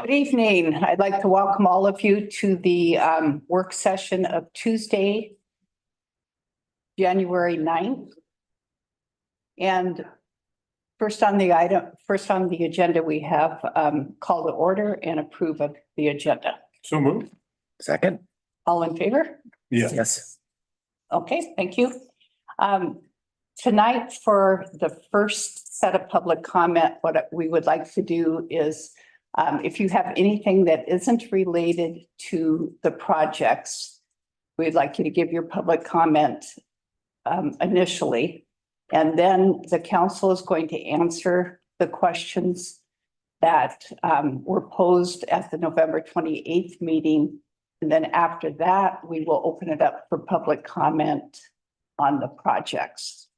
Good evening. I'd like to welcome all of you to the work session of Tuesday, January 9th. And first on the agenda, we have call to order and approve of the agenda. So moved. Second? All in favor? Yeah. Yes. Okay, thank you. Tonight, for the first set of public comment, what we would like to do is if you have anything that isn't related to the projects, we'd like you to give your public comment initially. And then the council is going to answer the questions that were posed at the November 28th meeting. And then after that, we will open it up for public comment on the projects.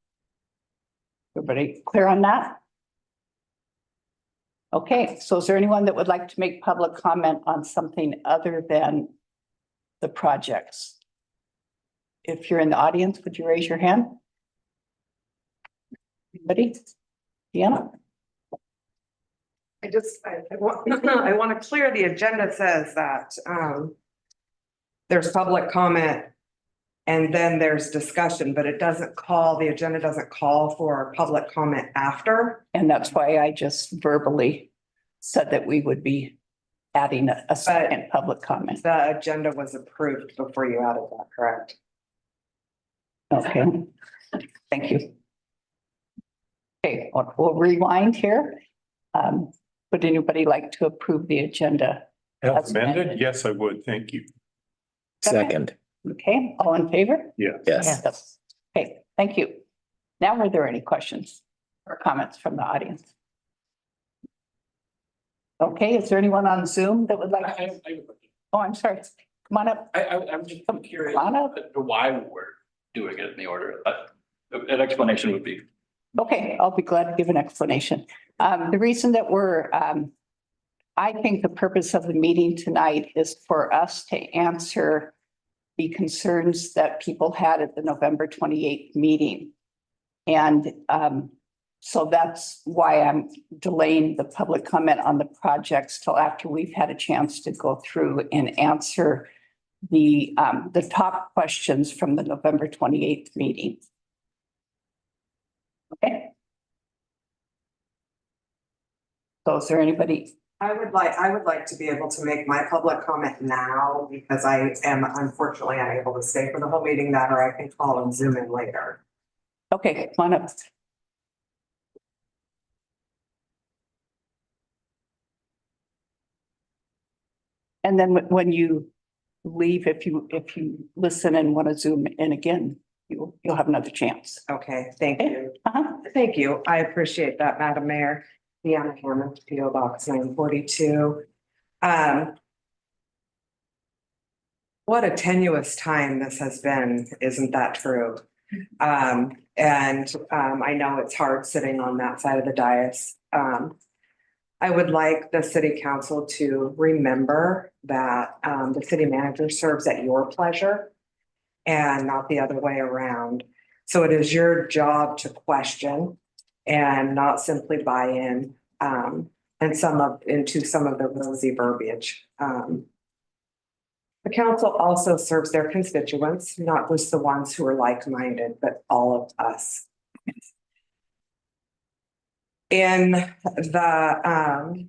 Everybody clear on that? Okay, so is there anyone that would like to make public comment on something other than the projects? If you're in the audience, would you raise your hand? Anybody? Deanna? I want to clear the agenda says that there's public comment and then there's discussion, but the agenda doesn't call for public comment after. And that's why I just verbally said that we would be adding a second public comment. The agenda was approved before you added that, correct? Okay, thank you. Okay, we'll rewind here. Would anybody like to approve the agenda? As amended? Yes, I would. Thank you. Second? Okay, all in favor? Yeah. Yes. Okay, thank you. Now, are there any questions or comments from the audience? Okay, is there anyone on Zoom that would like? Oh, I'm sorry. Come on up. I'm just curious Come on up. as to why we're doing it in the order. An explanation would be. Okay, I'll be glad to give an explanation. The reason that I think the purpose of the meeting tonight is for us to answer the concerns that people had at the November 28th meeting. And so that's why I'm delaying the public comment on the projects till after we've had a chance to go through and answer the top questions from the November 28th meeting. Okay. So is there anybody? I would like to be able to make my public comment now because I am unfortunately unable to stay for the whole meeting that, or I can call and Zoom in later. Okay, come on up. And then when you leave, if you listen and want to Zoom in again, you'll have another chance. Okay, thank you. Uh-huh. Thank you. I appreciate that, Madam Mayor. Deanna Hammond, P.O. Box 942. What a tenuous time this has been, isn't that true? I know it's hard sitting on that side of the dais. I would like the city council to remember that the city manager serves at your pleasure and not the other way around. So it is your job to question and not simply buy in into some of the rosy verbiage. The council also serves their constituents, not just the ones who are like-minded, but all of us. In the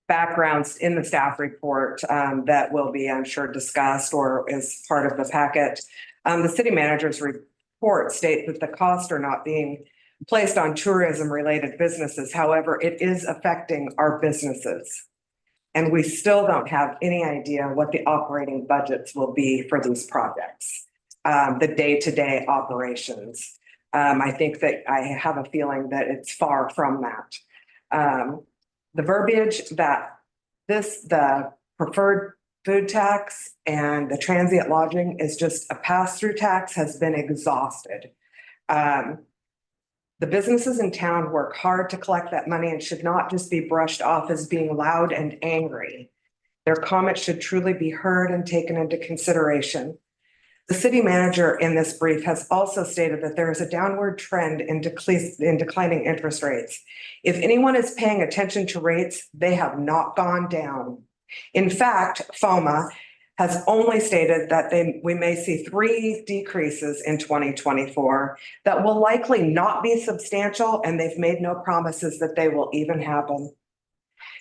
backgrounds in the staff report that will be, I'm sure, discussed or is part of the packet, the city manager's report states that the costs are not being placed on tourism-related businesses. However, it is affecting our businesses. And we still don't have any idea what the operating budgets will be for these projects, the day-to-day operations. I think that I have a feeling that it's far from that. The verbiage that the preferred food tax and the transient lodging is just a pass-through tax has been exhausted. The businesses in town work hard to collect that money and should not just be brushed off as being loud and angry. Their comments should truly be heard and taken into consideration. The city manager in this brief has also stated that there is a downward trend in declining interest rates. If anyone is paying attention to rates, they have not gone down. In fact, FOMA has only stated that we may see 3 decreases in 2024 that will likely not be substantial, and they've made no promises that they will even happen.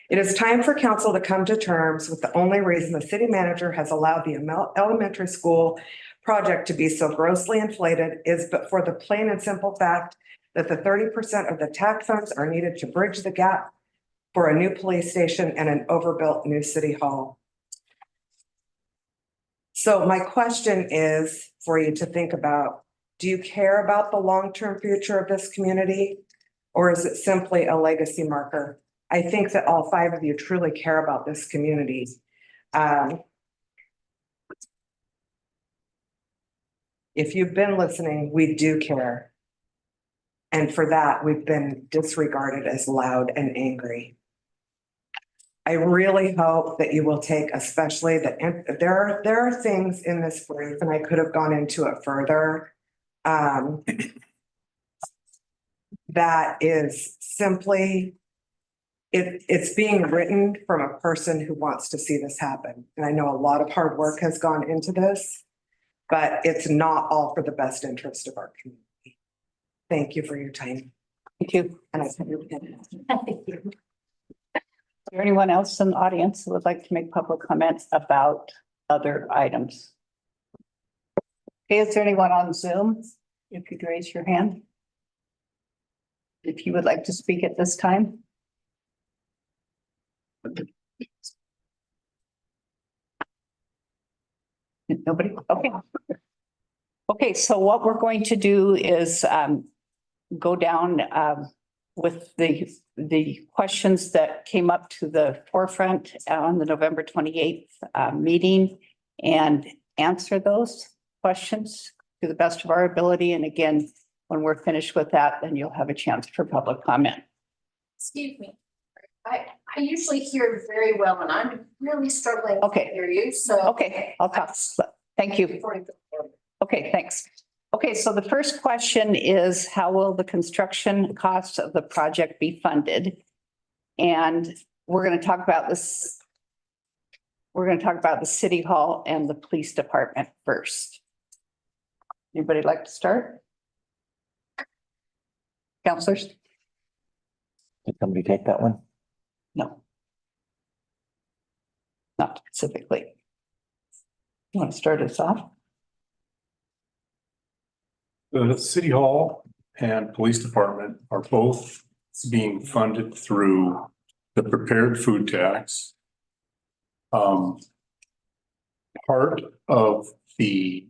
It is time for council to come to terms with the only reason the city manager has allowed the elementary school project to be so grossly inflated is but for the plain and simple fact that the 30% of the TAC funds are needed to bridge the gap for a new police station and an overbuilt new city hall. So my question is for you to think about, do you care about the long-term future of this community? Or is it simply a legacy marker? I think that all 5 of you truly care about this community. If you've been listening, we do care. And for that, we've been disregarded as loud and angry. I really hope that you will take, especially that there are things in this brief, and I could have gone into it further. That is simply, it's being written from a person who wants to see this happen. And I know a lot of hard work has gone into this, but it's not all for the best interest of our community. Thank you for your time. Thank you. And I said, you're kidding. Is there anyone else in the audience who would like to make public comments about other items? Okay, is there anyone on Zoom? If you'd raise your hand. If you would like to speak at this time. Nobody? Okay. Okay, so what we're going to do is go down with the questions that came up to the forefront on the November 28th meeting and answer those questions to the best of our ability. And again, when we're finished with that, then you'll have a chance for public comment. Excuse me. I usually hear very well and I'm really struggling to Okay. hear you, so. Okay, I'll talk. Thank you. Okay, thanks. Okay, so the first question is, how will the construction costs of the project be funded? And we're going to talk about this. We're going to talk about the city hall and the police department first. Anybody like to start? Counselors? Did somebody take that one? No. Not specifically. You want to start us off? The city hall and police department are both being funded through the prepared food tax. Part of the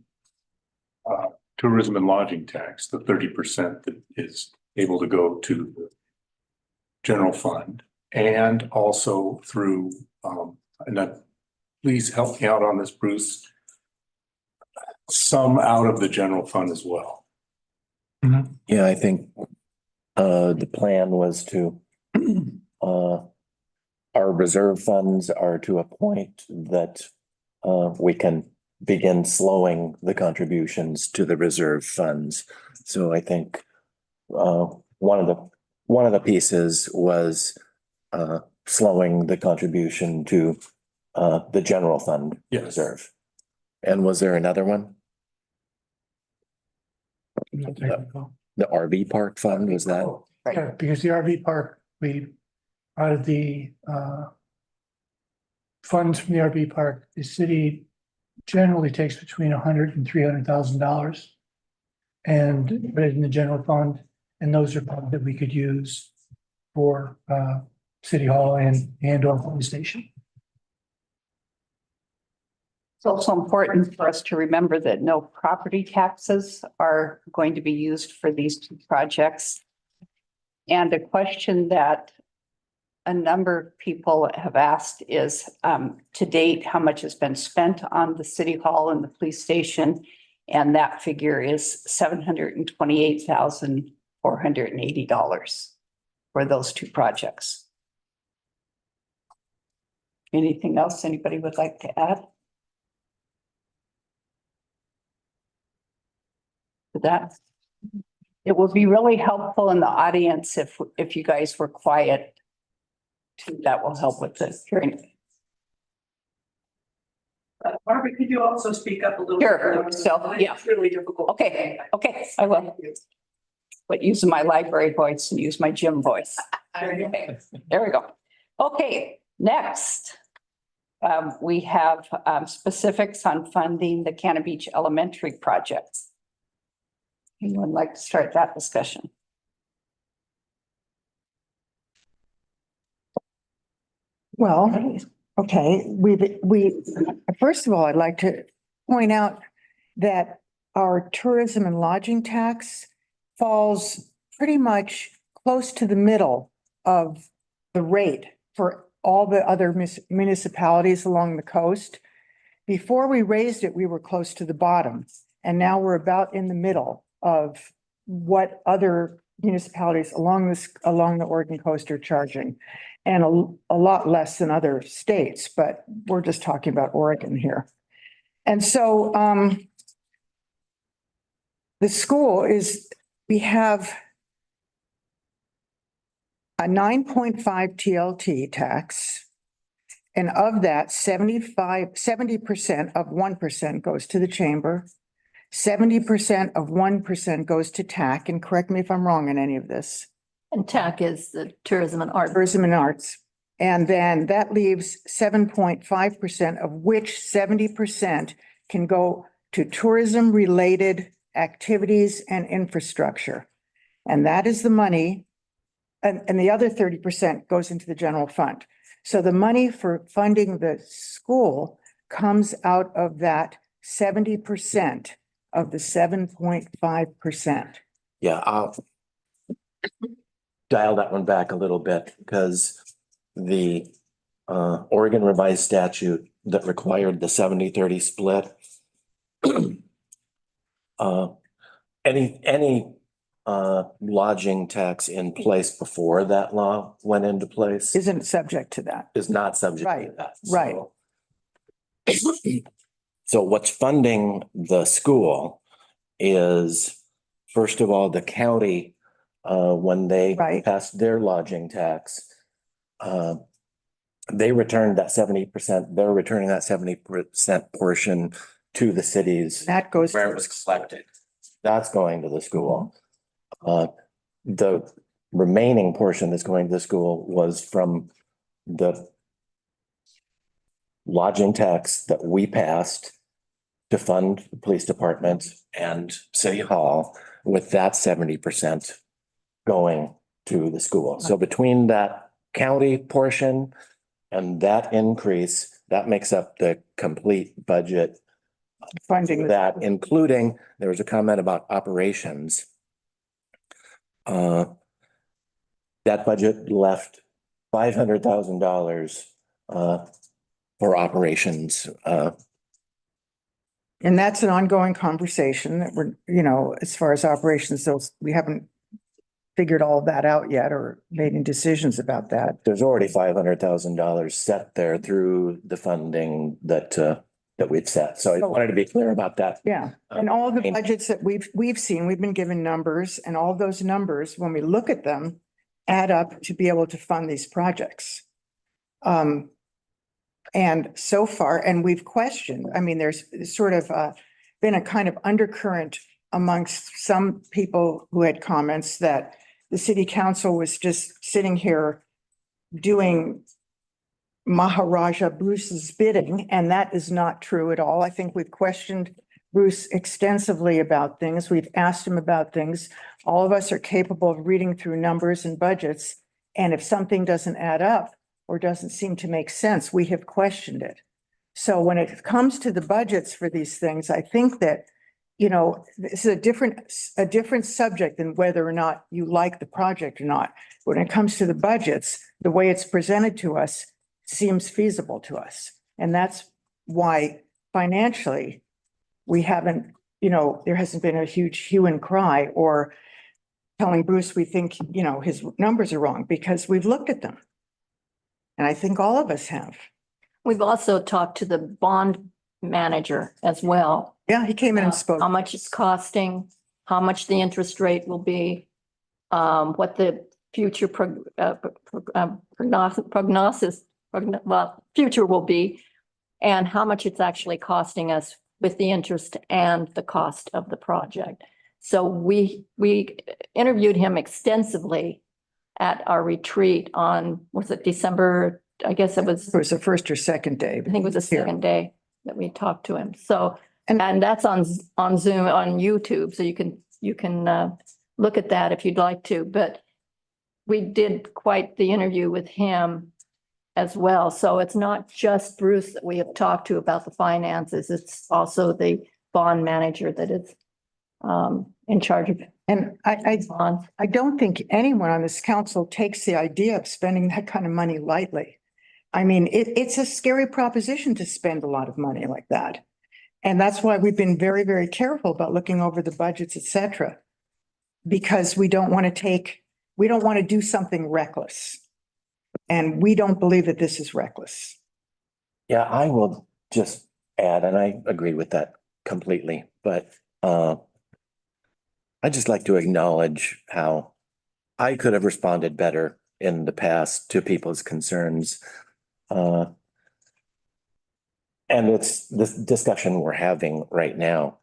tourism and lodging tax, the 30% that is able to go to the general fund, and also through, and that, please help me out on this, Bruce, some out of the general fund as well. Yeah, I think the plan was to our reserve funds are to a point that we can begin slowing the contributions to the reserve funds. So I think one of the pieces was slowing the contribution to the general fund reserve. And was there another one? The RV park fund, was that? Yeah, because the RV park, out of the funds from the RV park, the city generally takes between $100,000 and $300,000 and put it in the general fund, and those are funds that we could use for city hall and or police station. It's also important for us to remember that no property taxes are going to be used for these two projects. And a question that a number of people have asked is, to date, how much has been spent on the city hall and the police station? And that figure is $728,480 for those two projects. Anything else anybody would like to add? to that. It would be really helpful in the audience if you guys were quiet. Too, that will help with the hearing. Barbara, could you also speak up a little? Sure, bit? so, yeah. It's really difficult. Okay, I will. But using my library voice and use my gym voice. Okay, there we go. Okay, next. We have specifics on funding the Cannon Beach Elementary project. Anyone like to start that discussion? Well, okay, first of all, I'd like to point out that our tourism and lodging tax falls pretty much close to the middle of the rate for all the other municipalities along the coast. Before we raised it, we were close to the bottom, and now we're about in the middle of what other municipalities along the Oregon coast are charging. And a lot less than other states, but we're just talking about Oregon here. And so the school we have a 9.5 TLT tax. And of that, 70% of 1% goes to the chamber. 70% of 1% goes to TAC, and correct me if I'm wrong in any of this. And TAC is the tourism and art. Tourism and arts. And then that leaves 7.5%, of which 70% can go to tourism related activities and infrastructure. And that is the money. And the other 30% goes into the general fund. So the money for funding the school comes out of that 70% of the 7.5%. Yeah, I'll dial that one back a little bit because the Oregon revised statute that required the 70-30 split. Any lodging tax in place before that law went into place Isn't subject to that. is not subject to Right, that. right. So what's funding the school is, first of all, the county, when they Right. passed their lodging tax, they returned that 70%, they're returning that 70% portion to the cities That goes. where it was collected. That's going to the school. The remaining portion that's going to the school was from the lodging tax that we passed to fund the police department and city hall, with that 70% going to the school. So between that county portion and that increase, that makes up the complete budget. Funding. That including, there was a comment about operations. That budget left $500,000 for operations. And that's an ongoing conversation that we're, as far as operations, those, we haven't figured all of that out yet or made any decisions about that. There's already $500,000 set there through the funding that we've set. So I wanted to be clear about that. Yeah, and all the budgets that we've seen, we've been given numbers, and all those numbers, when we look at them, add up to be able to fund these projects. And so far, and we've questioned, I mean, there's sort of been a kind of undercurrent amongst some people who had comments that the city council was just sitting here doing Maharaja Bruce's bidding, and that is not true at all. I think we've questioned Bruce extensively about things. We've asked him about things. All of us are capable of reading through numbers and budgets, and if something doesn't add up or doesn't seem to make sense, we have questioned it. So when it comes to the budgets for these things, I think that, this is a different subject than whether or not you like the project or not. When it comes to the budgets, the way it's presented to us seems feasible to us. And that's why financially, we haven't, there hasn't been a huge hue and cry or telling Bruce we think, his numbers are wrong, because we've looked at them. And I think all of us have. We've also talked to the bond manager as well. Yeah, he came in and spoke. How much it's costing how much the interest rate will be, what the future future will be, and how much it's actually costing us with the interest and the cost of the project. So we interviewed him extensively at our retreat on, was it December? I guess it was, It was the first or second day. I think it was the second day that we talked to him. So, And- and that's on Zoom, on YouTube. So you can look at that if you'd like to, but we did quite the interview with him as well. So it's not just Bruce that we have talked to about the finances. It's also the bond manager that is in charge of And bonds. I don't think anyone on this council takes the idea of spending that kind of money lightly. I mean, it's a scary proposition to spend a lot of money like that. And that's why we've been very, very careful about looking over the budgets, et cetera. Because we don't want to do something reckless. And we don't believe that this is reckless. Yeah, I will just add, and I agree with that completely, but I'd just like to acknowledge how I could have responded better in the past to people's concerns. And it's this discussion we're having right now,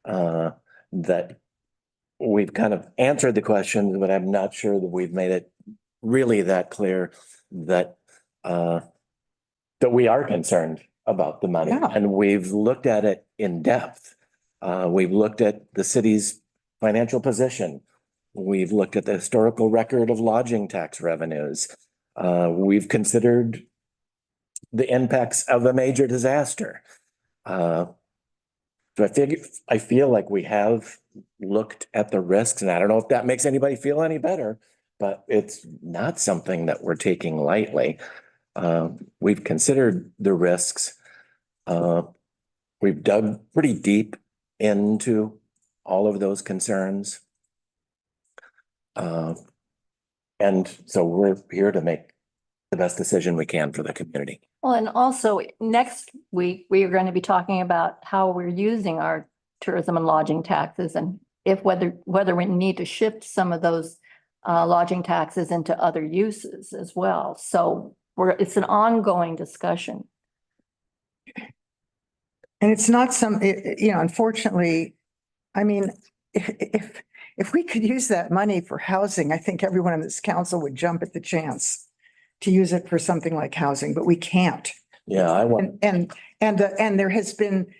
that we've kind of answered the questions, but I'm not sure that we've made it really that clear that that we are concerned about the money. Yeah. And we've looked at it in depth. We've looked at the city's financial position. We've looked at the historical record of lodging tax revenues. We've considered the impacts of a major disaster. So I feel like we have looked at the risks, and I don't know if that makes anybody feel any better, but it's not something that we're taking lightly. We've considered the risks. We've dug pretty deep into all of those concerns. And so we're here to make the best decision we can for the community. Well, and also next week, we are going to be talking about how we're using our tourism and lodging taxes and if whether we need to shift some of those lodging taxes into other uses as well. So it's an ongoing discussion. And it's not unfortunately, I mean, if we could use that money for housing, I think everyone in this council would jump at the chance to use it for something like housing, but we can't. Yeah, I want, And there has been,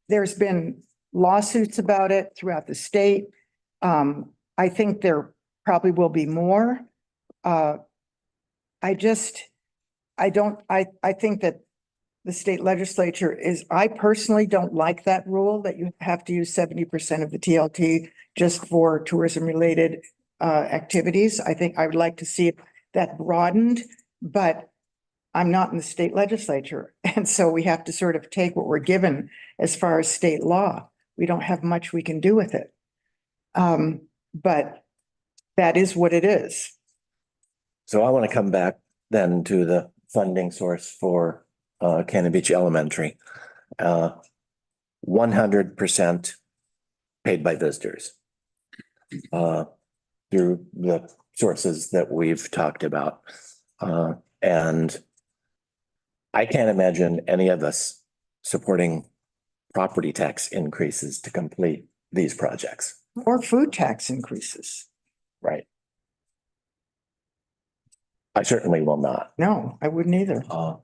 there's been lawsuits about it throughout the state. I think there probably will be more. I think that the state legislature I personally don't like that rule that you have to use 70% of the TLT just for tourism related activities. I think I would like to see that broadened, but I'm not in the state legislature. And so we have to sort of take what we're given as far as state law. We don't have much we can do with it. But that is what it is. so I want to come back then to the funding source for Cannon Beach Elementary. 100% paid by visitors. Through the sources that we've talked about. And I can't imagine any of us supporting property tax increases to complete these projects, Or food tax increases. right? I certainly will not. No, I wouldn't either. I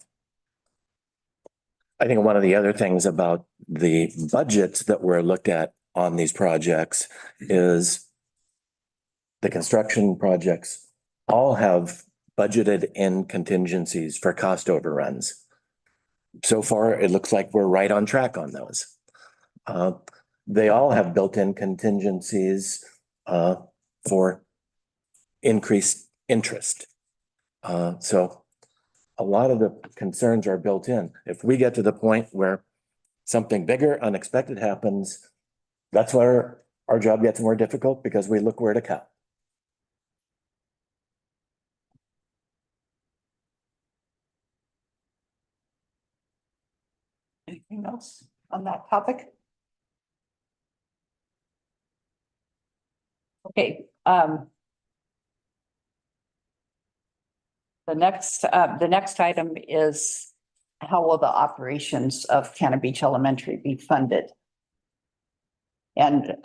think one of the other things about the budgets that were looked at on these projects is the construction projects all have budgeted in contingencies for cost overruns. So far, it looks like we're right on track on those. They all have built-in contingencies for increased interest. So a lot of the concerns are built in. If we get to the point where something bigger, unexpected happens, that's where our job gets more difficult because we look where to cut. Anything else on that topic? Okay, the next item is how will the operations of Cannon Beach Elementary be funded? And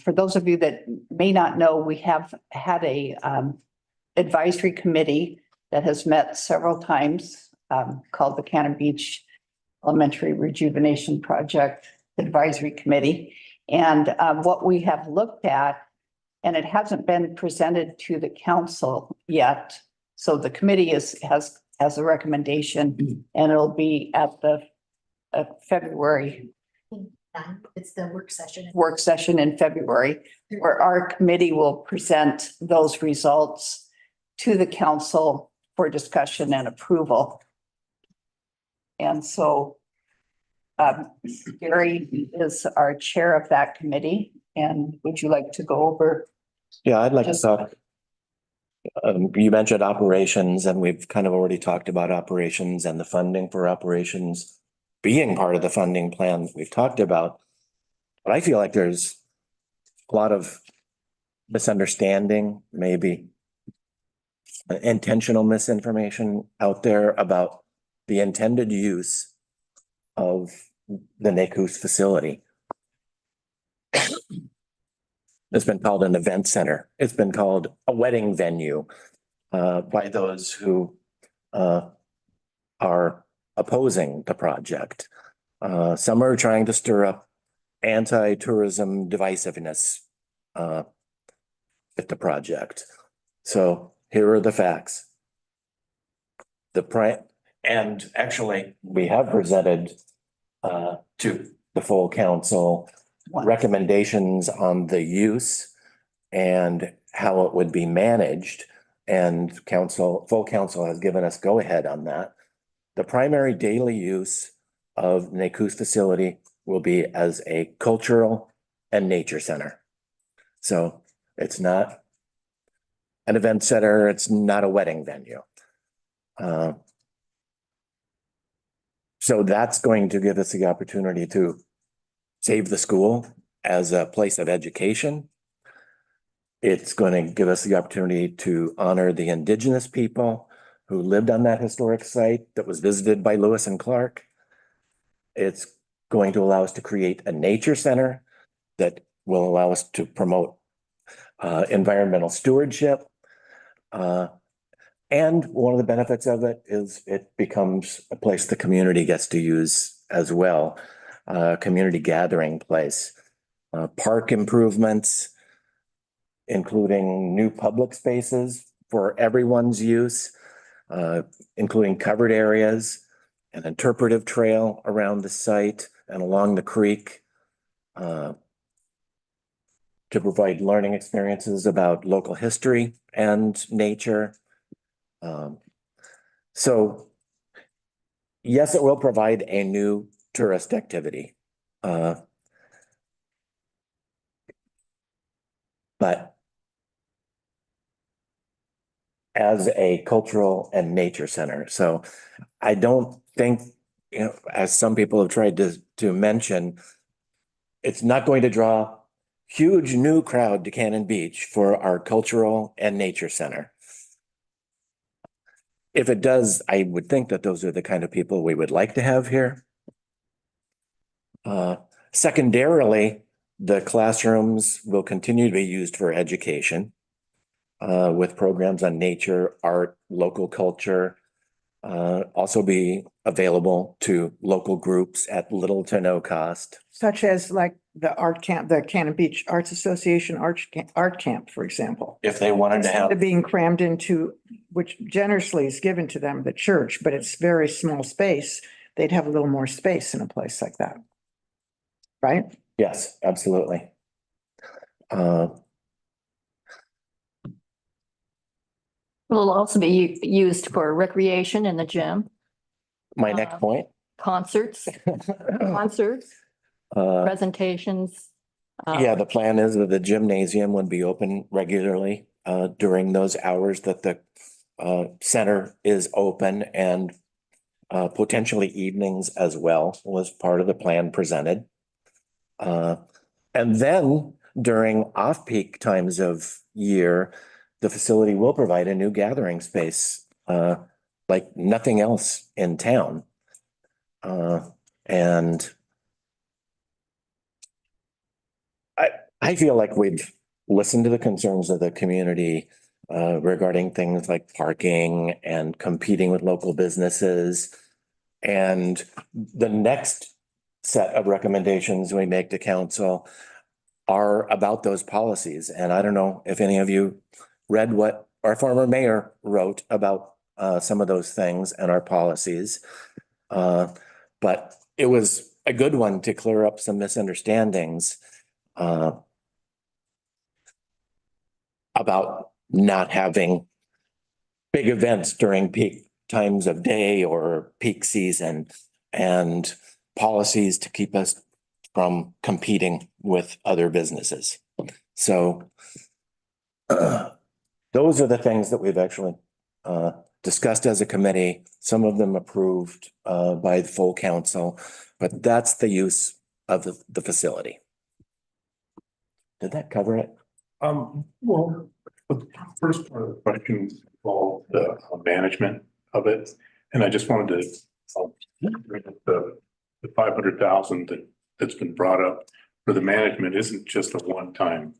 for those of you that may not know, we have had a advisory committee that has met several times, called the Cannon Beach Elementary Rejuvenation Project Advisory Committee. And what we have looked at, and it hasn't been presented to the council yet. So the committee has a recommendation, and it'll be at the February It's the work session. work session in February, where our committee will present those results to the council for discussion and approval. And so Gary is our chair of that committee, and would you like to go over? Yeah, I'd like to Just- talk. You mentioned operations, and we've kind of already talked about operations and the funding for operations being part of the funding plan we've talked about. But I feel like there's a lot of misunderstanding, maybe intentional misinformation out there about the intended use of the NACUS facility. It's been called an event center. It's been called a wedding venue by those who are opposing the project. Some are trying to stir up anti-tourism divisiveness with the project. So here are the facts. And actually, we have presented to the full council recommendations on the use and how it would be managed. And full council has given us go ahead on that. The primary daily use of NACUS facility will be as a cultural and nature center. So it's not an event center. It's not a wedding venue. So that's going to give us the opportunity to save the school as a place of education. It's going to give us the opportunity to honor the indigenous people who lived on that historic site that was visited by Lewis and Clark. It's going to allow us to create a nature center that will allow us to promote environmental stewardship. And one of the benefits of it is it becomes a place the community gets to use as well. Community gathering place, park improvements, including new public spaces for everyone's use, including covered areas, an interpretive trail around the site and along the creek to provide learning experiences about local history and nature. So yes, it will provide a new tourist activity. But as a cultural and nature center. So I don't think, as some people have tried to mention, it's not going to draw huge new crowd to Cannon Beach for our cultural and nature center. If it does, I would think that those are the kind of people we would like to have here. Secondarily, the classrooms will continue to be used for education with programs on nature, art, local culture, also be available to local groups at little to no cost. Such as like the art camp, the Cannon Beach Arts Association art camp, for example. If they wanted to Instead have, of being crammed into, which generously is given to them, the church, but it's very small space, they'd have a little more space in a place like that. Right? yes, absolutely. Will also be used for recreation in the gym, My next point. concerts, presentations. Yeah, the plan is that the gymnasium would be open regularly during those hours that the center is open, and potentially evenings as well was part of the plan presented. And then during off-peak times of year, the facility will provide a new gathering space, like nothing else in town. And I feel like we've listened to the concerns of the community regarding things like parking and competing with local businesses. And the next set of recommendations we make to council are about those policies. And I don't know if any of you read what our former mayor wrote about some of those things and our policies. But it was a good one to clear up some misunderstandings about not having big events during peak times of day or peak season, and policies to keep us from competing with other businesses. So those are the things that we've actually discussed as a committee, some of them approved by the full council, but that's the use of the facility. Did that cover it? Well, the first part of the question involved the management of it. And I just wanted to bring up the 500,000 that's been brought up for the management isn't just a one-time.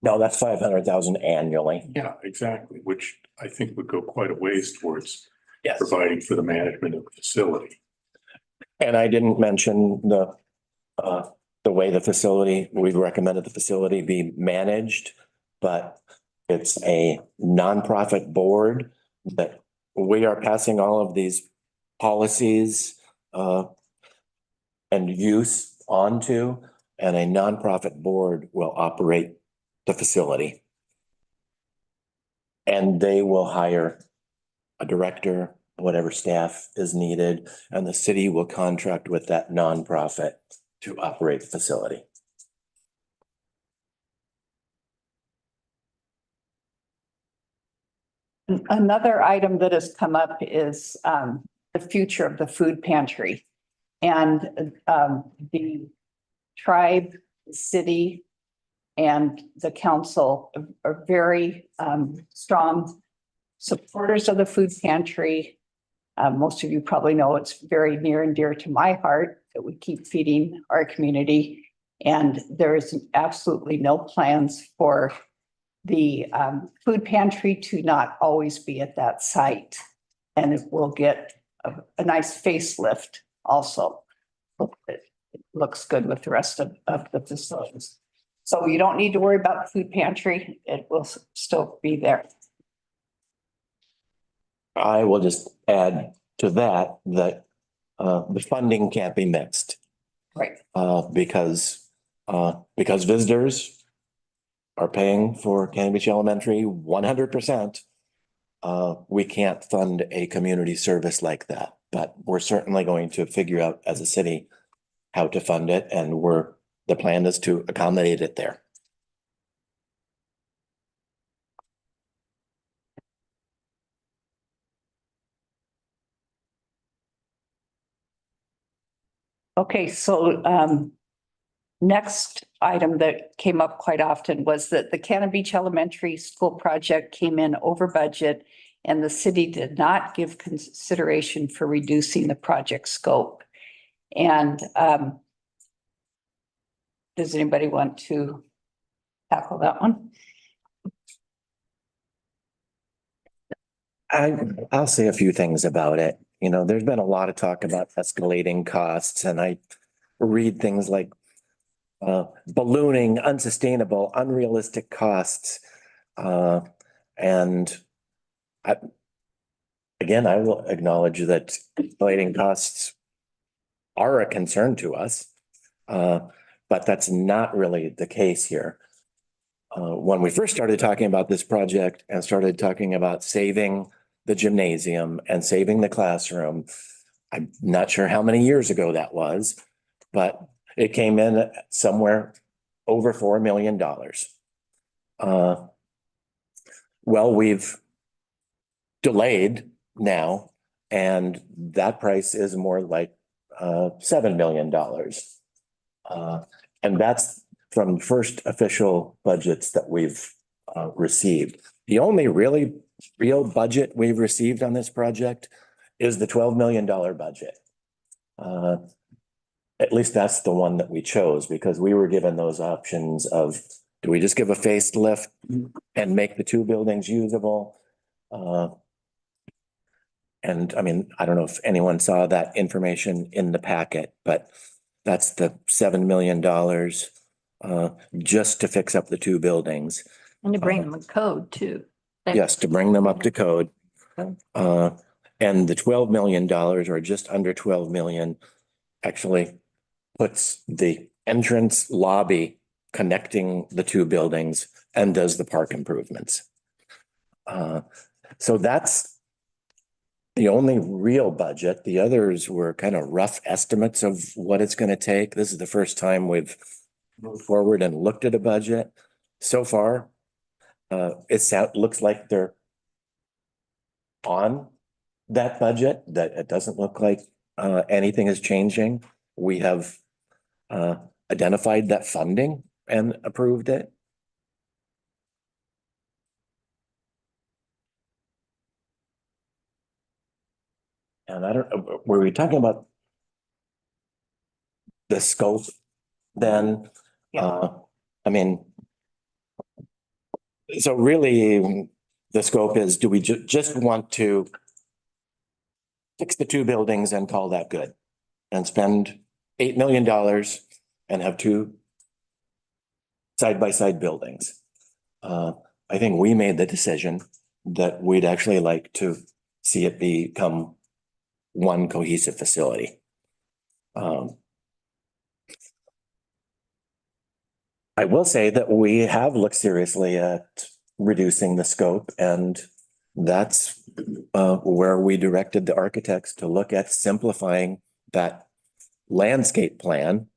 No, that's 500,000 annually. Yeah, exactly, which I think would go quite a ways towards Yes. providing for the management of the facility. And I didn't mention the way the facility, we've recommended the facility be managed, but it's a nonprofit board that we are passing all of these policies and use onto, and a nonprofit board will operate the facility. And they will hire a director, whatever staff is needed, and the city will contract with that nonprofit to operate the facility. Another item that has come up is the future of the food pantry. And the tribe, the city, and the council are very strong supporters of the food pantry. Most of you probably know it's very near and dear to my heart that we keep feeding our community. And there is absolutely no plans for the food pantry to not always be at that site. And it will get a nice facelift also. It looks good with the rest of the facilities. So you don't need to worry about the food pantry. It will still be there. I will just add to that, the funding can't be mixed. Right. Because visitors are paying for Cannon Beach Elementary 100%. We can't fund a community service like that, but we're certainly going to figure out as a city how to fund it, and the plan is to accommodate it there. Okay, so next item that came up quite often was that the Cannon Beach Elementary School project came in over budget, and the city did not give consideration for reducing the project scope. And does anybody want to tackle that one? I'll say a few things about it. You know, there's been a lot of talk about escalating costs, and I read things like ballooning, unsustainable, unrealistic costs. And I will acknowledge that escalating costs are a concern to us, but that's not really the case here. When we first started talking about this project and started talking about saving the gymnasium and saving the classroom, I'm not sure how many years ago that was, but it came in somewhere over $4 million. Well, we've delayed now, and that price is more like $7 million. And that's from first official budgets that we've received. The only really real budget we've received on this project is the $12 million budget. At least that's the one that we chose because we were given those options of, do we just give a facelift and make the two buildings usable? And I mean, I don't know if anyone saw that information in the packet, but that's the $7 million just to fix up the two buildings. And to bring them a code too. Yes, to bring them up to code. Okay. And the $12 million or just under 12 million actually puts the entrance lobby connecting the two buildings and does the park improvements. So that's the only real budget. The others were kind of rough estimates of what it's going to take. This is the first time we've moved forward and looked at a budget. So far, looks like they're on that budget, that it doesn't look like anything is changing. We have identified that funding and approved it. And I don't, were we talking about the scope then? I mean, so really the scope is, do we just want to fix the two buildings and call that good? And spend $8 million and have two side-by-side buildings? I think we made the decision that we'd actually like to see it become one cohesive facility. I will say that we have looked seriously at reducing the scope, and that's where we directed the architects to look at simplifying that landscape plan,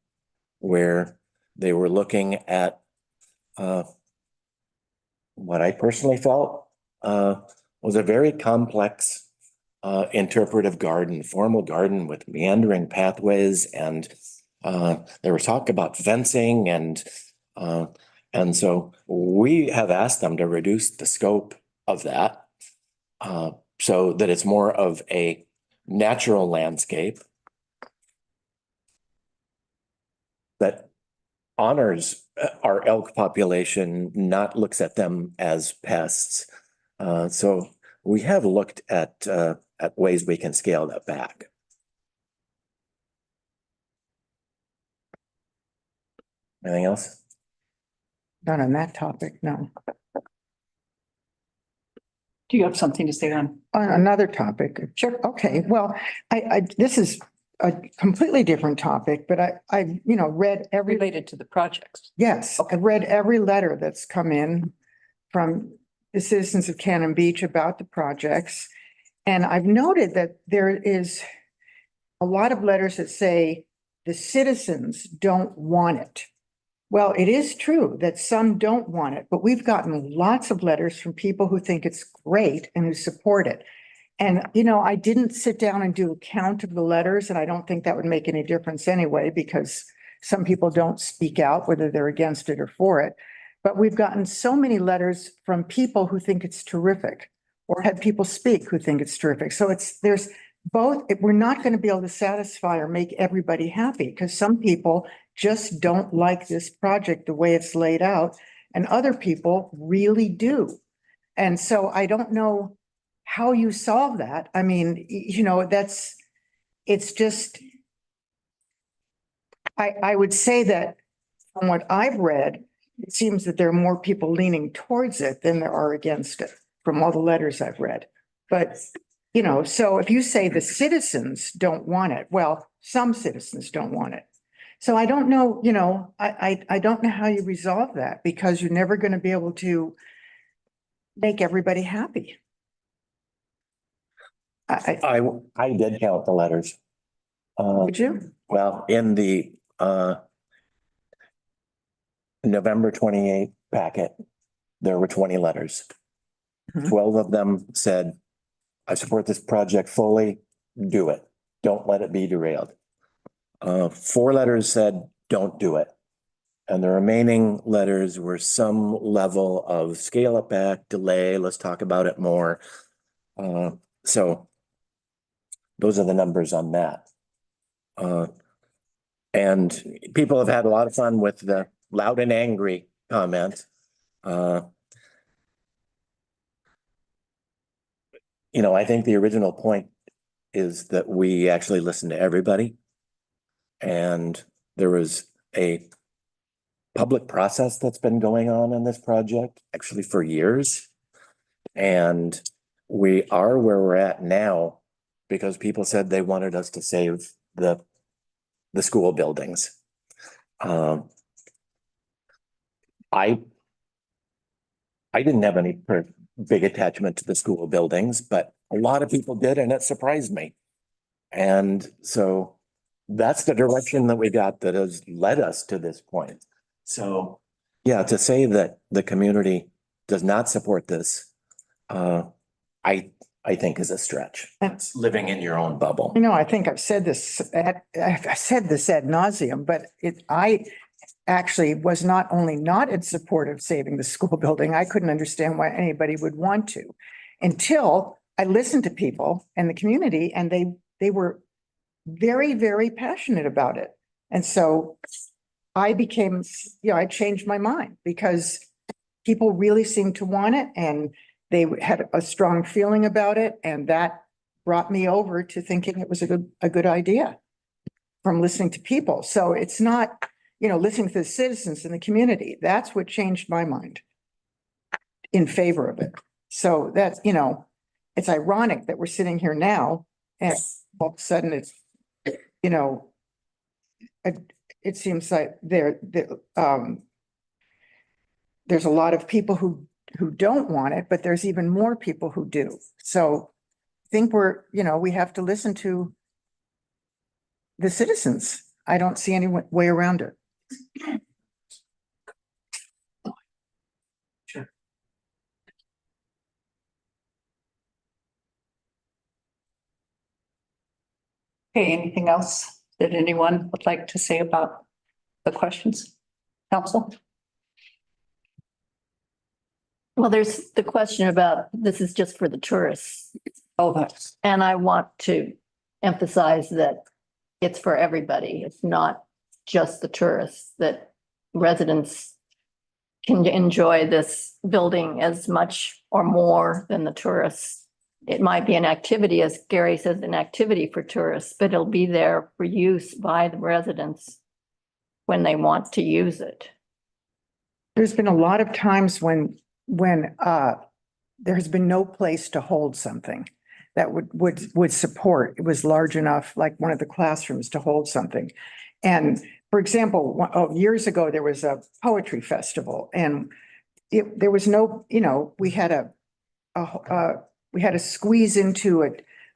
where they were looking at what I personally felt was a very complex interpretive garden, formal garden with meandering pathways, and there was talk about fencing, and so we have asked them to reduce the scope of that so that it's more of a natural landscape that honors our elk population, not looks at them as pests. So we have looked at ways we can scale that back. Anything else? Not on that topic, no. Do you have something to say on? On another topic. Sure. Okay, well, this is a completely different topic, but I read every, Related to the projects. yes, I've read every letter that's come in from the citizens of Cannon Beach about the projects. And I've noted that there is a lot of letters that say the citizens don't want it. Well, it is true that some don't want it, but we've gotten lots of letters from people who think it's great and who support it. And, I didn't sit down and do a count of the letters, and I don't think that would make any difference anyway, because some people don't speak out whether they're against it or for it. But we've gotten so many letters from people who think it's terrific, or had people speak who think it's terrific. So there's both. We're not going to be able to satisfy or make everybody happy, because some people just don't like this project the way it's laid out, and other people really do. And so I don't know how you solve that. I mean, it's just, I would say that from what I've read, it seems that there are more people leaning towards it than there are against it, from all the letters I've read. But, so if you say the citizens don't want it, well, some citizens don't want it. So I don't know, I don't know how you resolve that, because you're never going to be able to make everybody happy. I did count the letters. Would you? Well, in the November 28th packet, there were 20 letters. Mhm. 12 of them said, I support this project fully, do it. Don't let it be derailed. 4 letters said, don't do it. And the remaining letters were some level of scale it back, delay, let's talk about it more. So those are the numbers on that. And people have had a lot of fun with the loud and angry comment. You know, I think the original point is that we actually listen to everybody. And there was a public process that's been going on this project actually for years. And we are where we're at now because people said they wanted us to save the school buildings. I didn't have any big attachment to the school buildings, but a lot of people did, and it surprised me. And so that's the direction that we got that has led us to this point. So, yeah, to say that the community does not support this, I think is a stretch. That's living in your own bubble. You know, I think I've said this, I've said this ad nauseum, but I actually was not only not in support of saving the school building, I couldn't understand why anybody would want to until I listened to people and the community, and they were very, very passionate about it. And so I became, I changed my mind because people really seemed to want it and they had a strong feeling about it. And that brought me over to thinking it was a good idea from listening to people. So it's not, listening to the citizens in the community. That's what changed my mind in favor of it. So that's, it's ironic that we're sitting here now and all of a sudden it's, it seems like there's a lot of people who don't want it, but there's even more people who do. So I think we have to listen to the citizens. I don't see any way around it. Sure. Okay, anything else that anyone would like to say about the questions? Council? Well, there's the question about this is just for the tourists. Oh, that's, And I want to emphasize that it's for everybody. It's not just the tourists, that residents can enjoy this building as much or more than the tourists. It might be an activity, as Gary says, an activity for tourists, but it'll be there for use by the residents when they want to use it. There's been a lot of times when there has been no place to hold something that would support. It was large enough, like one of the classrooms, to hold something. And for example, years ago, there was a poetry festival and there was no, we had to squeeze into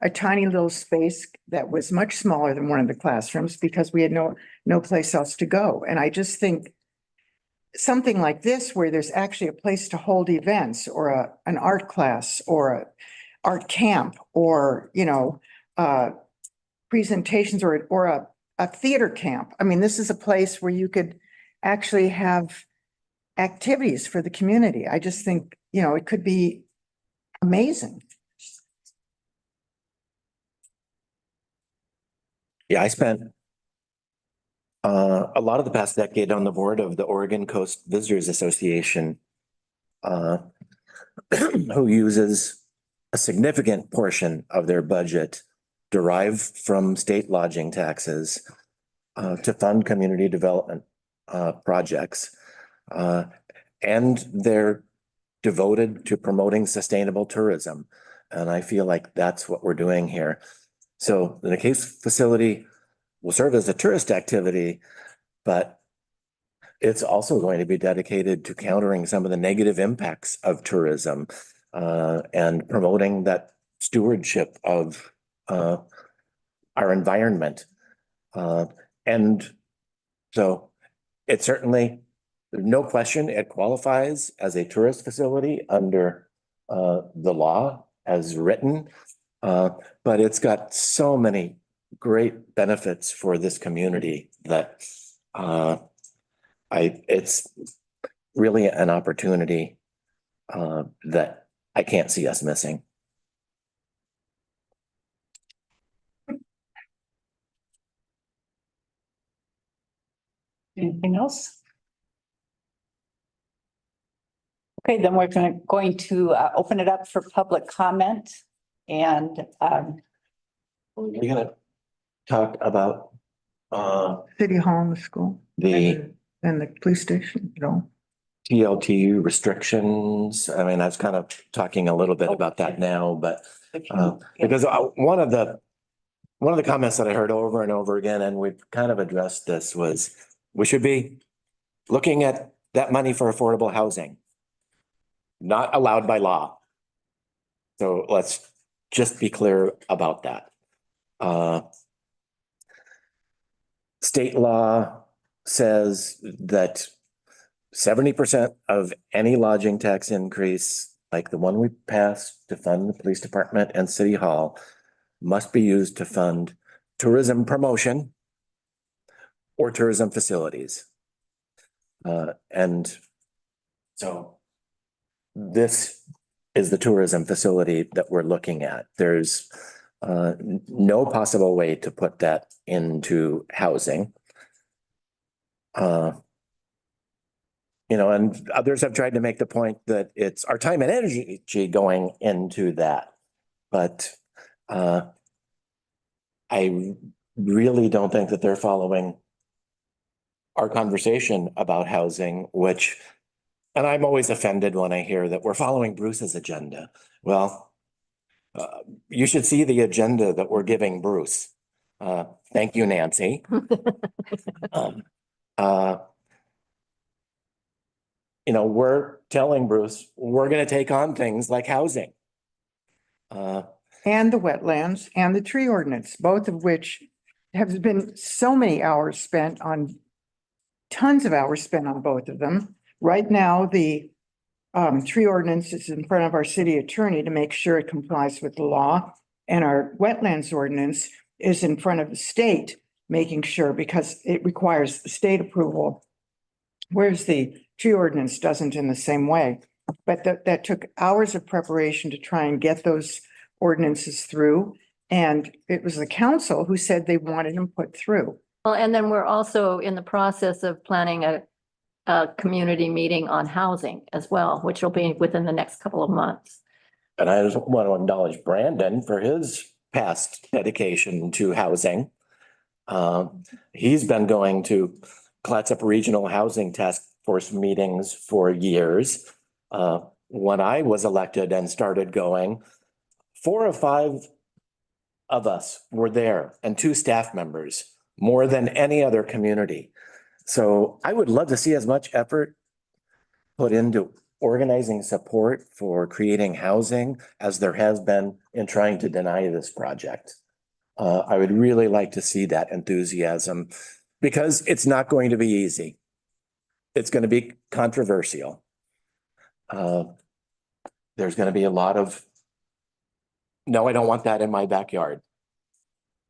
a tiny little space that was much smaller than one of the classrooms because we had no place else to go. And I just think something like this, where there's actually a place to hold events or an art class or a art camp or, presentations or a theater camp. I mean, this is a place where you could actually have activities for the community. I just think, it could be amazing. Yeah, I spent a lot of the past decade on the board of the Oregon Coast Visitors Association, who uses a significant portion of their budget derived from state lodging taxes to fund community development projects. And they're devoted to promoting sustainable tourism. And I feel like that's what we're doing here. So the Case facility will serve as a tourist activity, but it's also going to be dedicated to countering some of the negative impacts of tourism and promoting that stewardship of our environment. And so it certainly, no question, it qualifies as a tourist facility under the law as written, but it's got so many great benefits for this community that it's really an opportunity that I can't see us missing. Anything else? Okay, then we're going to open it up for public comment and We're gonna talk about City Hall and the school the and the police station, you know. TLT restrictions. I mean, I was kind of talking a little bit about that now, but if you. because one of the comments that I heard over and over again, and we've kind of addressed this, was we should be looking at that money for affordable housing, not allowed by law. So let's just be clear about that. State law says that 70% of any lodging tax increase, like the one we passed to fund the police department and city hall, must be used to fund tourism promotion or tourism facilities. And so this is the tourism facility that we're looking at. There's no possible way to put that into housing. And others have tried to make the point that it's our time and energy going into that. But I really don't think that they're following our conversation about housing, and I'm always offended when I hear that we're following Bruce's agenda. Well, you should see the agenda that we're giving Bruce. Thank you, Nancy. We're telling Bruce, we're going to take on things like housing. And the wetlands and the tree ordinance, both of which have been so many hours spent on, tons of hours spent on both of them. Right now, the tree ordinance is in front of our city attorney to make sure it complies with the law. And our wetlands ordinance is in front of the state, making sure, because it requires state approval. Whereas the tree ordinance doesn't in the same way. But that took hours of preparation to try and get those ordinances through. And it was the council who said they wanted them put through. Well, and then we're also in the process of planning a community meeting on housing as well, which will be within the next couple of months. And I just want to acknowledge Brandon for his past dedication to housing. He's been going to Clatsop Regional Housing Task Force meetings for years. When I was elected and started going, 4 or 5 of us were there and 2 staff members, more than any other community. So I would love to see as much effort put into organizing support for creating housing as there has been in trying to deny this project. I would really like to see that enthusiasm because it's not going to be easy. It's going to be controversial. There's going to be a lot of, no, I don't want that in my backyard.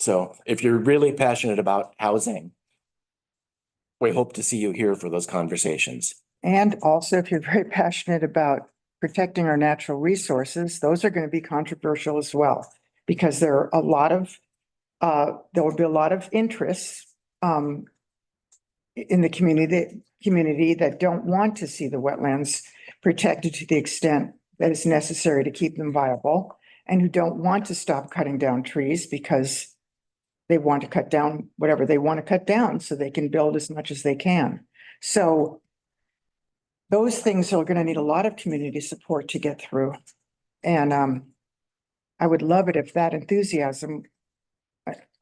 So if you're really passionate about housing, we hope to see you here for those conversations. And also, if you're very passionate about protecting our natural resources, those are going to be controversial as well. Because there are a lot of, there will be a lot of interests in the community that don't want to see the wetlands protected to the extent that is necessary to keep them viable, and who don't want to stop cutting down trees because they want to cut down whatever they want to cut down so they can build as much as they can. So those things are going to need a lot of community support to get through. And I would love it if that enthusiasm,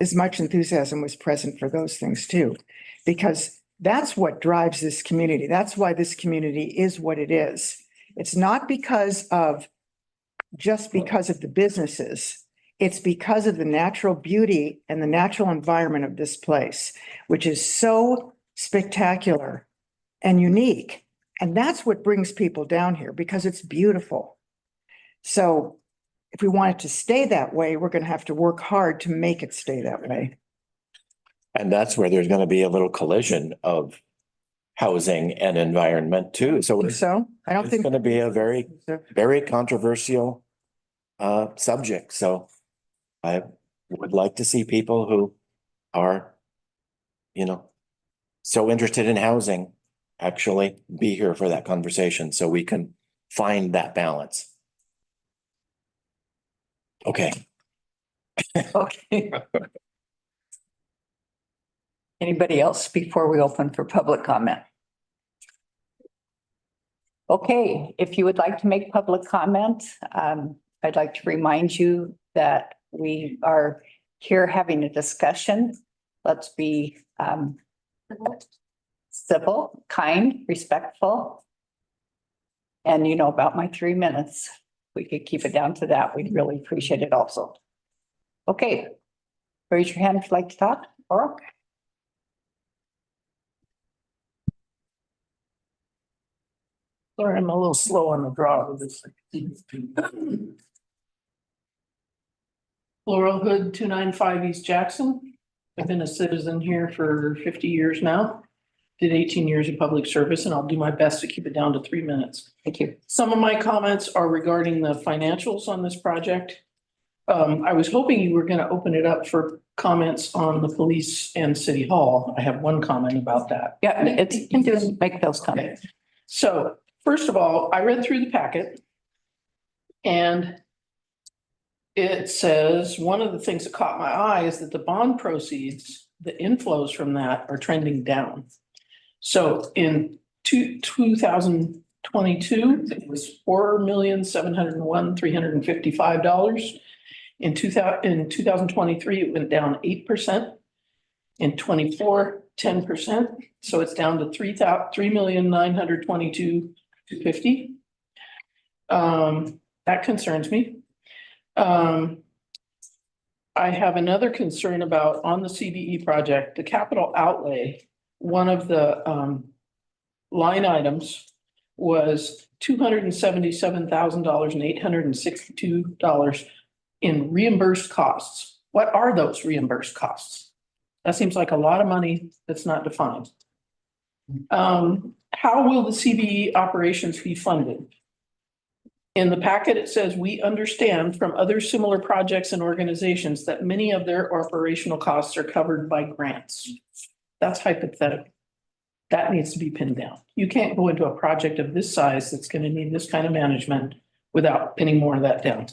as much enthusiasm was present for those things too, because that's what drives this community. That's why this community is what it is. It's not just because of the businesses. It's because of the natural beauty and the natural environment of this place, which is so spectacular and unique. And that's what brings people down here, because it's beautiful. So if we want it to stay that way, we're going to have to work hard to make it stay that way. And that's where there's going to be a little collision of housing and environment too. So it's So I don't think. going to be a very, very controversial subject. So I would like to see people who are, so interested in housing actually be here for that conversation so we can find that balance. Okay. Okay. Anybody else before we open for public comment? Okay, if you would like to make public comment, I'd like to remind you that we are here having a discussion. Let's be civil, kind, respectful. And you know about my 3 minutes. We could keep it down to that. We'd really appreciate it also. Okay, raise your hand if you'd like to talk, or Sorry, I'm a little slow on the draw with this. Laurel Hood, 295 East Jackson. I've been a citizen here for 50 years now. Did 18 years of public service, and I'll do my best to keep it down to 3 minutes. thank you. Some of my comments are regarding the financials on this project. I was hoping you were going to open it up for comments on the police and city hall. I have one comment about that. Yeah, you can do, make those comments. Okay. So first of all, I read through the packet and it says, one of the things that caught my eye is that the bond proceeds, the inflows from that are trending down. So in 2022, it was $4,701,355. In 2023, it went down 8%. In 24, 10%. So it's down to 3,922,250. That concerns me. I have another concern about on the CBE project, the capital outlay. One of the line items was $277,000 and $862 in reimbursed costs. What are those reimbursed costs? That seems like a lot of money that's not defined. How will the CBE operations be funded? In the packet, it says, we understand from other similar projects and organizations that many of their operational costs are covered by grants. That's hypothetical. That needs to be pinned down. You can't go into a project of this size that's going to need this kind of management without pinning more of that down.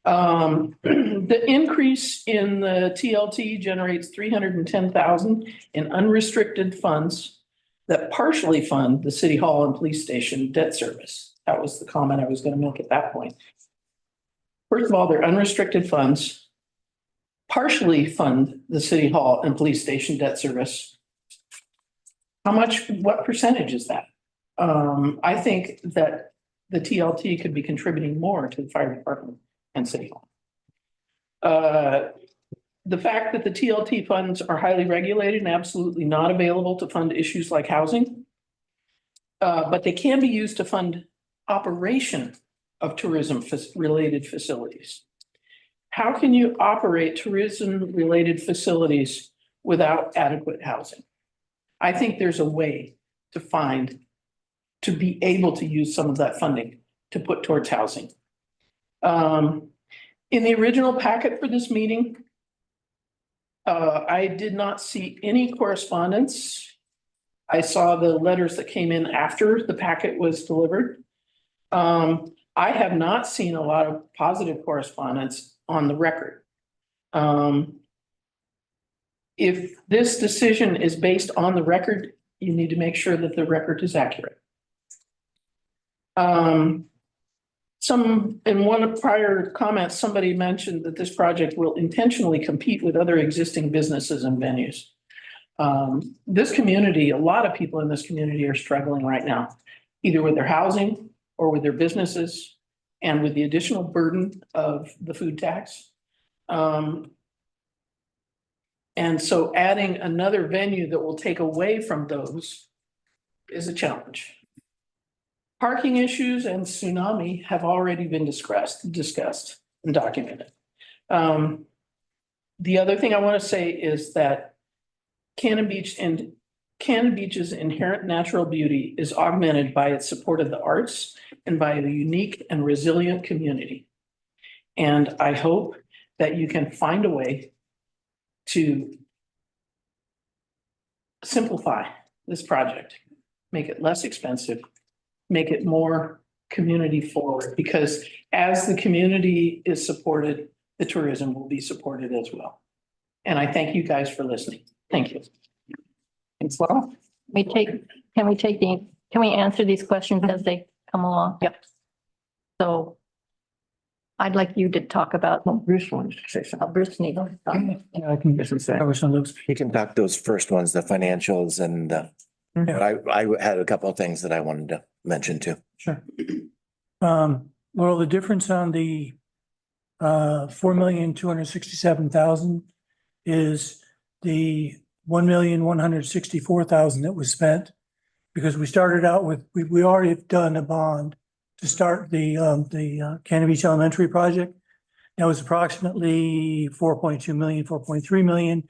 The increase in the TLT generates 310,000 in unrestricted funds that partially fund the city hall and police station debt service. That was the comment I was going to make at that point. First of all, they're unrestricted funds partially fund the city hall and police station debt service. How much, what percentage is that? I think that the TLT could be contributing more to the fire department and city hall. The fact that the TLT funds are highly regulated and absolutely not available to fund issues like housing. But they can be used to fund operation of tourism related facilities. How can you operate tourism related facilities without adequate housing? I think there's a way to be able to use some of that funding to put towards housing. In the original packet for this meeting, I did not see any correspondence. I saw the letters that came in after the packet was delivered. I have not seen a lot of positive correspondence on the record. If this decision is based on the record, you need to make sure that the record is accurate. In one of prior comments, somebody mentioned that this project will intentionally compete with other existing businesses and venues. This community, a lot of people in this community are struggling right now, either with their housing or with their businesses and with the additional burden of the food tax. And so adding another venue that will take away from those is a challenge. Parking issues and tsunami have already been discussed and documented. The other thing I want to say is that Cannon Beach and Cannon Beach's inherent natural beauty is augmented by its support of the arts and by a unique and resilient community. And I hope that you can find a way to simplify this project, make it less expensive, make it more community forward, because as the community is supported, the tourism will be supported as well. And I thank you guys for listening. Thank you. Thanks, Laura. Can we answer these questions as they come along? Yep. So I'd like you to talk about, Bruce wanted to say something. Bruce needs to talk. Yeah, I can Yes, I'm saying. cover some of those. You can talk those first ones, the financials and, but I had a couple of things that I wanted to mention too. Sure. Well, the difference on the 4,267,000 is the 1,164,000 that was spent. Because we started out with, we already have done a bond to start the Cannon Beach Elementary project. That was approximately 4.2 million, 4.3 million.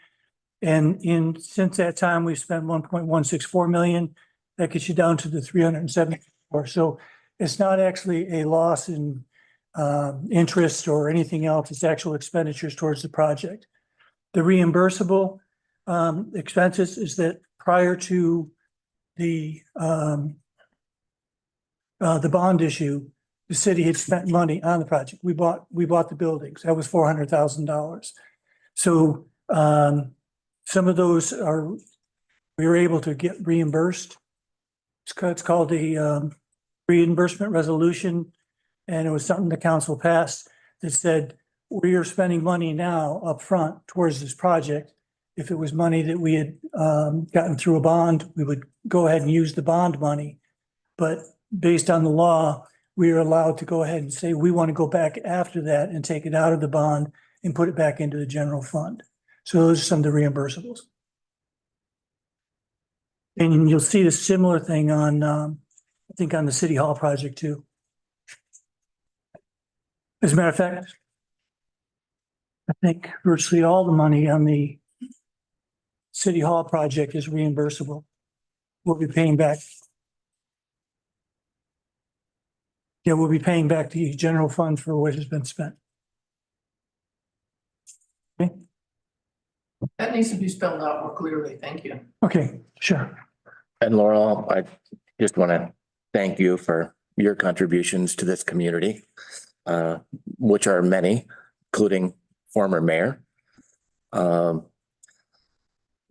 And since that time, we've spent 1.164 million. That gets you down to the 374. So it's not actually a loss in interest or anything else. It's actual expenditures towards the project. The reimbursable expenses is that prior to the bond issue, the city had spent money on the project. We bought the buildings. That was $400,000. So some of those we were able to get reimbursed. It's called a reimbursement resolution. And it was something the council passed that said, we are spending money now upfront towards this project. If it was money that we had gotten through a bond, we would go ahead and use the bond money. But based on the law, we are allowed to go ahead and say, we want to go back after that and take it out of the bond and put it back into the general fund. So those are some of the reimbursables. And you'll see the similar thing on, I think on the City Hall project too. As a matter of fact, I think virtually all the money on the City Hall project is reimbursable. We'll be paying back. Yeah, we'll be paying back the general fund for what has been spent. Okay, That needs to be spelled out more clearly. Thank you. okay, sure. And Laurel, I just want to thank you for your contributions to this community, which are many, including former mayor.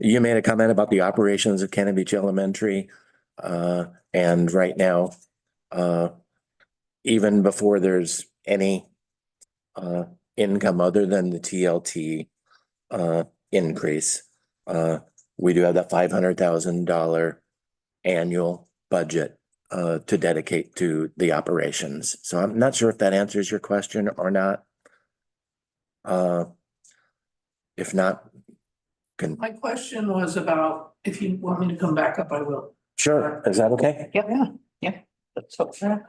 You made a comment about the operations of Cannon Beach Elementary. And right now, even before there's any income other than the TLT increase, we do have that $500,000 annual budget to dedicate to the operations. So I'm not sure if that answers your question or not. If not, My question was about, if you want me to come back up, I will. sure, is that okay? Yeah. Let's hope so.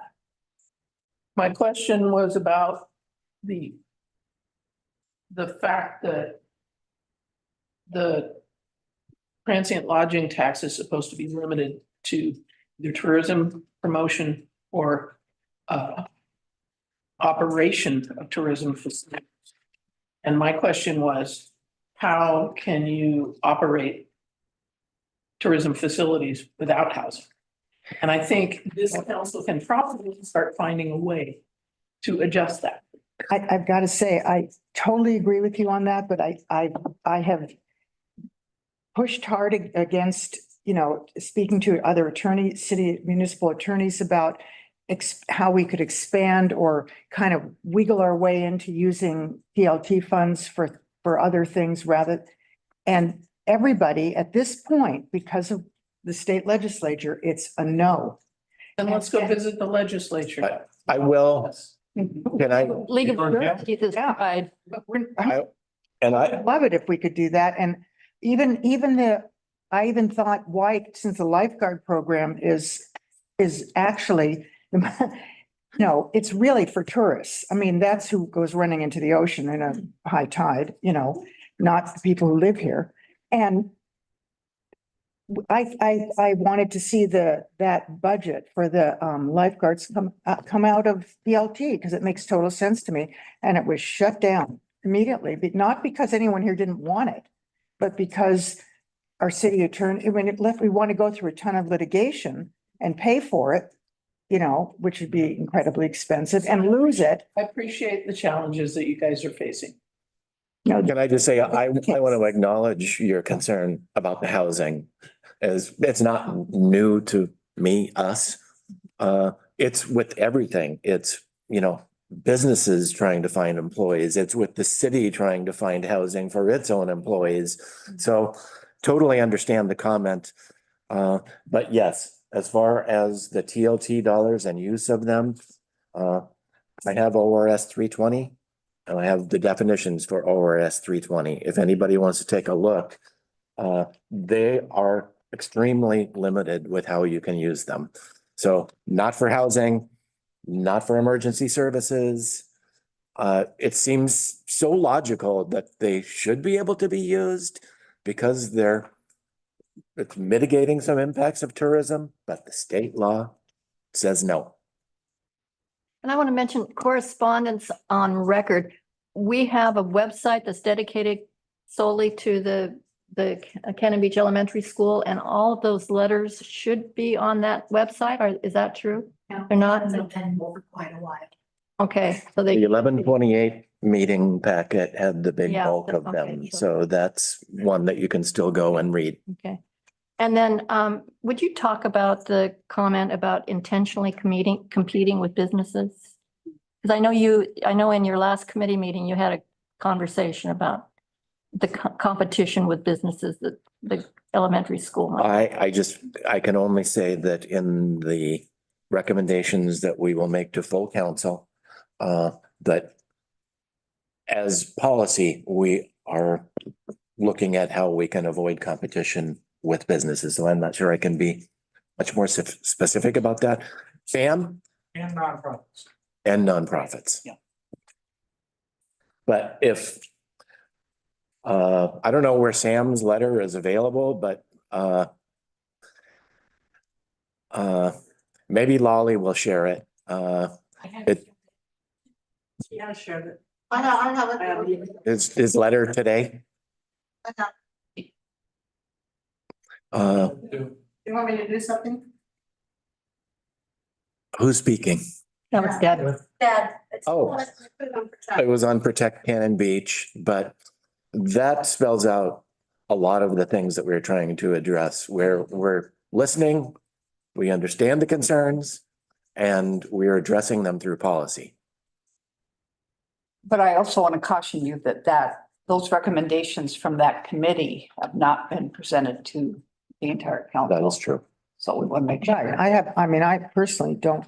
My question was about the fact that the transient lodging tax is supposed to be limited to either tourism promotion or operation of tourism facilities. And my question was, how can you operate tourism facilities without housing? And I think this council can probably start finding a way to adjust that. I've got to say, I totally agree with you on that, but I have pushed hard against, speaking to other attorneys, city municipal attorneys about how we could expand or kind of wiggle our way into using PLT funds for other things and everybody at this point, because of the state legislature, it's a no. And let's go visit the legislature. I will, can I? League of Churches is tried. But I love it if we could do that. And I even thought, why, since the lifeguard program is actually, no, it's really for tourists. I mean, that's who goes running into the ocean in a high tide, not the people who live here. And I wanted to see that budget for the lifeguards come out of PLT because it makes total sense to me. And it was shut down immediately, but not because anyone here didn't want it, but because our city attorney, when it left, we want to go through a ton of litigation and pay for it, you know, which would be incredibly expensive and lose it. I appreciate the challenges that you guys are facing. You know, Can I just say, I want to acknowledge your concern about the housing. As it's not new to me, us. It's with everything. It's, you know, businesses trying to find employees. It's with the city trying to find housing for its own employees. So totally understand the comment. But yes, as far as the TLT dollars and use of them, I have ORS 320. And I have the definitions for ORS 320. If anybody wants to take a look, they are extremely limited with how you can use them. So not for housing, not for emergency services. It seems so logical that they should be able to be used because it's mitigating some impacts of tourism, but the state law says no. And I want to mention correspondence on record. We have a website that's dedicated solely to the Cannon Beach Elementary School, and all of those letters should be on that website. Or is that true? They're not? been over quite a while. Okay, so The they, 1128 meeting packet had the big Yeah, bulk of okay, them, sure. so that's one that you can still go and read. okay. And then, would you talk about the comment about intentionally competing with businesses? Because I know in your last committee meeting, you had a conversation about the competition with businesses that the elementary school might. I can only say that in the recommendations that we will make to full council, that as policy, we are looking at how we can avoid competition with businesses. So I'm not sure I can be much more specific about that. Sam? And nonprofits. And nonprofits. Yeah. But if, I don't know where Sam's letter is available, but, maybe Lolly will share it. Yeah, sure. I have it. His letter today. You want me to do something? Who's speaking? That was Deb. Dad. Oh. It was on Protect Cannon Beach, but that spells out a lot of the things that we're trying to address, where we're listening, we understand the concerns, and we're addressing them through policy. But I also want to caution you that those recommendations from that committee have not been presented to the entire council. That is true. So we want to make sure. Right, I personally don't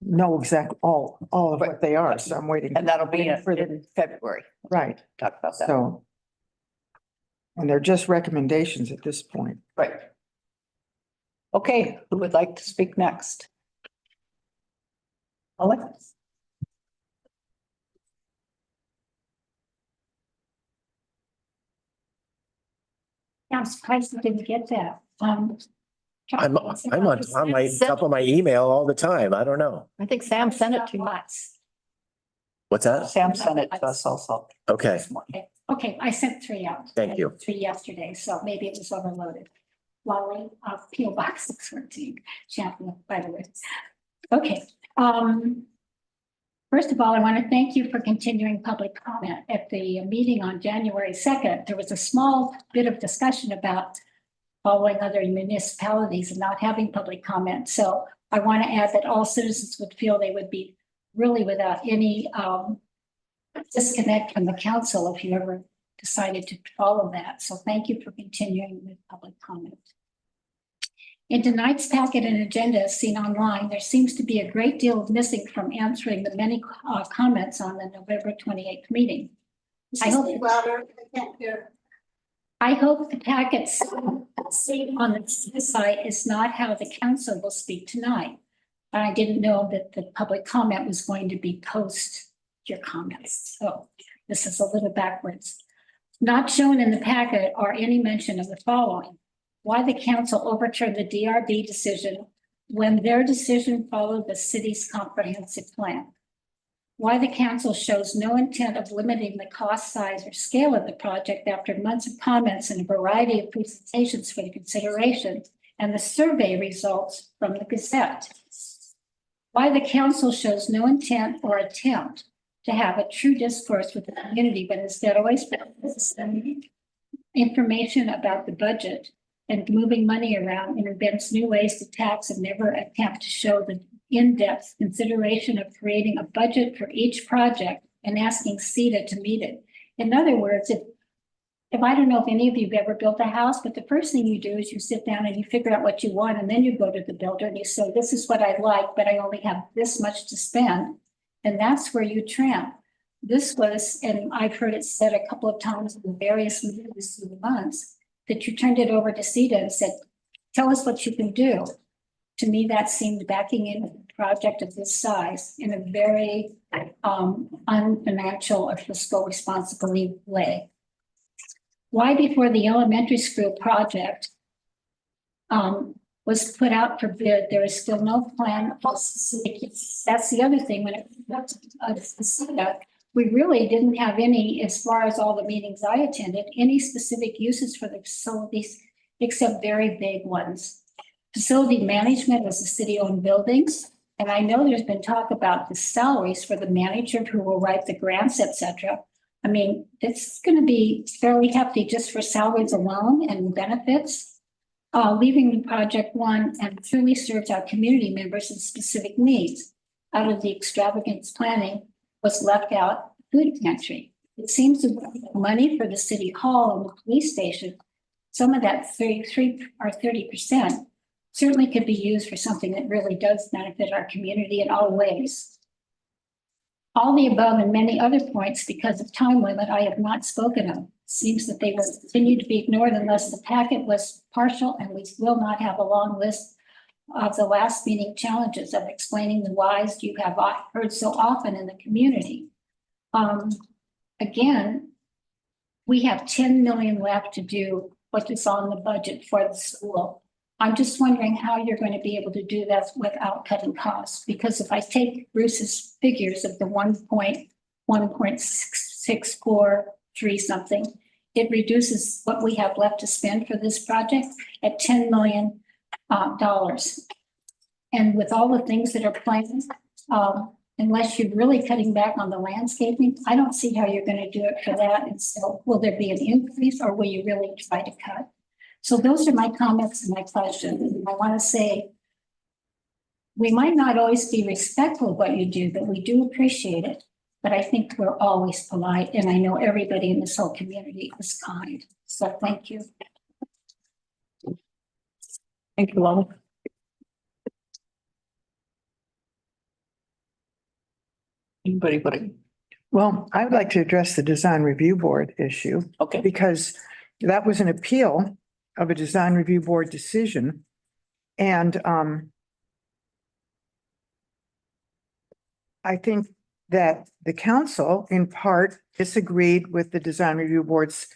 know all of what they are, so I'm waiting. And that'll be for the in February. right, Talk about that. so. And they're just recommendations at this point. Right. Okay, who would like to speak next? Alex? I'm surprised I didn't get that. I'm on my top of my email all the time. I don't know. I think Sam sent it to you. What's that? Sam sent it to us also. Okay, Okay, I sent 3 out. Thank you. 3 yesterday, so maybe it was overloaded. Lolly of PO Box 614, Champlain, by the way. Okay, first of all, I want to thank you for continuing public comment. At the meeting on January 2nd, there was a small bit of discussion about following other municipalities and not having public comment. So I want to add that all citizens would feel they would be really without any disconnect from the council if you ever decided to follow that. So thank you for continuing with public comment. In tonight's packet and agenda as seen online, there seems to be a great deal of missing from answering the many comments on the November 28th meeting. I hope the packets seen on the site is not how the council will speak tonight. I didn't know that the public comment was going to be post your comments. So this is a little backwards. Not shown in the packet are any mention of the following: why the council overturned the DRB decision when their decision followed the city's comprehensive plan. Why the council shows no intent of limiting the cost, size, or scale of the project after months of comments and a variety of presentations for the consideration and the survey results from the Gazette. Why the council shows no intent or attempt to have a true discourse with the community, but instead always sending information about the budget and moving money around and invents new ways to tax and never attempt to show the in-depth consideration of creating a budget for each project and asking CETA to meet it. In other words, if I don't know if any of you have ever built a house, but the first thing you do is you sit down and you figure out what you want, and then you go to the builder and you say, this is what I like, but I only have this much to spend. And that's where you tramp. This was, and I've heard it said a couple of times in various meetings through the months, that you turned it over to CETA and said, tell us what you can do. To me, that seemed backing in a project of this size in a very unfinancial or fiscal responsibility way. Why before the elementary school project was put out for bid, there is still no plan. That's the other thing, when it comes to CETA, we really didn't have any, as far as all the meetings I attended, any specific uses for the facilities except very vague ones. Facility management is the city-owned buildings. And I know there's been talk about the salaries for the manager who will write the grants, et cetera. I mean, it's going to be fairly hefty just for salaries alone and benefits. Leaving the project one and truly serves our community members and specific needs. Out of the extravagance planning was left out food pantry. It seems to be money for the city hall and the police station. Some of that 33 or 30% certainly could be used for something that really does benefit our community in all ways. All the above and many other points, because of time limit, I have not spoken of. Seems that they will continue to be ignored unless the packet was partial, and we will not have a long list of the last meeting challenges of explaining the whys you have heard so often in the community. Again, we have 10 million left to do what is on the budget for the school. I'm just wondering how you're going to be able to do that without cutting costs, because if I take Bruce's figures of the 1.643 something, it reduces what we have left to spend for this project at $10 million. And with all the things that are planned, unless you're really cutting back on the landscaping, I don't see how you're going to do it for that. And so will there be an increase, or will you really try to cut? So those are my comments and my questions. I want to say, we might not always be respectful of what you do, but we do appreciate it. But I think we're always polite, and I know everybody in this whole community is kind. So thank you. Thank you, Lana. Anybody, buddy? Well, I would like to address the design review board issue Okay. because that was an appeal of a design review board decision. And I think that the council in part disagreed with the design review board's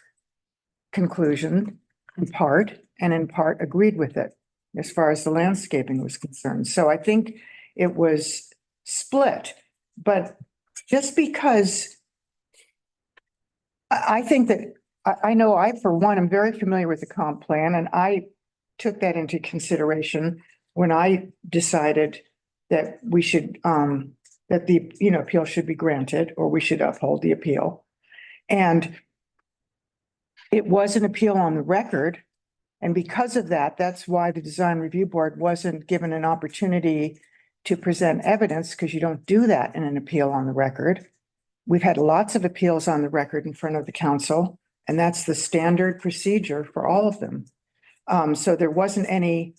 conclusion in part, and in part agreed with it as far as the landscaping was concerned. So I think it was split, but just because I think that I know I, for one, am very familiar with the comp plan, and I took that into consideration when I decided that we should, that the, appeal should be granted, or we should uphold the appeal. And it was an appeal on the record. And because of that, that's why the design review board wasn't given an opportunity to present evidence, because you don't do that in an appeal on the record. We've had lots of appeals on the record in front of the council, and that's the standard procedure for all of them. So there wasn't any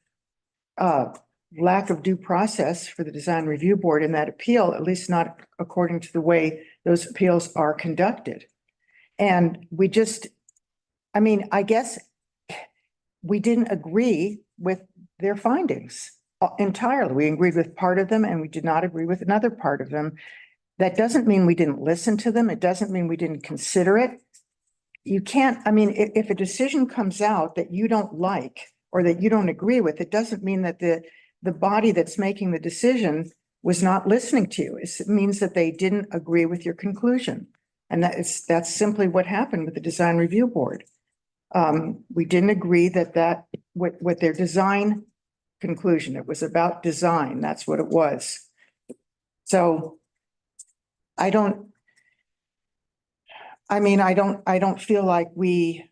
lack of due process for the design review board in that appeal, at least not according to the way those appeals are conducted. And we just, I guess we didn't agree with their findings entirely. We agreed with part of them and we did not agree with another part of them. That doesn't mean we didn't listen to them. It doesn't mean we didn't consider it. You can't, if a decision comes out that you don't like, or that you don't agree with, it doesn't mean that the body that's making the decision was not listening to you. It means that they didn't agree with your conclusion. And that's simply what happened with the design review board. We didn't agree that with their design conclusion, it was about design. That's what it was. So I don't feel like we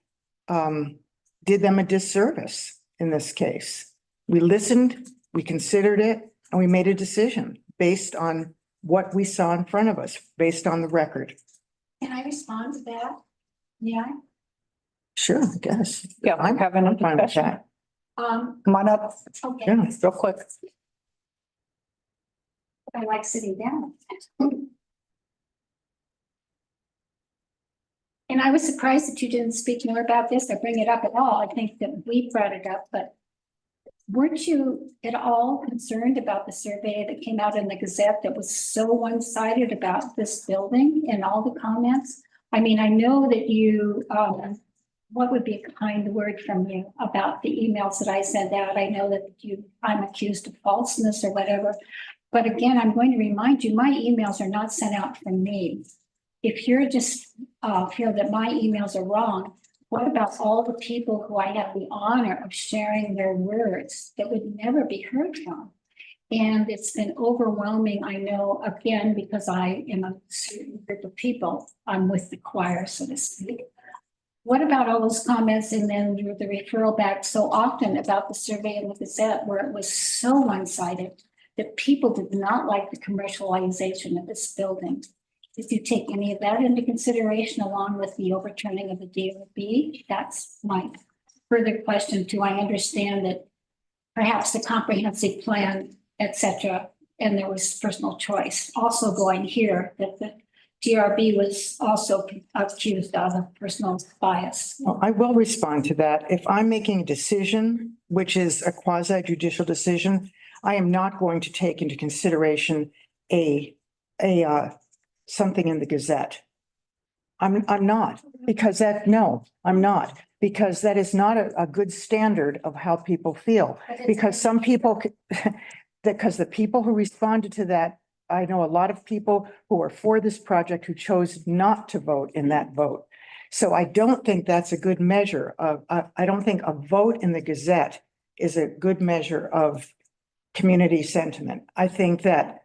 did them a disservice in this case. We listened, we considered it, and we made a decision based on what we saw in front of us, based on the record. Can I respond to that? Yeah. Sure, I guess. Yeah, I'm having a fine with discussion. that. Come on up, Okay, Yeah. real quick. I like sitting down. And I was surprised that you didn't speak more about this or bring it up at all. I think that we brought it up, but weren't you at all concerned about the survey that came out in the Gazette that was so one-sided about this building and all the comments? I mean, I know that you, what would be a kind word from you about the emails that I sent out? I know that I'm accused of falseness or whatever. But again, I'm going to remind you, my emails are not sent out from me. If you're just feel that my emails are wrong, what about all the people who I have the honor of sharing their words that would never be heard from? And it's been overwhelming, I know, again, because I am a certain group of people. I'm with the choir, so to speak. What about all those comments and then the referral back so often about the survey in the Gazette where it was so one-sided that people did not like the commercialization of this building? If you take any of that into consideration along with the overturning of the DRB, that's my further question too. I understand that perhaps the comprehensive plan, et cetera, and there was personal choice also going here, that the DRB was also accused of a personal bias. Well, I will respond to that. If I'm making a decision, which is a quasi judicial decision, I am not going to take into consideration something in the Gazette. I'm not, because I'm not, because that is not a good standard of how people feel. Because some people, because the people who responded to that, I know a lot of people who are for this project who chose not to vote in that vote. So I don't think that's a good measure of, I don't think a vote in the Gazette is a good measure of community sentiment. I think that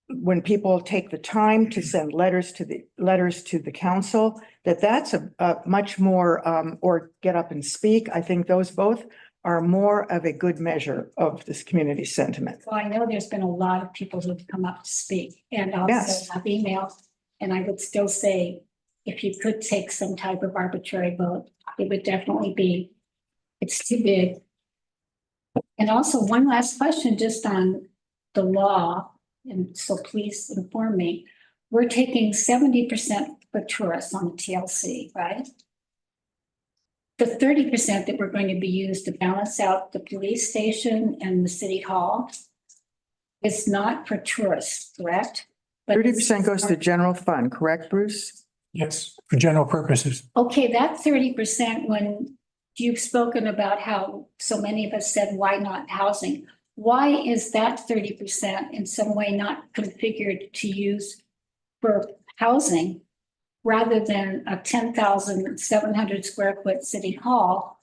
when people take the time to send letters to the council, that's a much more, or get up and speak. I think those both are more of a good measure of this community sentiment. Well, I know there's been a lot of people who've come up to speak and also Yes. have emailed. And I would still say, if you could take some type of arbitrary vote, it would definitely be, it's too big. And also one last question just on the law. And so please inform me. We're taking 70% for tourists on the TLC, right? The 30% that we're going to be used to balance out the police station and the city hall is not for tourists, correct? But 30% goes to general fund, correct, Bruce? Yes, for general purposes. okay, that 30%, when you've spoken about how so many of us said, why not housing? Why is that 30% in some way not configured to use for housing rather than a 10,700 square foot city hall?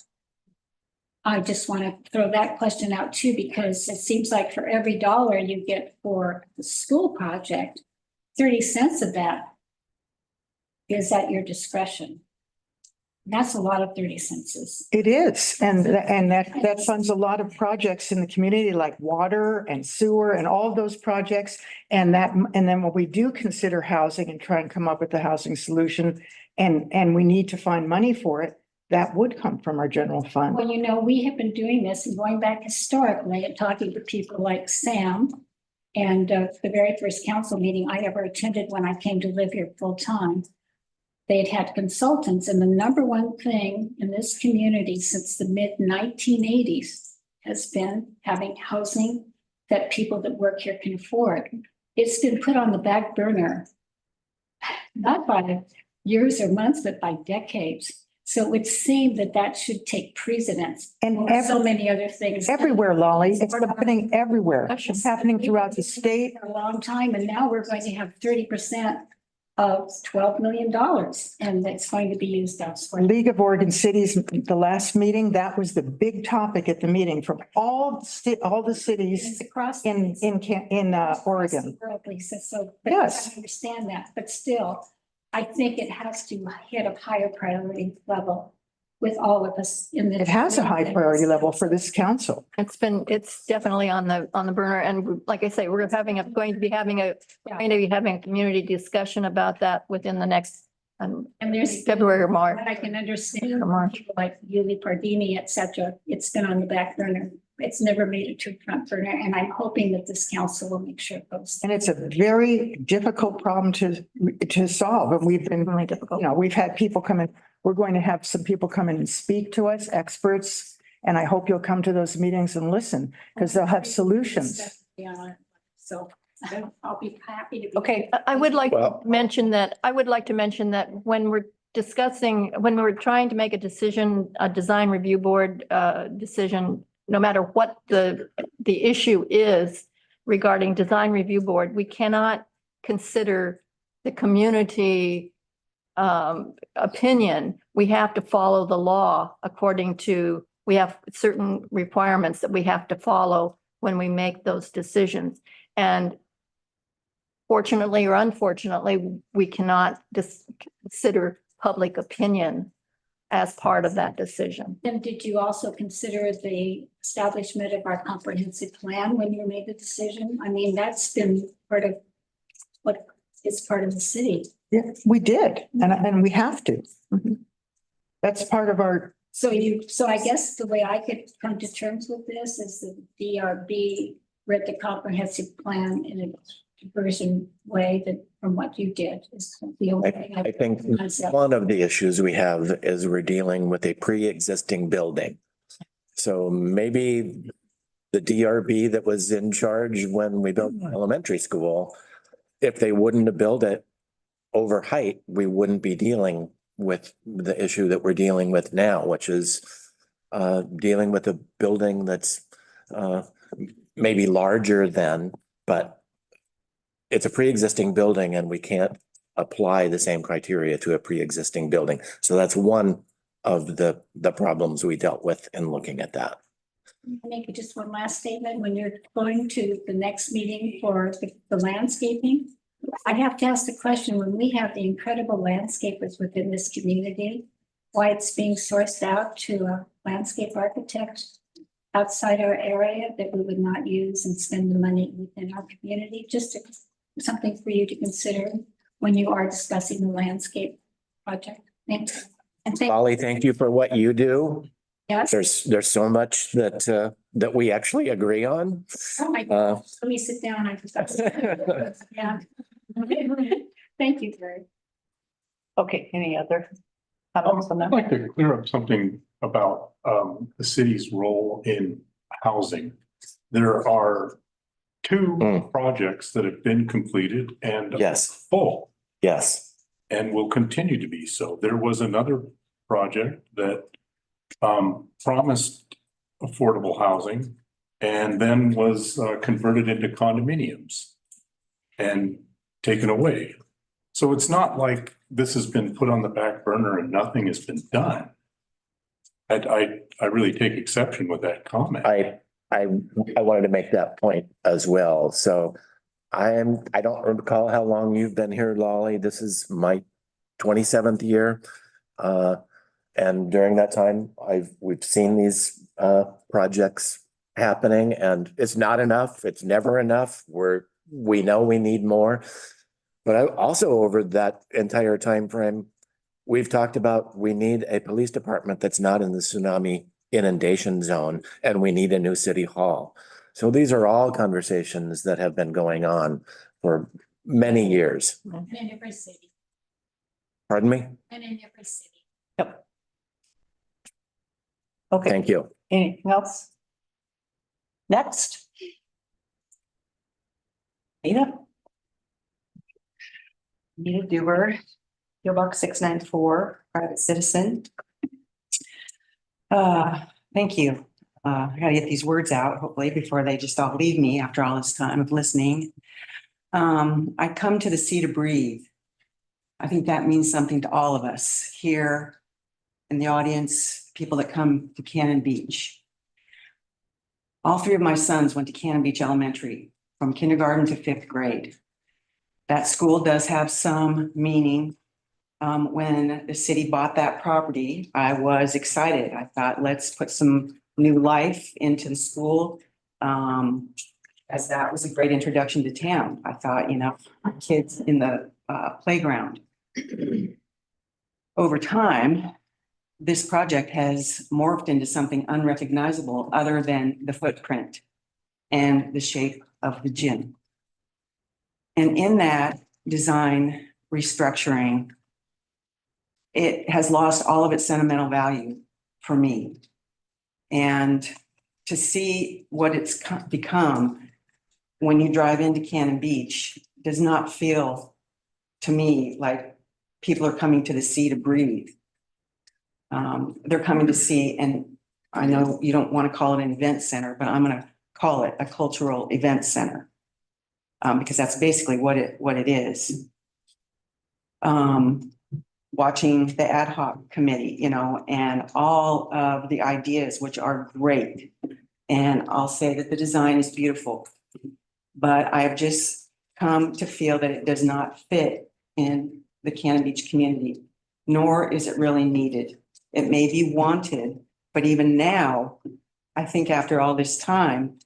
I just want to throw that question out too, because it seems like for every dollar you get for the school project, 30 cents of that is at your discretion. That's a lot of 30 cents. It is, and that funds a lot of projects in the community like water and sewer and all of those projects. And then when we do consider housing and try and come up with a housing solution and we need to find money for it, that would come from our general fund. Well, you know, we have been doing this and going back historically and talking to people like Sam. And the very first council meeting I ever attended when I came to live here full time, they'd had consultants, and the number one thing in this community since the mid 1980s has been having housing that people that work here can afford. It's been put on the back burner, not by years or months, but by decades. So it would seem that that should take precedence. And over so many other things. everywhere, Lolly, it's happening everywhere. It's happening throughout the state. For a long time, and now we're going to have 30% of $12 million, and it's going to be used elsewhere. League of Oregon Cities, the last meeting, that was the big topic at the meeting from all the cities It's across. in Oregon. World, Lisa, so, but Yes. I understand that, but still, I think it has to hit a higher priority level with all of us in the. It has a high priority level for this council. It's definitely on the burner. And like I say, we're going to be having a community discussion about that within the next, And there's. February or March. I can understand, Or March. people like Yuli Pardini, et cetera, it's been on the back burner. It's never made it to front burner, and I'm hoping that this council will make sure it goes. And it's a very difficult problem to solve. And we've been, Really difficult. we've had people come in. We're going to have some people come in and speak to us, experts. And I hope you'll come to those meetings and listen because they'll have solutions. Yeah, so I'll be happy to. be- Okay, I would like to Well- mention that, when we're trying to make a decision, a design review board decision, no matter what the issue is regarding design review board, we cannot consider the community opinion. We have to follow the law we have certain requirements that we have to follow when we make those decisions. And fortunately or unfortunately, we cannot consider public opinion as part of that decision. Then did you also consider the establishment of our comprehensive plan when you made the decision? I mean, that's been part of what is part of the city. Yeah, we did. And we have to. That's part of our, So I guess the way I could come to terms with this is the DRB read the comprehensive plan in a version way that from what you did is the only thing. I think Concept. one of the issues we have is we're dealing with a pre-existing building. So maybe the DRB that was in charge when we built elementary school, if they wouldn't have built it over height, we wouldn't be dealing with the issue that we're dealing with now, which is dealing with a building that's maybe larger than, but it's a pre-existing building and we can't apply the same criteria to a pre-existing building. So that's one of the problems we dealt with in looking at that. Make just one last statement. When you're going to the next meeting for the landscaping, I have to ask the question, when we have the incredible landscapers within this community, why it's being sourced out to a landscape architect outside our area that we would not use and spend the money within our community, just something for you to consider when you are discussing the landscape project. Thanks. And thank, Polly, thank you for what you do. yes. There's so much that we actually agree on. Oh my, Uh, let me sit down. I just, yeah. Thank you, Gary. okay, any other comments on I'd that? like to clear up something about the city's role in housing. There are two Mm. projects that have been completed and Yes, full yes. and will continue to be so. There was another project that promised affordable housing and then was converted into condominiums and taken away. So it's not like this has been put on the back burner and nothing has been done. I really take exception with that comment. I wanted to make that point as well. So I don't recall how long you've been here, Lolly. This is my 27th year. And during that time, we've seen these projects happening and it's not enough. It's never enough. We know we need more. But I also, over that entire time frame, we've talked about we need a police department that's not in the tsunami inundation zone, and we need a new city hall. So these are all conversations that have been going on for many years. And in every city, Pardon me? and in every city. Yep. Okay, Thank you. anything else? Next. Nita? Nita Duber, PO Box 694, private citizen. Thank you. I gotta get these words out, hopefully, before they just all leave me after all this time of listening. I come to the sea to breathe. I think that means something to all of us here in the audience, people that come to Cannon Beach. All three of my sons went to Cannon Beach Elementary from kindergarten to fifth grade. That school does have some meaning. When the city bought that property, I was excited. I thought, let's put some new life into the school. As that was a great introduction to town. I thought, kids in the playground. Over time, this project has morphed into something unrecognizable other than the footprint and the shape of the gym. And in that design restructuring, it has lost all of its sentimental value for me. And to see what it's become when you drive into Cannon Beach does not feel to me like people are coming to the sea to breathe. They're coming to see, and I know you don't want to call it an event center, but I'm going to call it a cultural event center. Because that's basically what it is. Watching the ad hoc committee, and all of the ideas, which are great. And I'll say that the design is beautiful, but I have just come to feel that it does not fit in the Cannon Beach community, nor is it really needed. It may be wanted, but even now, I think after all this time,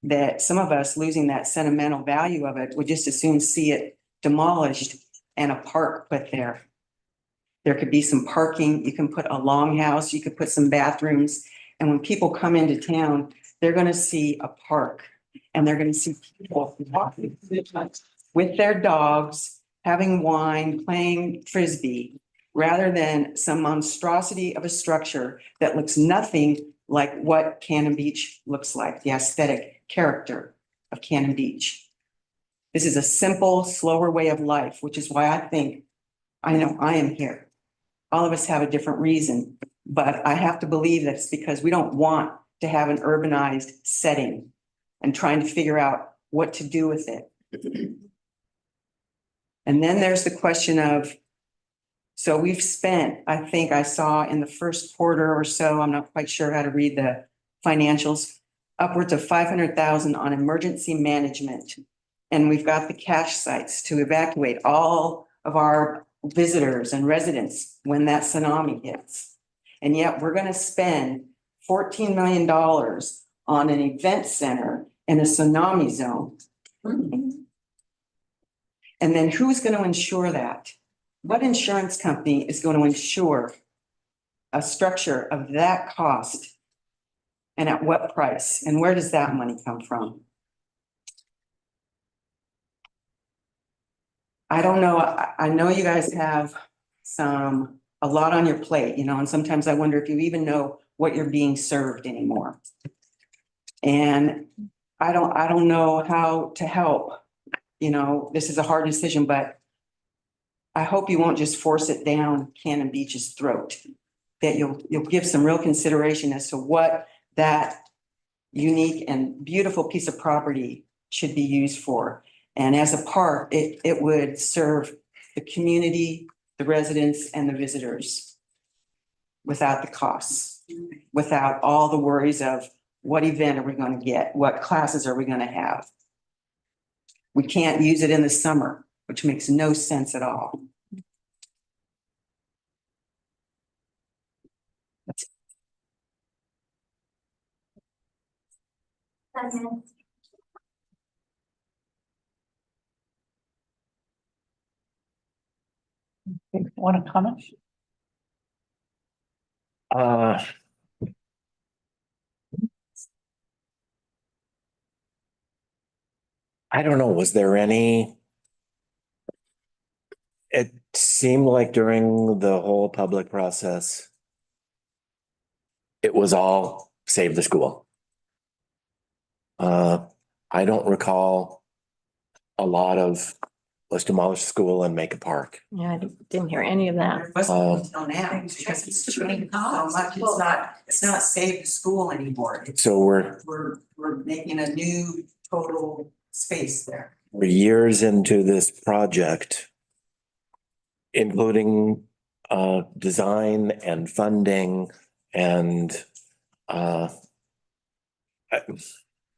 that some of us losing that sentimental value of it would just as soon see it demolished and a park put there. There could be some parking, you can put a longhouse, you could put some bathrooms. And when people come into town, they're gonna see a park and they're gonna see people walking with their dogs, having wine, playing Frisbee, rather than some monstrosity of a structure that looks nothing like what Cannon Beach looks like, the aesthetic character of Cannon Beach. This is a simple, slower way of life, which is why I know I am here. All of us have a different reason, but I have to believe that it's because we don't want to have an urbanized setting and trying to figure out what to do with it. And then there's the question of, so we've spent, I think I saw in the first quarter or so, I'm not quite sure how to read the financials, upwards of 500,000 on emergency management. And we've got the cash sites to evacuate all of our visitors and residents when that tsunami hits. And yet we're going to spend $14 million on an event center in a tsunami zone. And then who's going to insure that? What insurance company is going to insure a structure of that cost? And at what price? And where does that money come from? I don't know. I know you guys have a lot on your plate, and sometimes I wonder if you even know what you're being served anymore. And I don't know how to help. This is a hard decision, but I hope you won't just force it down Cannon Beach's throat, that you'll give some real consideration as to what that unique and beautiful piece of property should be used for. And as a park, it would serve the community, the residents, and the visitors without the costs, without all the worries of what event are we going to get? What classes are we going to have? We can't use it in the summer, which makes no sense at all. Want to comment? I don't know, was there any? It seemed like during the whole public process, it was all save the school. I don't recall a lot of let's demolish the school and make a park. Yeah, I didn't hear any of that. There wasn't until now, because it's changed so much, it's not save the school anymore. It's, So we're making a new total space there. we're years into this project, including design and funding and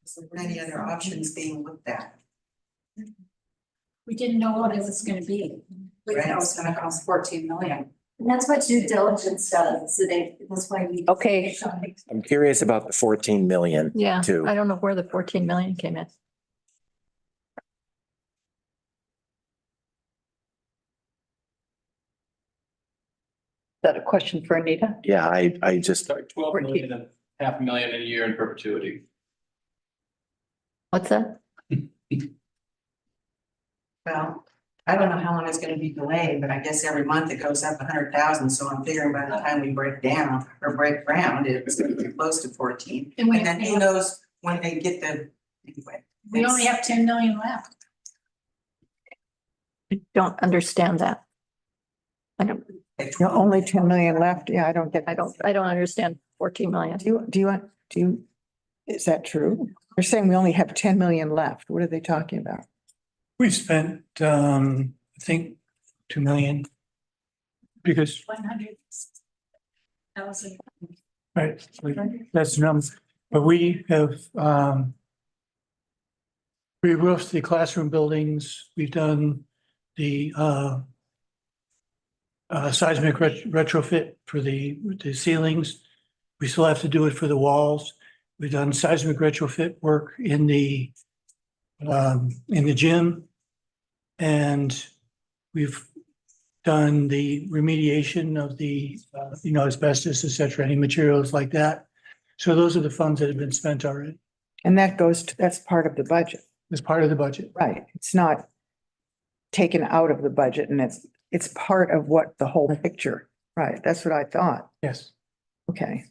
So many other options being looked at. We didn't know what it was gonna be. We thought it was gonna cost 14 million. And that's what due diligence does, so that's why we. Okay. I'm curious about the 14 million. Yeah, Too. I don't know where the 14 million came in. Is that a question for Anita? Yeah, I just, Sorry, 12 million and half a million a year in perpetuity. What's that? Well, I don't know how long it's gonna be delayed, but I guess every month it goes up 100,000, so I'm figuring by the time we break down or break ground, it's gonna be close to 14. And we And then who knows when they get the, anyway. only have 10 million left. I don't understand that. I don't, Only 10 million left. Yeah, I don't get. I don't understand 14 million. Is that true? They're saying we only have 10 million left. What are they talking about? We spent, I think, 2 million. Because, 100,000. right, that's the number, but we have, we roofed the classroom buildings, we've done the, seismic retrofit for the ceilings. We still have to do it for the walls. We've done seismic retrofit work in the gym. And we've done the remediation of the, asbestos, et cetera, any materials like that. So those are the funds that have been spent already And that's part of the budget, as part of the budget. right? It's not taken out of the budget and it's part of what the whole picture, right? That's what I thought. Yes. Okay.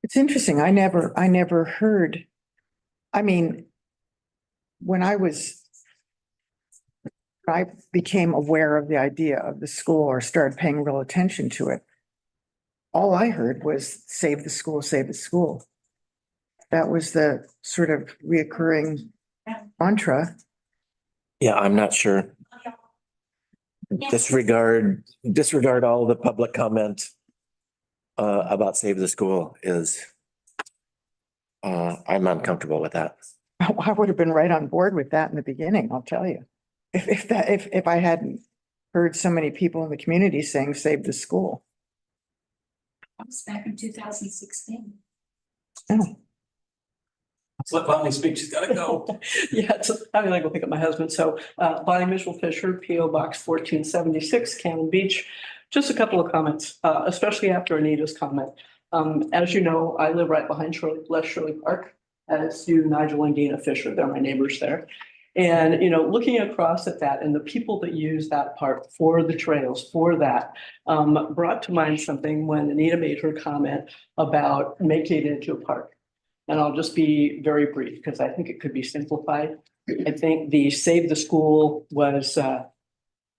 It's interesting. I never heard, I mean, when I became aware of the idea of the school or started paying real attention to it, all I heard was save the school, save the school. That was the sort of reoccurring mantra. yeah, I'm not sure. Disregard all the public comment about save the school is I'm uncomfortable with that. I would have been right on board with that in the beginning, I'll tell you. If I hadn't heard so many people in the community saying, save the school. That was back in 2016. Oh, Let Bonnie speak, she's gotta go. Yeah, so I mean, I go pick up my husband. So Bonnie Mitchell Fisher, P.O. Box 1476, Cannon Beach. Just a couple of comments, especially after Anita's comment. As you know, I live right behind Les Shirley Park, as do Nigel and Dina Fisher. They're my neighbors there. And, looking across at that and the people that use that park for the trails, for that, brought to mind something when Anita made her comment about making it into a park. And I'll just be very brief because I think it could be simplified. I think the Save the School was,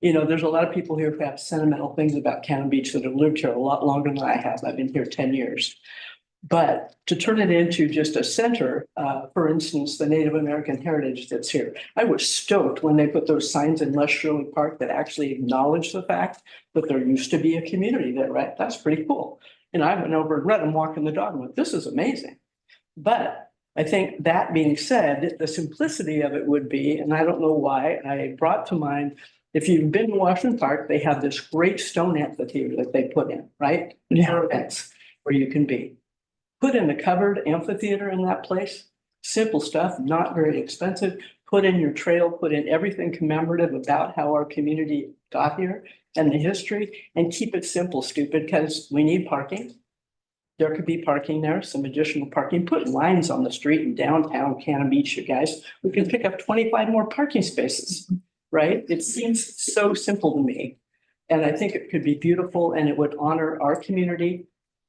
there's a lot of people here who have sentimental things about Cannon Beach that have lived here a lot longer than I have. I've been here 10 years. But to turn it into just a center, for instance, the Native American heritage that's here. I was stoked when they put those signs in Les Shirley Park that actually acknowledge the fact that there used to be a community there, right? That's pretty cool. And I went over and read them walking the dog and went, this is amazing. But I think that being said, the simplicity of it would be, and I don't know why, I brought to mind, if you've been to Washington Park, they have this great stone amphitheater that they put in, right? For events where you can be. Put in a covered amphitheater in that place, simple stuff, not very expensive. Put in your trail, put in everything commemorative about how our community got here and the history, and keep it simple, stupid, because we need parking. There could be parking there, some additional parking, put lines on the street in downtown Cannon Beach, you guys. We can pick up 25 more parking spaces, right? It seems so simple to me. And I think it could be beautiful and it would honor our community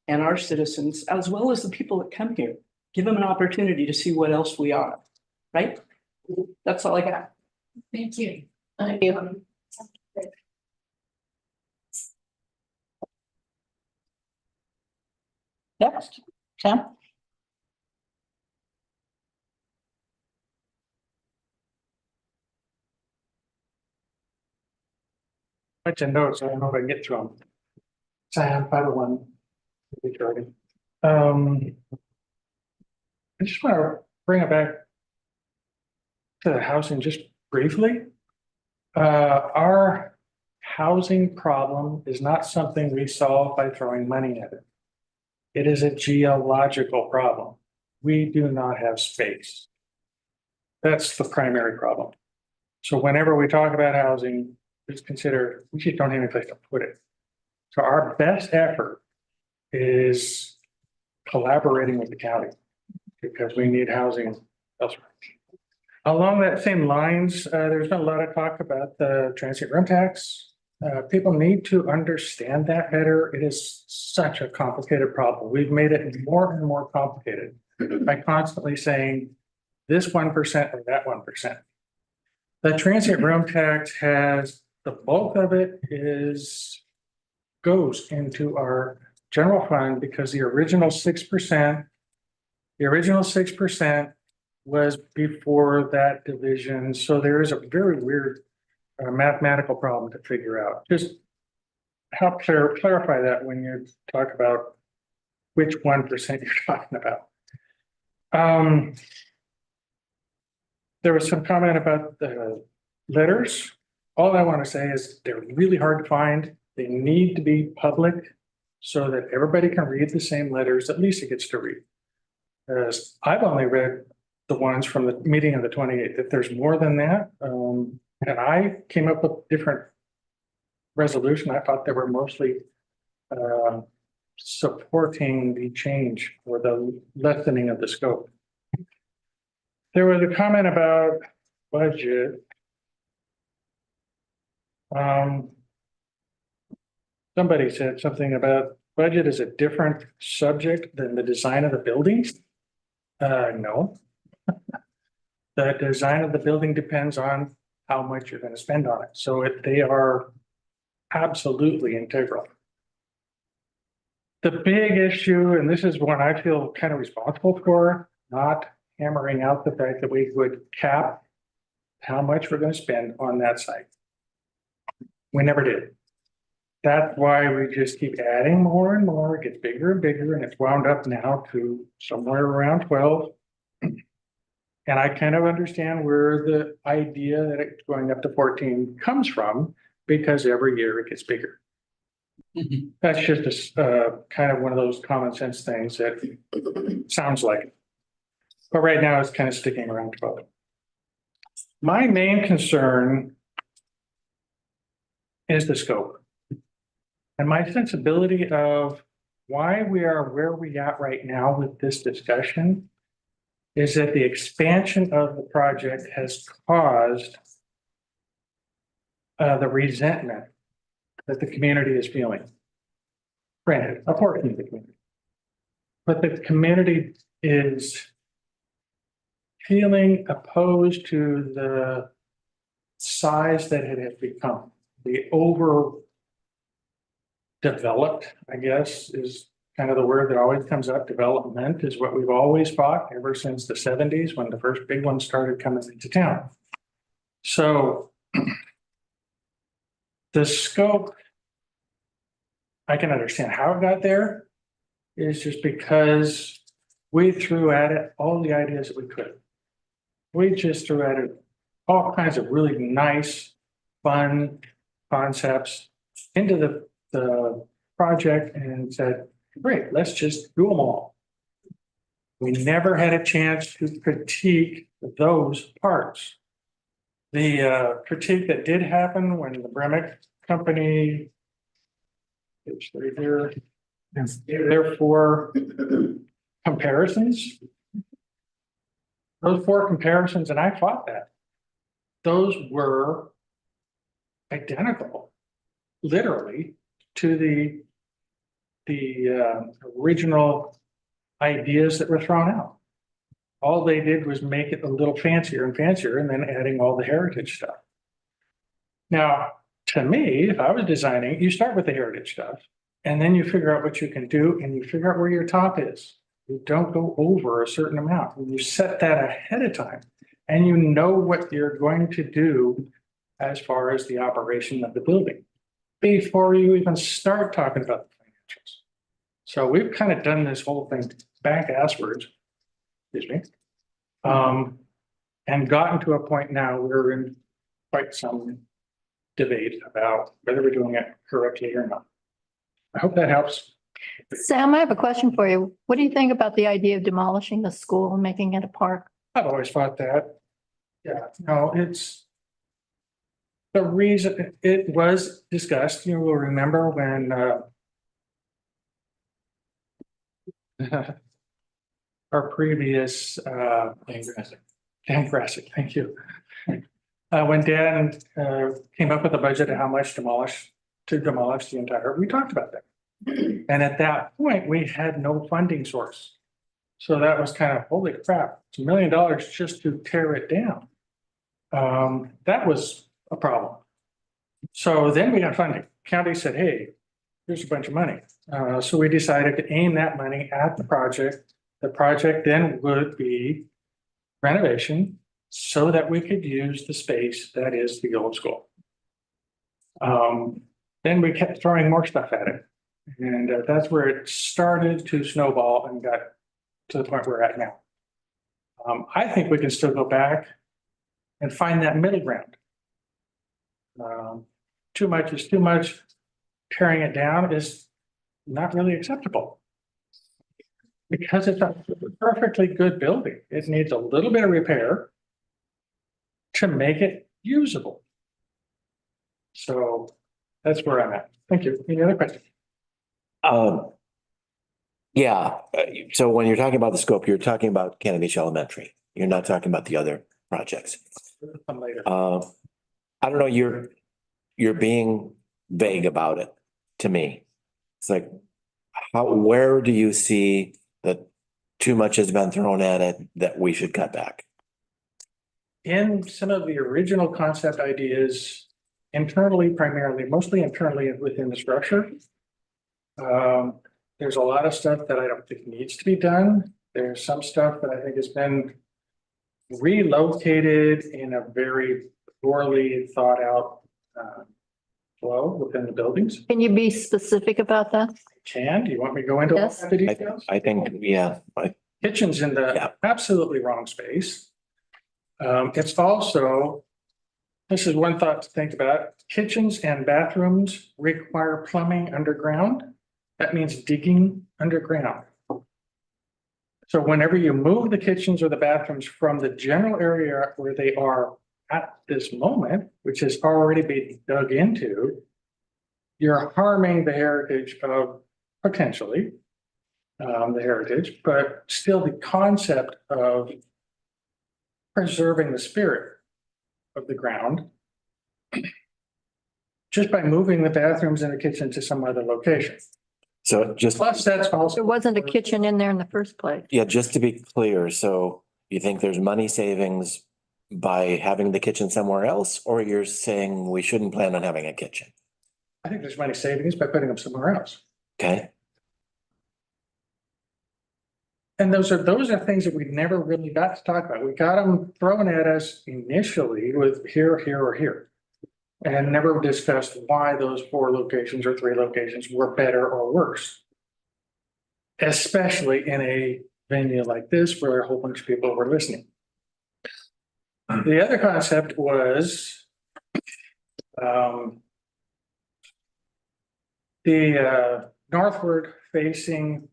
and our citizens, as well as the people that come here. give them an opportunity to see what else we are, right? That's all I got. Thank you. Thank you. Next, Sam? Bunch of notes, I don't know if I can get through them. Sam, 501. I just want to bring it back to the housing just briefly. Our housing problem is not something we solve by throwing money at it. It is a geological problem. We do not have space. That's the primary problem. So whenever we talk about housing, just consider we just don't have any place to put it. So our best effort is collaborating with the county because we need housing elsewhere. Along that same lines, there's been a lot of talk about the transient room tax. People need to understand that better. It is such a complicated problem. We've made it more and more complicated by constantly saying this 1% or that 1%. The transient room tax has the bulk of it goes into our general fund because the original 6%, was before that division. So there is a very weird mathematical problem to figure out. Just help clarify that when you talk about which 1% you're talking about. There was some comment about the letters. All I want to say is they're really hard to find. They need to be public so that everybody can read the same letters, at least it gets to read. I've only read the ones from the meeting of the 28th. If there's more than that, and I came up with different resolution, I thought they were mostly supporting the change or the lessening of the scope. There was a comment about budget. Somebody said something about budget is a different subject than the design of the building. No. The design of the building depends on how much you're going to spend on it. So they are absolutely integral. The big issue, and this is one I feel kind of responsible for, not hammering out the fact that we would cap how much we're going to spend on that site. We never did. That's why we just keep adding more and more. It gets bigger and bigger, and it's wound up now to somewhere around 12. And I kind of understand where the idea that it's going up to 14 comes from, because every year it gets bigger. That's just a kind of one of those common sense things that sounds like it. But right now it's kind of sticking around 12. My main concern is the scope. And my sensibility of why we are where we are right now with this discussion is that the expansion of the project has caused the resentment that the community is feeling. Granted, a portion of the community. But the community is feeling opposed to the size that it has become. The overdeveloped, I guess, is kind of the word that always comes up. Development is what we've always fought ever since the 70s when the first big ones started coming into town. So the scope, I can understand how it got there, is just because we threw at it all the ideas that we could. We just threw at it all kinds of really nice, fun concepts into the project and said, great, let's just do them all. We never had a chance to critique those parts. The critique that did happen when the Bremick company, which they're here, there 4 comparisons. Those 4 comparisons, and I fought that. Those were identical, literally, to the original ideas that were thrown out. All they did was make it a little fancier and fancier and then adding all the heritage stuff. Now, to me, if I was designing, you start with the heritage stuff and then you figure out what you can do and you figure out where your top is. You don't go over a certain amount. And you set that ahead of time and you know what you're going to do as far as the operation of the building before you even start talking about the financials. So we've kind of done this whole thing back asswards, excuse me. And gotten to a point now where we're in quite some debate about whether we're doing it correctly or not. I hope that helps. Sam, I have a question for you. What do you think about the idea of demolishing the school and making it a park? I've always thought that. Yeah, no, it's the reason it was discussed, you will remember when our previous Dan Grassick, thank you. When Dan came up with a budget of how much to demolish the entire, we talked about that. And at that point, we had no funding source. So that was kind of, holy crap, it's $1 million just to tear it down. That was a problem. So then we got funding. County said, hey, here's a bunch of money. So we decided to aim that money at the project. The project then would be renovation so that we could use the space that is the old school. Then we kept throwing more stuff at it. And that's where it started to snowball and got to the point we're at now. I think we can still go back and find that middle ground. Too much is too much. Tearing it down is not really acceptable. Because it's a perfectly good building. It needs a little bit of repair to make it usable. So that's where I'm at. Thank you. Any other questions? Yeah, so when you're talking about the scope, you're talking about Cannon Beach Elementary. You're not talking about the other projects. Some later. I don't know, you're being vague about it to me. It's like, where do you see that too much has been thrown at it that we should cut back? In some of the original concept ideas, internally, primarily, mostly internally within the structure. There's a lot of stuff that I don't think needs to be done. There's some stuff that I think has been relocated in a very poorly thought out flow within the buildings. Can you be specific about that? Do you want me to go into all Yes. the details? I think, yeah, Kitchen's in Yeah. the absolutely wrong space. It's also, this is one thought to think about, kitchens and bathrooms require plumbing underground. That means digging underground. So whenever you move the kitchens or the bathrooms from the general area where they are at this moment, which has already been dug into, you're harming the heritage of potentially the heritage, but still the concept of preserving the spirit of the ground just by moving the bathrooms and the kitchen to some other location. so just, Plus, that's also. There wasn't a kitchen in there in the first place. yeah, just to be clear, so you think there's money savings by having the kitchen somewhere else, or you're saying we shouldn't plan on having a kitchen? I think there's money savings by putting them somewhere else. Okay, And those are things that we never really got to talk about. We got them thrown at us initially with here, here, or here. And never discussed why those 4 locations or 3 locations were better or worse. Especially in a venue like this where a whole bunch of people were listening. The other concept was the northward facing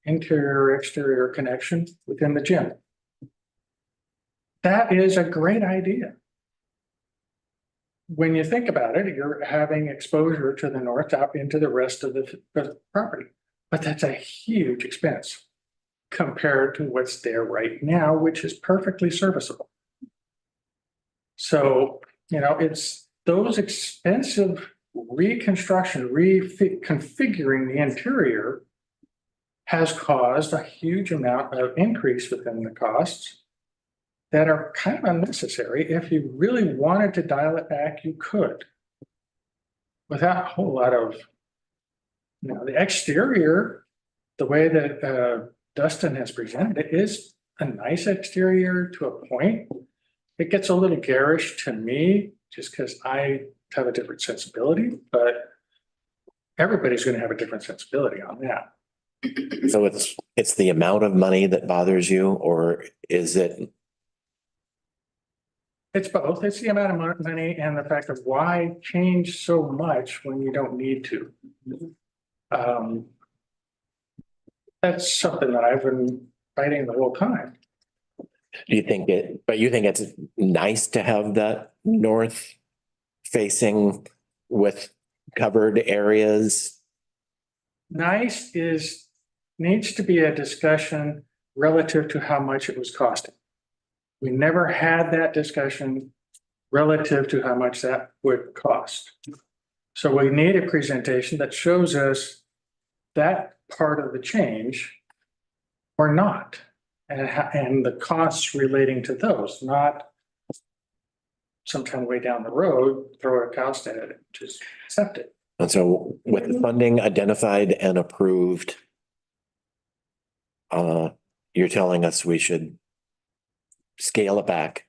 interior exterior connection within the gym. That is a great idea. When you think about it, you're having exposure to the north up into the rest of the property, but that's a huge expense compared to what's there right now, which is perfectly serviceable. So, it's those expensive reconstruction, reconfiguring the interior has caused a huge amount of increase within the costs that are kind of unnecessary. If you really wanted to dial it back, you could. Without a whole lot of, the exterior, the way that Dustin has presented it is a nice exterior to a point. It gets a little garish to me just because I have a different sensibility, but everybody's going to have a different sensibility on that. So it's the amount of money that bothers you, or is it? It's both. It's the amount of money and the fact of why change so much when you don't need to. That's something that I've been fighting the whole time. Do you think but you think it's nice to have that north facing with covered areas? Nice needs to be a discussion relative to how much it was costing. We never had that discussion relative to how much that would cost. So we need a presentation that shows us that part of the change or not, and the costs relating to those, not sometime way down the road, throw a cost at it, just accept it. And so with the funding identified and approved, you're telling us we should scale it back.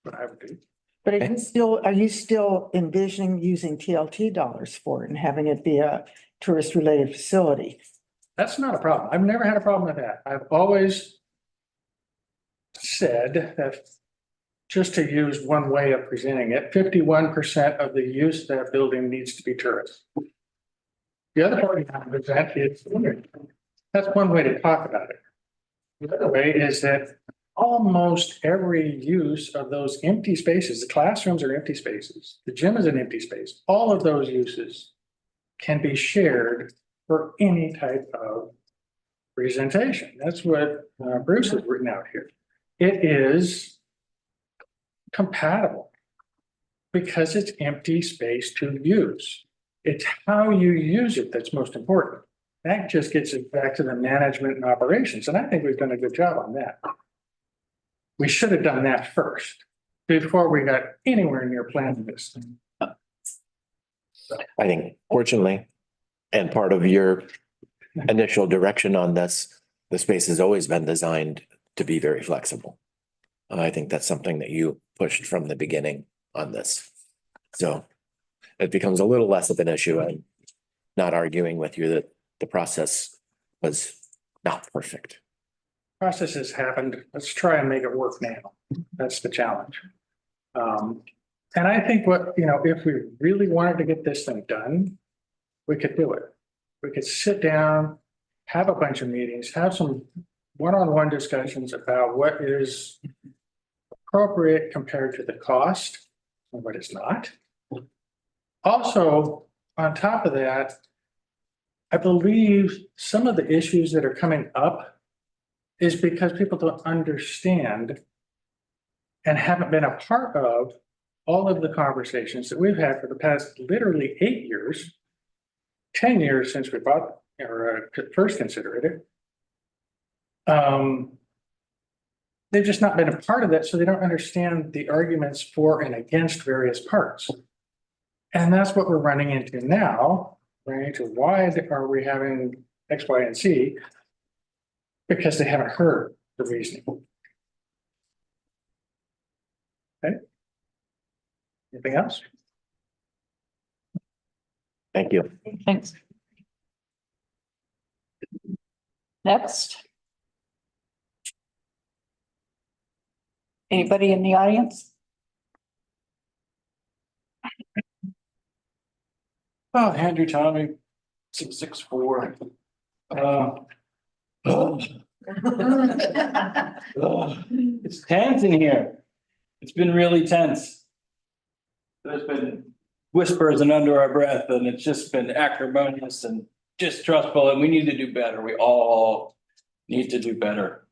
But I would do. But are you still envisioning using TLT dollars for it and having it be a tourist related facility? That's not a problem. I've never had a problem with that. I've always said that, just to use one way of presenting it, 51% of the use of that building needs to be tourist. The other part of the present is, that's one way to talk about it. The other way is that almost every use of those empty spaces, the classrooms are empty spaces, the gym is an empty space, all of those uses can be shared for any type of presentation. That's what Bruce has written out here. It is compatible because it's empty space to use. It's how you use it that's most important. That just gets it back to the management and operations. And I think we've done a good job on that. We should have done that first before we got anywhere near planning this thing. I think fortunately, and part of your initial direction on this, the space has always been designed to be very flexible. And I think that's something that you pushed from the beginning on this. So it becomes a little less of an issue. I'm not arguing with you that the process was not perfect. Process has happened. Let's try and make it work now. That's the challenge. And I think if we really wanted to get this thing done, we could do it. We could sit down, have a bunch of meetings, have some one-on-one discussions about what is appropriate compared to the cost and what is not. Also, on top of that, I believe some of the issues that are coming up is because people don't understand and haven't been a part of all of the conversations that we've had for the past literally 8 years, 10 years since we bought or first considered it. They've just not been a part of that, so they don't understand the arguments for and against various parts. And that's what we're running into now. Running into why are we having X, Y, and Z? Because they haven't heard the reasoning. Okay. Anything else? Thank you. Thanks. Next. Anybody in the audience? Oh, Andrew Tommy, 664. It's tense in here. It's been really tense. There's been whispers and under our breath, and it's just been acrimonious and distrustful, and we need to do better. We all need to do better.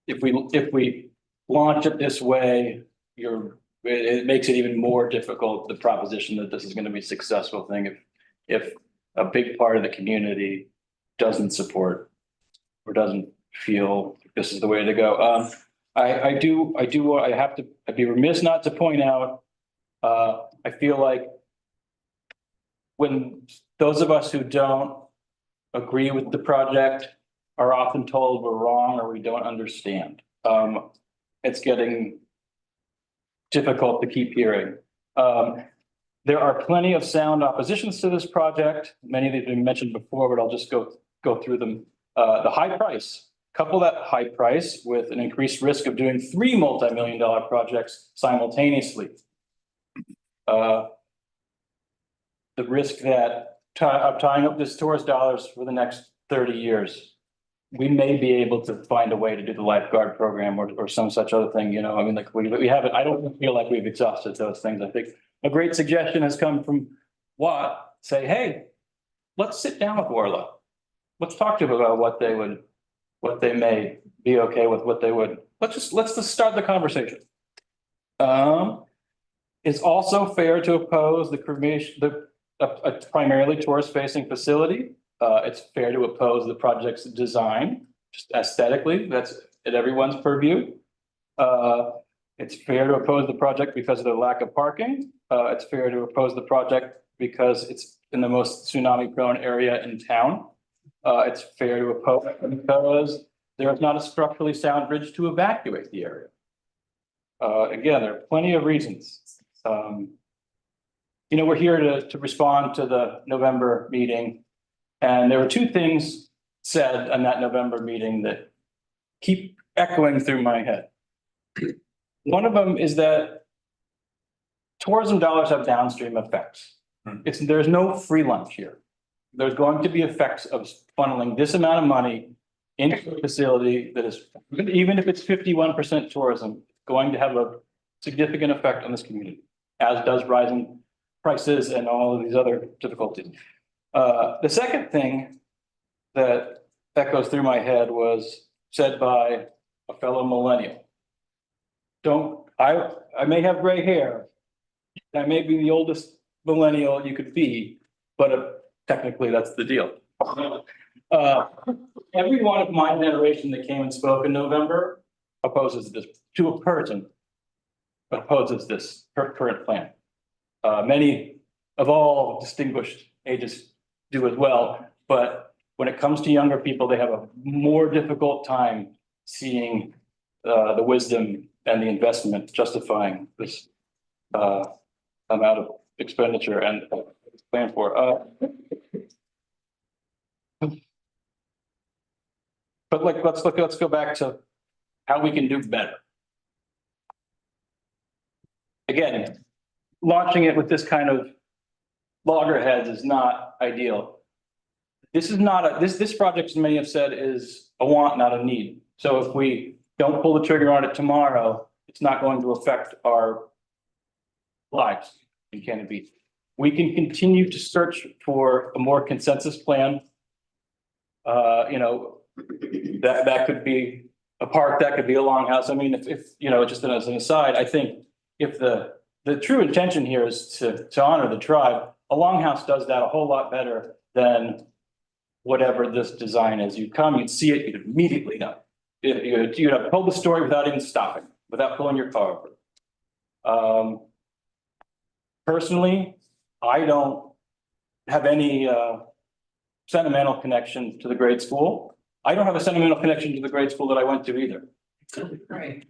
If we launch it this way, it makes it even more difficult, the proposition that this is going to be a successful thing. If a big part of the community doesn't support or doesn't feel this is the way to go. I'd be remiss not to point out, I feel like when those of us who don't agree with the project are often told we're wrong or we don't understand. It's getting difficult to keep hearing. There are plenty of sound oppositions to this project. Many of them have been mentioned before, but I'll just go through them. The high price, couple that high price with an increased risk of doing 3 multi-million-dollar projects simultaneously. The risk that of tying up this tourist dollars for the next 30 years. We may be able to find a way to do the lifeguard program or some such other thing, you know, I mean, like we haven't, I don't feel like we've exhausted those things. I think a great suggestion has come from Watt, say, hey, let's sit down with Orla. Let's talk to them about what they may be okay with, what they would, let's just start the conversation. It's also fair to oppose the cremation, a primarily tourist facing facility. It's fair to oppose the project's design, just aesthetically, that's at everyone's purview. It's fair to oppose the project because of the lack of parking. It's fair to oppose the project because it's in the most tsunami prone area in town. It's fair to oppose because there is not a structurally sound bridge to evacuate the area. Again, there are plenty of reasons. You know, we're here to respond to the November meeting. And there were 2 things said in that November meeting that keep echoing through my head. One of them is that tourism dollars have downstream effects. There's no free lunch here. There's going to be effects of funneling this amount of money into a facility that is, even if it's 51% tourism, going to have a significant effect on this community, as does rising prices and all of these other difficulties. The second thing that echoes through my head was said by a fellow millennial. I may have gray hair. I may be the oldest millennial you could be, but technically that's the deal. Every one of my generation that came and spoke in November opposes this, to a person, opposes this current plan. Many of all distinguished ages do as well, but when it comes to younger people, they have a more difficult time seeing the wisdom and the investment justifying this amount of expenditure and plan for. But let's go back to how we can do better. Again, launching it with this kind of loggerheads is not ideal. This is not this project, as many have said, is a want, not a need. So if we don't pull the trigger on it tomorrow, it's not going to affect our lives in Cannon Beach. We can continue to search for a more consensus plan. You know, that could be a park, that could be a longhouse. I mean, if you know, just as an aside, I think if the true intention here is to honor the tribe, a longhouse does that a whole lot better than whatever this design is. You come, you'd see it, you'd immediately know. You'd have told the story without even stopping, without pulling your car over. Personally, I don't have any sentimental connection to the grade school. I don't have a sentimental connection to the grade school that I went to either. Right.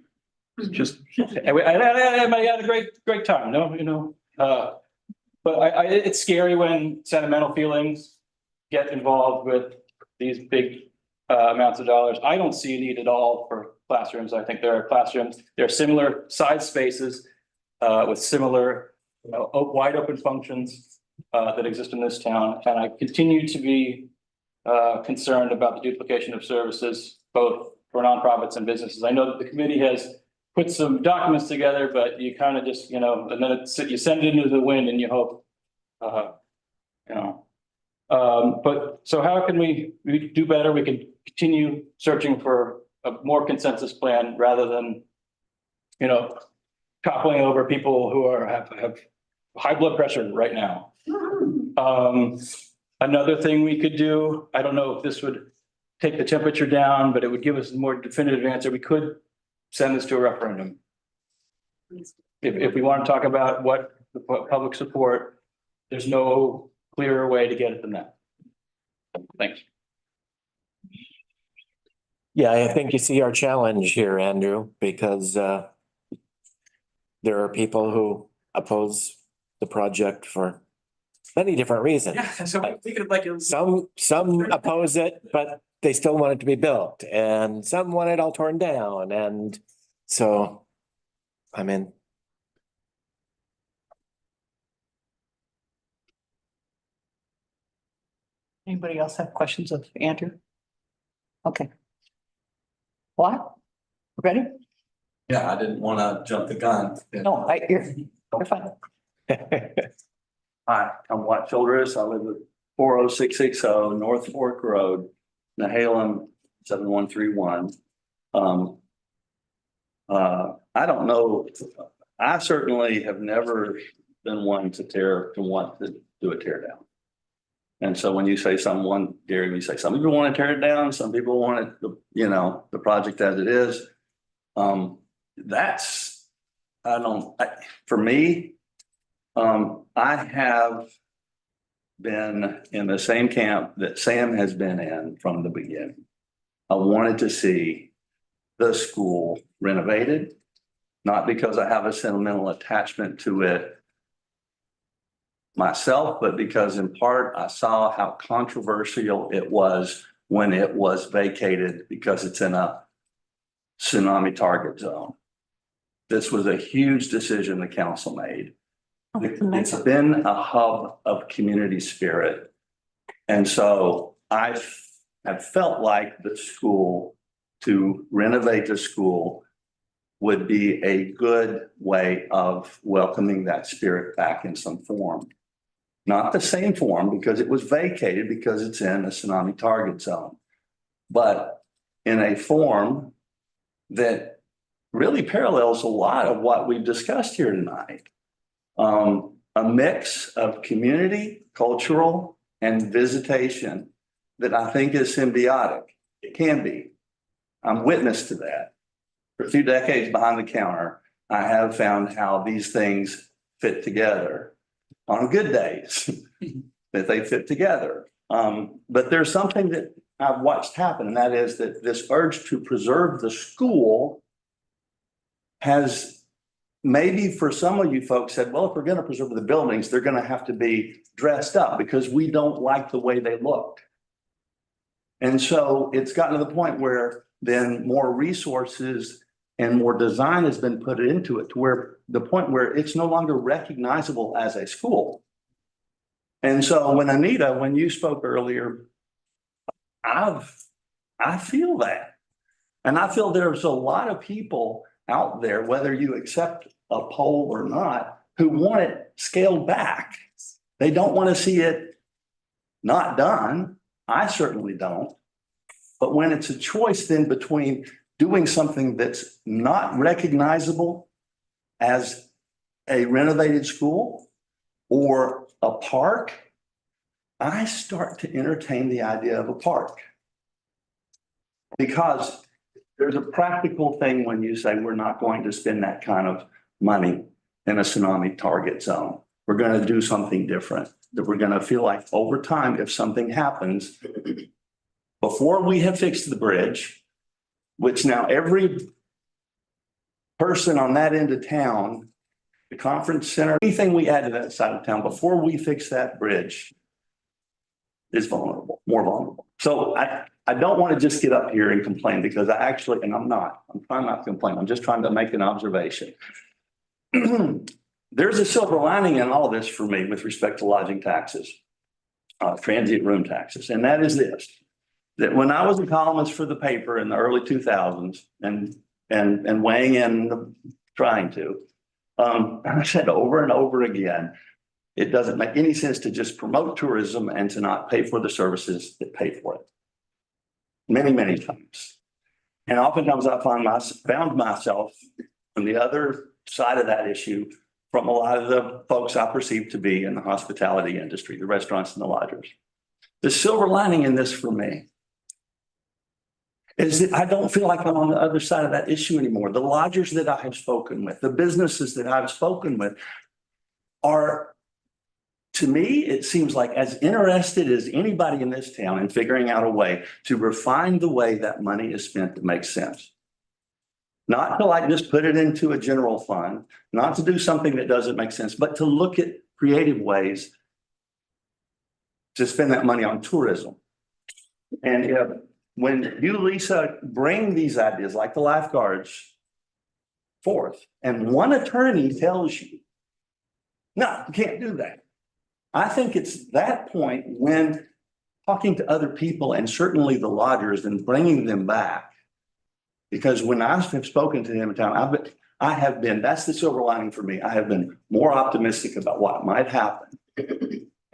Just, I had a great time, no, you know, but it's scary when sentimental feelings get involved with these big amounts of dollars. I don't see a need at all for classrooms. I think there are classrooms, there are similar size spaces with similar, you know, wide open functions that exist in this town. And I continue to be concerned about the duplication of services, both for nonprofits and businesses. I know that the committee has put some documents together, but you kind of just, you know, and then you send it into the wind and you hope, you know. But so how can we do better? We can continue searching for a more consensus plan rather than, you know, toppling over people who have high blood pressure right now. Another thing we could do, I don't know if this would take the temperature down, but it would give us a more definitive answer. We could send this to a referendum. If we want to talk about what the public support, there's no clearer way to get it than that. Thanks. Yeah, I think you see our challenge here, Andrew, because there are people who oppose the project for many different reasons. So I think it like. Some oppose it, but they still want it to be built, and some want it all torn down, and so, I mean. Anybody else have questions of Andrew? Okay. What? Ready? Yeah, I didn't want to jump the gun. No, you're fine. Hi, I'm Watt Childress. I live at 40660 North Fork Road, Nehalem 7131. I don't know. I certainly have never been one to want to do a tear down. And so when you say someone, Gary, you say some people want to tear it down, some people want it, you know, the project as it is. For me, I have been in the same camp that Sam has been in from the beginning. I wanted to see the school renovated, not because I have a sentimental attachment to it myself, but because in part I saw how controversial it was when it was vacated because it's in a tsunami target zone. This was a huge decision the council made. It's been a hub of community spirit. And so I have felt like the school, to renovate the school, would be a good way of welcoming that spirit back in some form. Not the same form because it was vacated because it's in a tsunami target zone, but in a form that really parallels a lot of what we've discussed here tonight. A mix of community, cultural, and visitation that I think is symbiotic. It can be. I'm witness to that. For 2 decades behind the counter, I have found how these things fit together on good days, that they fit together. But there's something that I've watched happen, and that is that this urge to preserve the school has maybe for some of you folks said, well, if we're going to preserve the buildings, they're going to have to be dressed up because we don't like the way they look. And so it's gotten to the point where then more resources and more design has been put into it to where the point where it's no longer recognizable as a school. And so when Anita, when you spoke earlier, I feel that. And I feel there's a lot of people out there, whether you accept a poll or not, who want it scaled back. They don't want to see it not done. I certainly don't. But when it's a choice then between doing something that's not recognizable as a renovated school or a park, I start to entertain the idea of a park. Because there's a practical thing when you say we're not going to spend that kind of money in a tsunami target zone. We're going to do something different, that we're going to feel like over time, if something happens, before we have fixed the bridge, which now every person on that end of town, the conference center, anything we add to that side of town before we fix that bridge is vulnerable, more vulnerable. So I don't want to just get up here and complain because I actually, and I'm trying not to complain. I'm just trying to make an observation. There's a silver lining in all this for me with respect to lodging taxes, transient room taxes. And that is this, that when I was a columnist for the paper in the early 2000s and weighing in, trying to, I said over and over again, it doesn't make any sense to just promote tourism and to not pay for the services that pay for it. Many, many times. And oftentimes I found myself on the other side of that issue from a lot of the folks I perceive to be in the hospitality industry, the restaurants and the lodgers. The silver lining in this for me is that I don't feel like I'm on the other side of that issue anymore. The lodgers that I have spoken with, the businesses that I've spoken with are, to me, it seems like as interested as anybody in this town in figuring out a way to refine the way that money is spent to make sense. Not to like just put it into a general fund, not to do something that doesn't make sense, but to look at creative ways to spend that money on tourism. And if, when you, Lisa, bring these ideas like the lifeguards forth, and one attorney tells you, no, you can't do that. I think it's that point when talking to other people and certainly the lodgers and bringing them back. Because when I have spoken to them in town, I have been, that's the silver lining for me. I have been more optimistic about what might happen.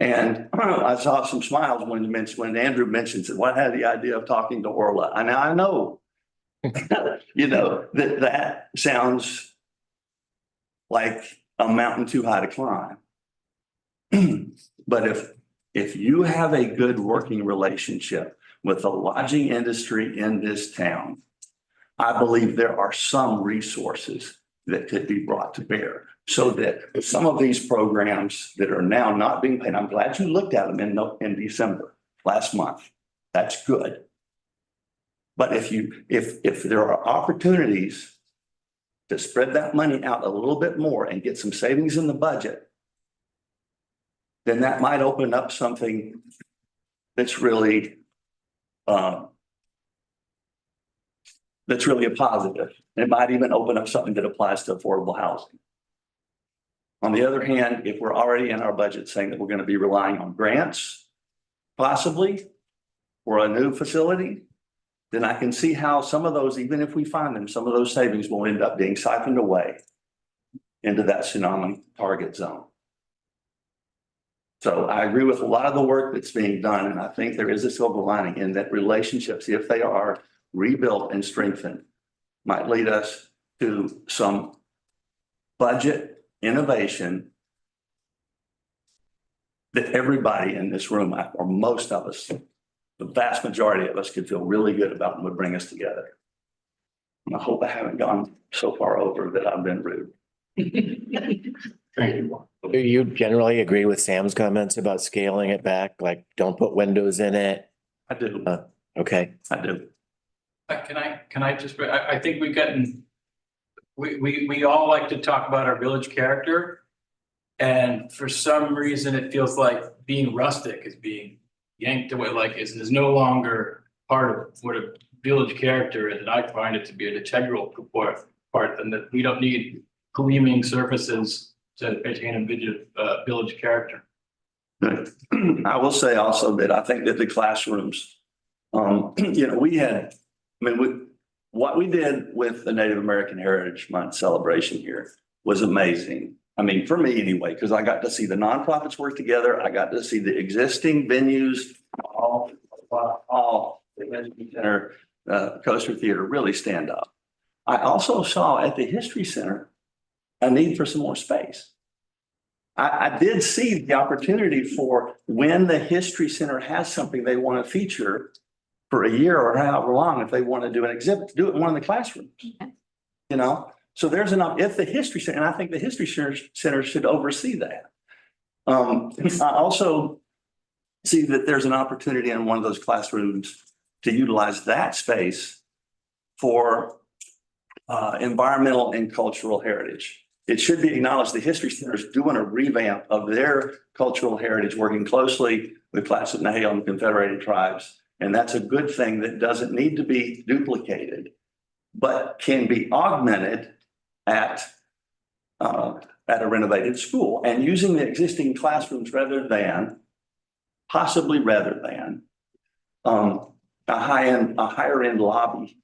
And I saw some smiles when Andrew mentions it. What had the idea of talking to Orla? And I know, you know, that sounds like a mountain too high to climb. But if you have a good working relationship with the lodging industry in this town, I believe there are some resources that could be brought to bear so that some of these programs that are now not being paid, I'm glad you looked at them in December last month. That's good. But if there are opportunities to spread that money out a little bit more and get some savings in the budget, then that might open up something that's really a positive. It might even open up something that applies to affordable housing. On the other hand, if we're already in our budget saying that we're going to be relying on grants, possibly for a new facility, then I can see how some of those, even if we find them, some of those savings will end up being siphoned away into that tsunami target zone. So I agree with a lot of the work that's being done, and I think there is a silver lining in that relationships, if they are rebuilt and strengthened, might lead us to some budget innovation that everybody in this room, or most of us, the vast majority of us, could feel really good about and would bring us together. And I hope I haven't gone so far over that I've been rude. Thank you. Do you generally agree with Sam's comments about scaling it back? Like, don't put windows in it? I do. Okay. I do. Can I just, I think we've gotten, we all like to talk about our village character. And for some reason, it feels like being rustic is being yanked away, like is no longer part of what a village character is. And I find it to be an integral part, and that we don't need gleaming surfaces to maintain a village character. I will say also that I think that the classrooms, you know, what we did with the Native American Heritage Month celebration here was amazing. I mean, for me anyway, because I got to see the nonprofits work together. I got to see the existing venues, all the Convention Center, Coaster Theater really stand up. I also saw at the History Center a need for some more space. I did see the opportunity for when the History Center has something they want to feature for a year or however long, if they want to do an exhibit, to do it in one of the classrooms. Okay. You know, so there's if the History Center, and I think the History Center should oversee that. I also see that there's an opportunity in one of those classrooms to utilize that space for environmental and cultural heritage. It should be acknowledged the History Center is doing a revamp of their cultural heritage, working closely with Class of Nahale and Confederated Tribes. And that's a good thing that doesn't need to be duplicated, but can be augmented at a renovated school, and using the existing classrooms rather than a higher end lobby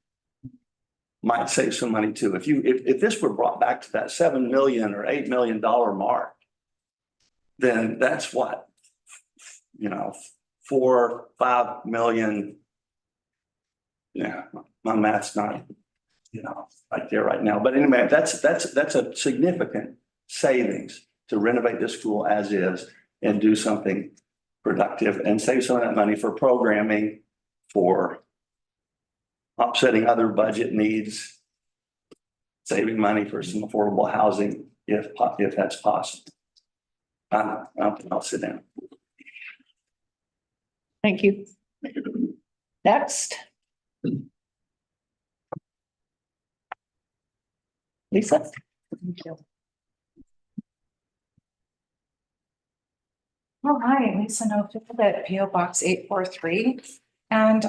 might save some money too. If this were brought back to that $7 million or $8 million mark, then that's what, you know, 4 or 5 million. Yeah, my math's not, you know, right there right now. But anyway, that's a significant savings to renovate this school as is and do something productive and save some of that money for programming, for offsetting other budget needs, saving money for some affordable housing if that's possible. I'll sit down. Thank you. Next. Lisa? Oh, hi, Lisa Nofield at PO Box 843. And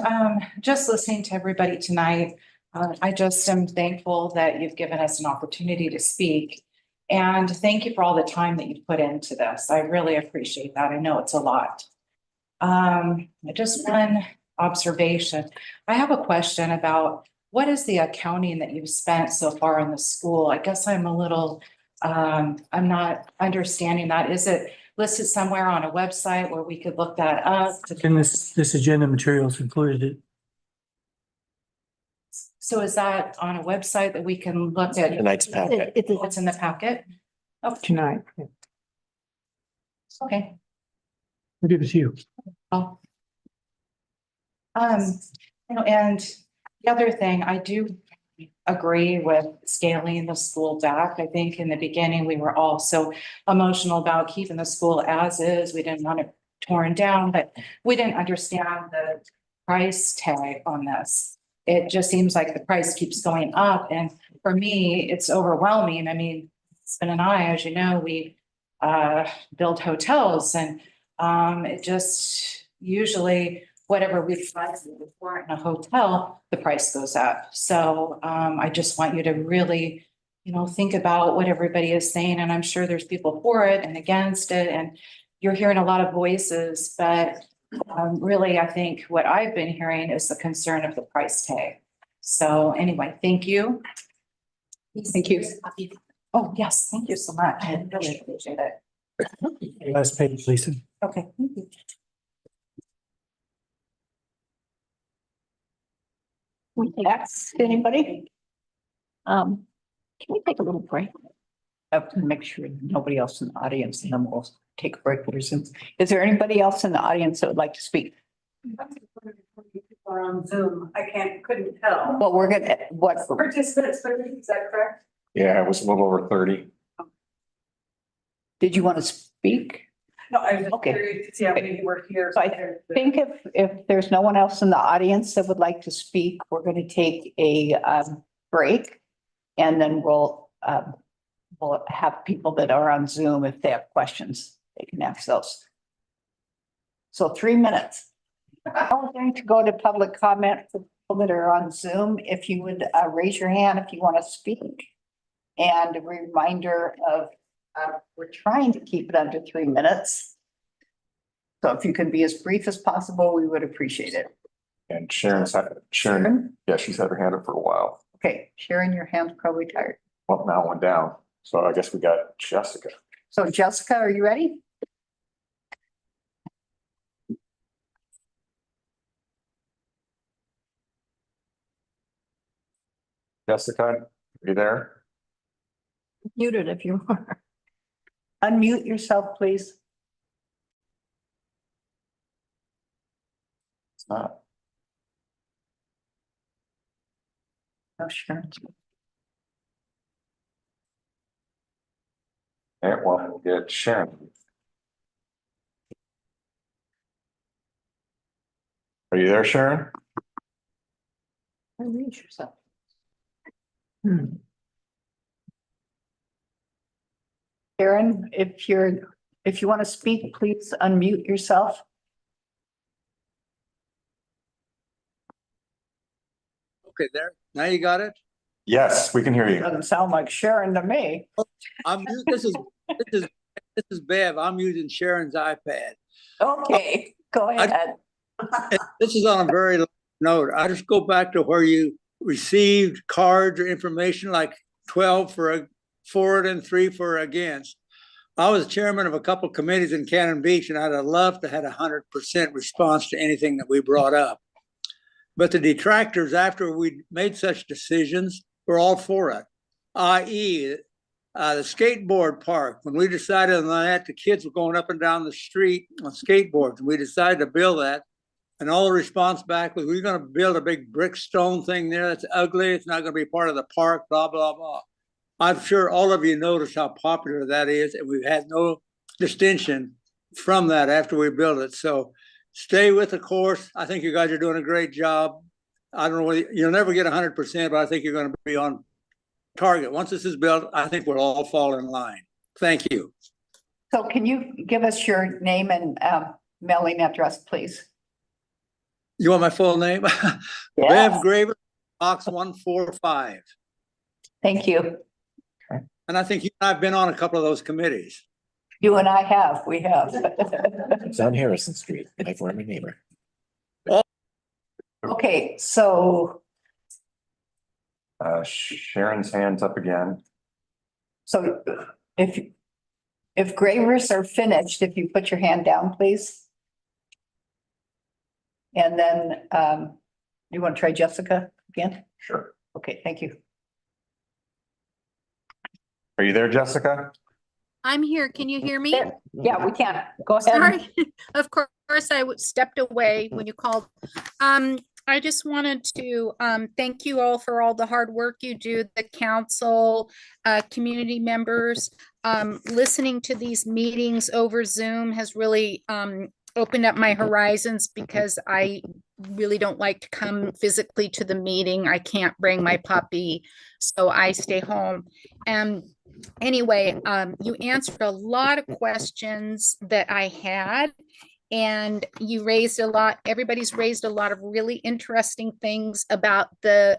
just listening to everybody tonight, I just am thankful that you've given us an opportunity to speak. And thank you for all the time that you've put into this. I really appreciate that. I know it's a lot. Just one observation. I have a question about what is the accounting that you've spent so far in the school? I guess I'm a little, I'm not understanding that. Is it listed somewhere on a website where we could look that up? And this agenda materials included it. So is that on a website that we can look at? Tonight's packet. What's in the packet? Oh, Tonight. okay. We'll give it to you. Oh. And the other thing, I do agree with scaling the school back. I think in the beginning, we were all so emotional about keeping the school as is. We didn't want it torn down, but we didn't understand the price tag on this. It just seems like the price keeps going up. And for me, it's overwhelming. I mean, Spin and I, as you know, we build hotels and it just usually whatever we find before in a hotel, the price goes up. So I just want you to really, think about what everybody is saying. And I'm sure there's people for it and against it. And you're hearing a lot of voices, but really, I think what I've been hearing is the concern of the price tag. So anyway, thank you. Thank you. Oh, yes, thank you so much. I really appreciate it. Last page, Lisa. Okay, thank you. Next, anybody? Can we take a little break? Have to make sure nobody else in the audience, and then we'll take a break for Zoom. Is there anybody else in the audience that would like to speak? Or on Zoom, couldn't tell. Well, we're gonna, what, Participants, but is that correct? Yeah, it was a little over 30. did you want to speak? No, I was just Okay. curious to see how many were here. So I think if there's no one else in the audience that would like to speak, we're going to take a break. And then we'll have people that are on Zoom, if they have questions, they can ask those. So 3 minutes. I'm going to go to public comment for people that are on Zoom. If you would raise your hand if you want to speak. And a reminder of, we're trying to keep it under 3 minutes. So if you can be as brief as possible, we would appreciate it. And Sharon, yeah, she's had her hand up for a while. Okay, Sharon, your hand's probably tired. Well, now it went down. So I guess we got Jessica. So Jessica, are you ready? Jessica, are you there? Muted if you are. Unmute yourself, please. It's not. Oh, sure. Yeah, well, we'll get Sharon. Are you there, Sharon? Unmute yourself. Sharon, if you want to speak, please unmute yourself. Okay, there. Now you got it? Yes, we can hear you. Doesn't sound like Sharon to me. This is Bev. I'm using Sharon's iPad. Okay, go ahead. This is on a very low note. I just go back to where you received cards or information like 12 for it and 3 for against. I was chairman of a couple of committees in Cannon Beach, and I'd have loved to have 100% response to anything that we brought up. But the detractors, after we made such decisions, were all for it, i.e., The skateboard park, when we decided on that, the kids were going up and down the street on skateboards. And we decided to build that. And all the response back was, we're going to build a big brick stone thing there. That's ugly. It's not going to be part of the park, blah, blah, blah. I'm sure all of you noticed how popular that is. And we've had no distinction from that after we built it. So stay with the course. I think you guys are doing a great job. I don't know, you'll never get 100%, but I think you're going to be on target. Once this is built, I think we'll all fall in line. Thank you. So can you give us your name and mailing address, please? You want my full name? Yes. Bev Graver, box 145. Thank you. And I think you and I have been on a couple of those committees. You and I have, we have. It's on Harrison Street, my former neighbor. Okay, so, Sharon's hand's up again. so if gravers are finished, if you put your hand down, please. And then, you want to try Jessica again? Sure. Okay, thank you. Are you there, Jessica? I'm here. Can you hear me? Yeah, we can. Go ahead. Sorry. Of course, stepped away when you called. I just wanted to thank you all for all the hard work you do, the council, community members. Listening to these meetings over Zoom has really opened up my horizons, because I really don't like to come physically to the meeting. I can't bring my puppy, so I stay home. And anyway, you answered a lot of questions that I had, and you raised a lot, everybody's raised a lot of really interesting things about the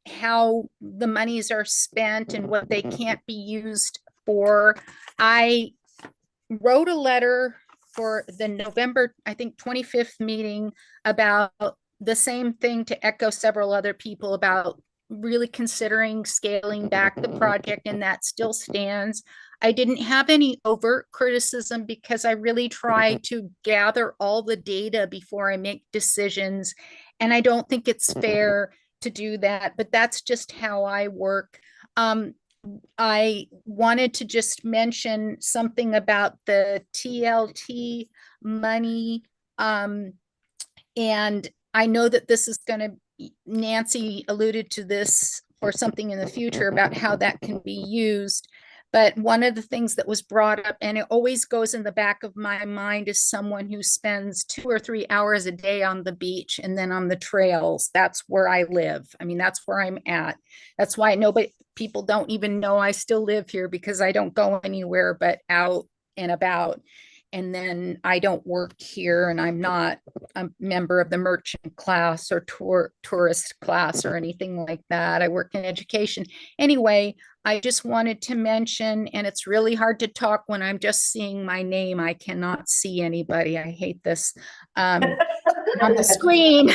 how the monies are spent and what they can't be used for. I wrote a letter for the November, I think 25th meeting about the same thing, to echo several other people about really considering scaling back the project, and that still stands. I didn't have any overt criticism, because I really try to gather all the data before I make decisions. And I don't think it's fair to do that, but that's just how I work. I wanted to just mention something about the TLT money. And I know that this is going to, Nancy alluded to this or something in the future about how that can be used. But one of the things that was brought up, and it always goes in the back of my mind, is someone who spends 2 or 3 hours a day on the beach and then on the trails. That's where I live. I mean, that's where I'm at. That's why people don't even know I still live here, because I don't go anywhere but out and about. And then I don't work here, and I'm not a member of the merchant class or tourist class or anything like that. I work in education. Anyway, I just wanted to mention, and it's really hard to talk when I'm just seeing my name. I cannot see anybody. I hate this on the screen.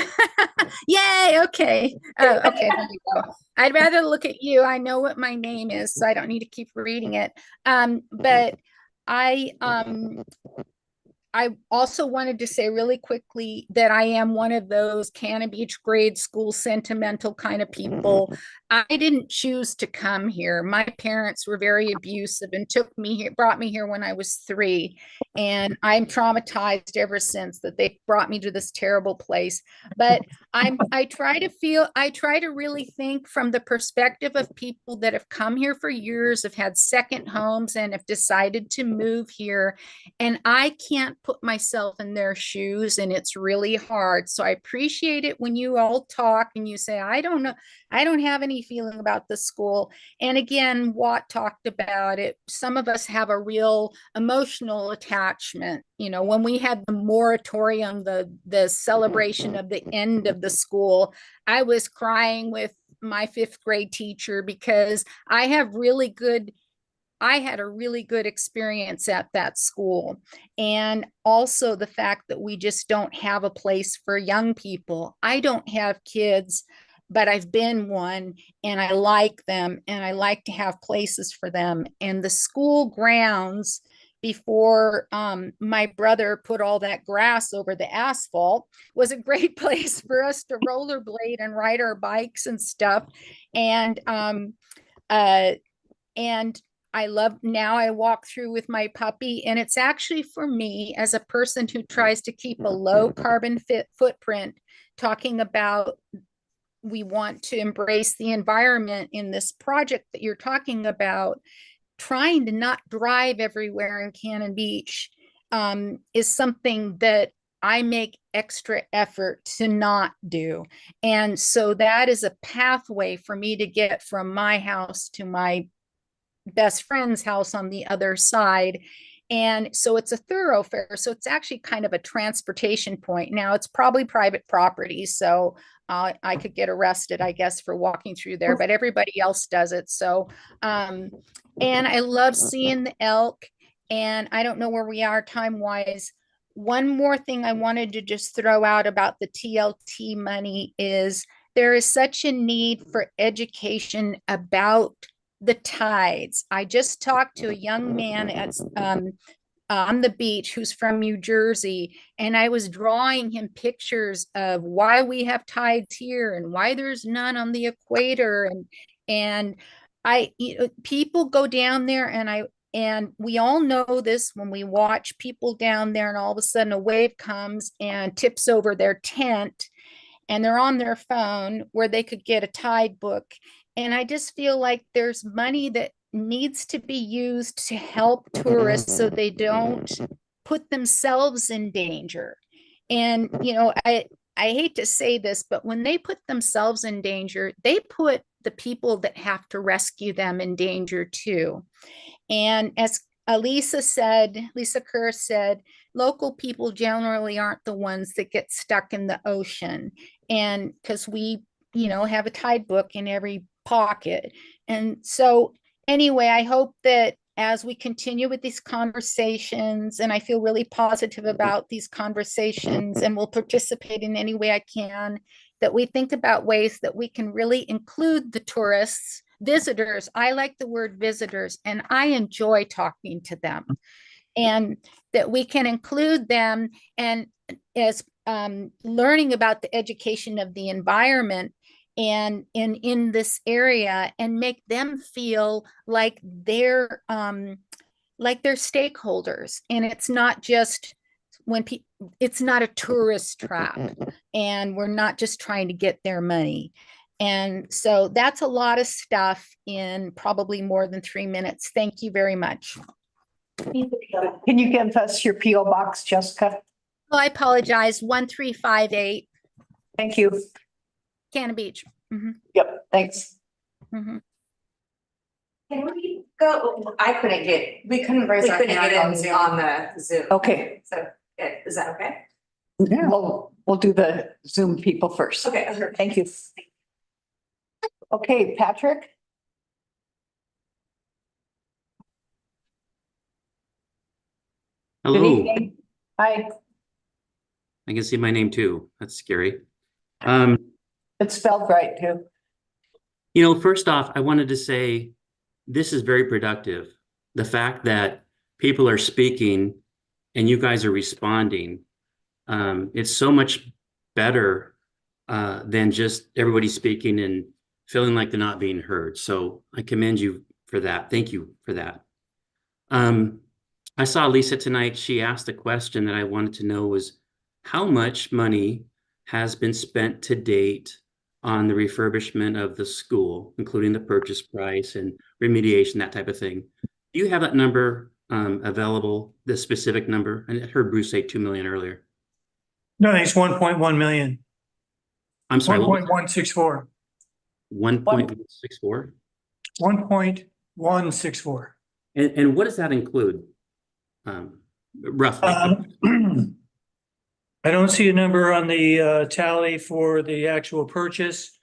Yay. Okay. Okay. There you go. I'd rather look at you. I know what my name is, so I don't need to keep reading it. But I also wanted to say really quickly that I am one of those Cannon Beach grade school sentimental kind of people. I didn't choose to come here. My parents were very abusive and brought me here when I was 3. And I'm traumatized ever since that they brought me to this terrible place. But I try to really think from the perspective of people that have come here for years, have had second homes, and have decided to move here. And I can't put myself in their shoes, and it's really hard. So I appreciate it when you all talk and you say, I don't know, I don't have any feeling about the school. And again, Watt talked about it. Some of us have a real emotional attachment. You know, when we had the moratorium, the celebration of the end of the school, I was crying with my 5th grade teacher, because I had a really good experience at that school. And also the fact that we just don't have a place for young people. I don't have kids, but I've been one, and I like them, and I like to have places for them. And the school grounds, before my brother put all that grass over the asphalt, was a great place for us to rollerblade and ride our bikes and stuff. And And now I walk through with my puppy, and it's actually for me as a person who tries to keep a low carbon footprint, talking about we want to embrace the environment in this project that you're talking about, trying to not drive everywhere in Cannon Beach is something that I make extra effort to not do. And so that is a pathway for me to get from my house to my best friend's house on the other side. And so it's a thoroughfare. So it's actually kind of a transportation point. Now it's probably private property. So I could get arrested, I guess, for walking through there, but everybody else does it. So, and I love seeing the elk, and I don't know where we are time wise. One more thing I wanted to just throw out about the TLT money is there is such a need for education about the tides. I just talked to a young man at on the beach who's from New Jersey, and I was drawing him pictures of why we have tides here and why there's none on the equator. And people go down there, and we all know this when we watch people down there, and all of a sudden a wave comes and tips over their tent, and they're on their phone where they could get a tide book. And I just feel like there's money that needs to be used to help tourists so they don't put themselves in danger. And, I hate to say this, but when they put themselves in danger, they put the people that have to rescue them in danger too. And as Lisa Kerr said, local people generally aren't the ones that get stuck in the ocean. And because we, have a tide book in every pocket. And so anyway, I hope that as we continue with these conversations, and I feel really positive about these conversations and will participate in any way I can, that we think about ways that we can really include the tourists, visitors. I like the word visitors, and I enjoy talking to them, and that we can include them and as learning about the education of the environment and in this area, and make them feel like they're stakeholders. And it's not just it's not a tourist trap, and we're not just trying to get their money. And so that's a lot of stuff in probably more than 3 minutes. Thank you very much. Can you give us your PO box, Jessica? Oh, I apologize. 1358 Thank you. Cannon Beach. Yep, thanks. Can we go, we couldn't raise our hand on the Zoom. Okay. So is that okay? Yeah. We'll do the Zoom people first. Okay. Thank you. Okay, Patrick? Good Hello, evening. Hi. I can see my name too. That's scary. It's spelled right too. First off, I wanted to say this is very productive. The fact that people are speaking and you guys are responding, it's so much better than just everybody speaking and feeling like they're not being heard. So I commend you for that. Thank you for that. I saw Lisa tonight. She asked a question that I wanted to know was how much money has been spent to date on the refurbishment of the school, including the purchase price and remediation, that type of thing. Do you have that number available, the specific number? I heard Bruce say 2 million earlier. No, I think it's 1.1 million. I'm sorry. 1.164. 1.164? 1.164. And what does that include? Roughly. I don't see a number on the tally for the actual purchase,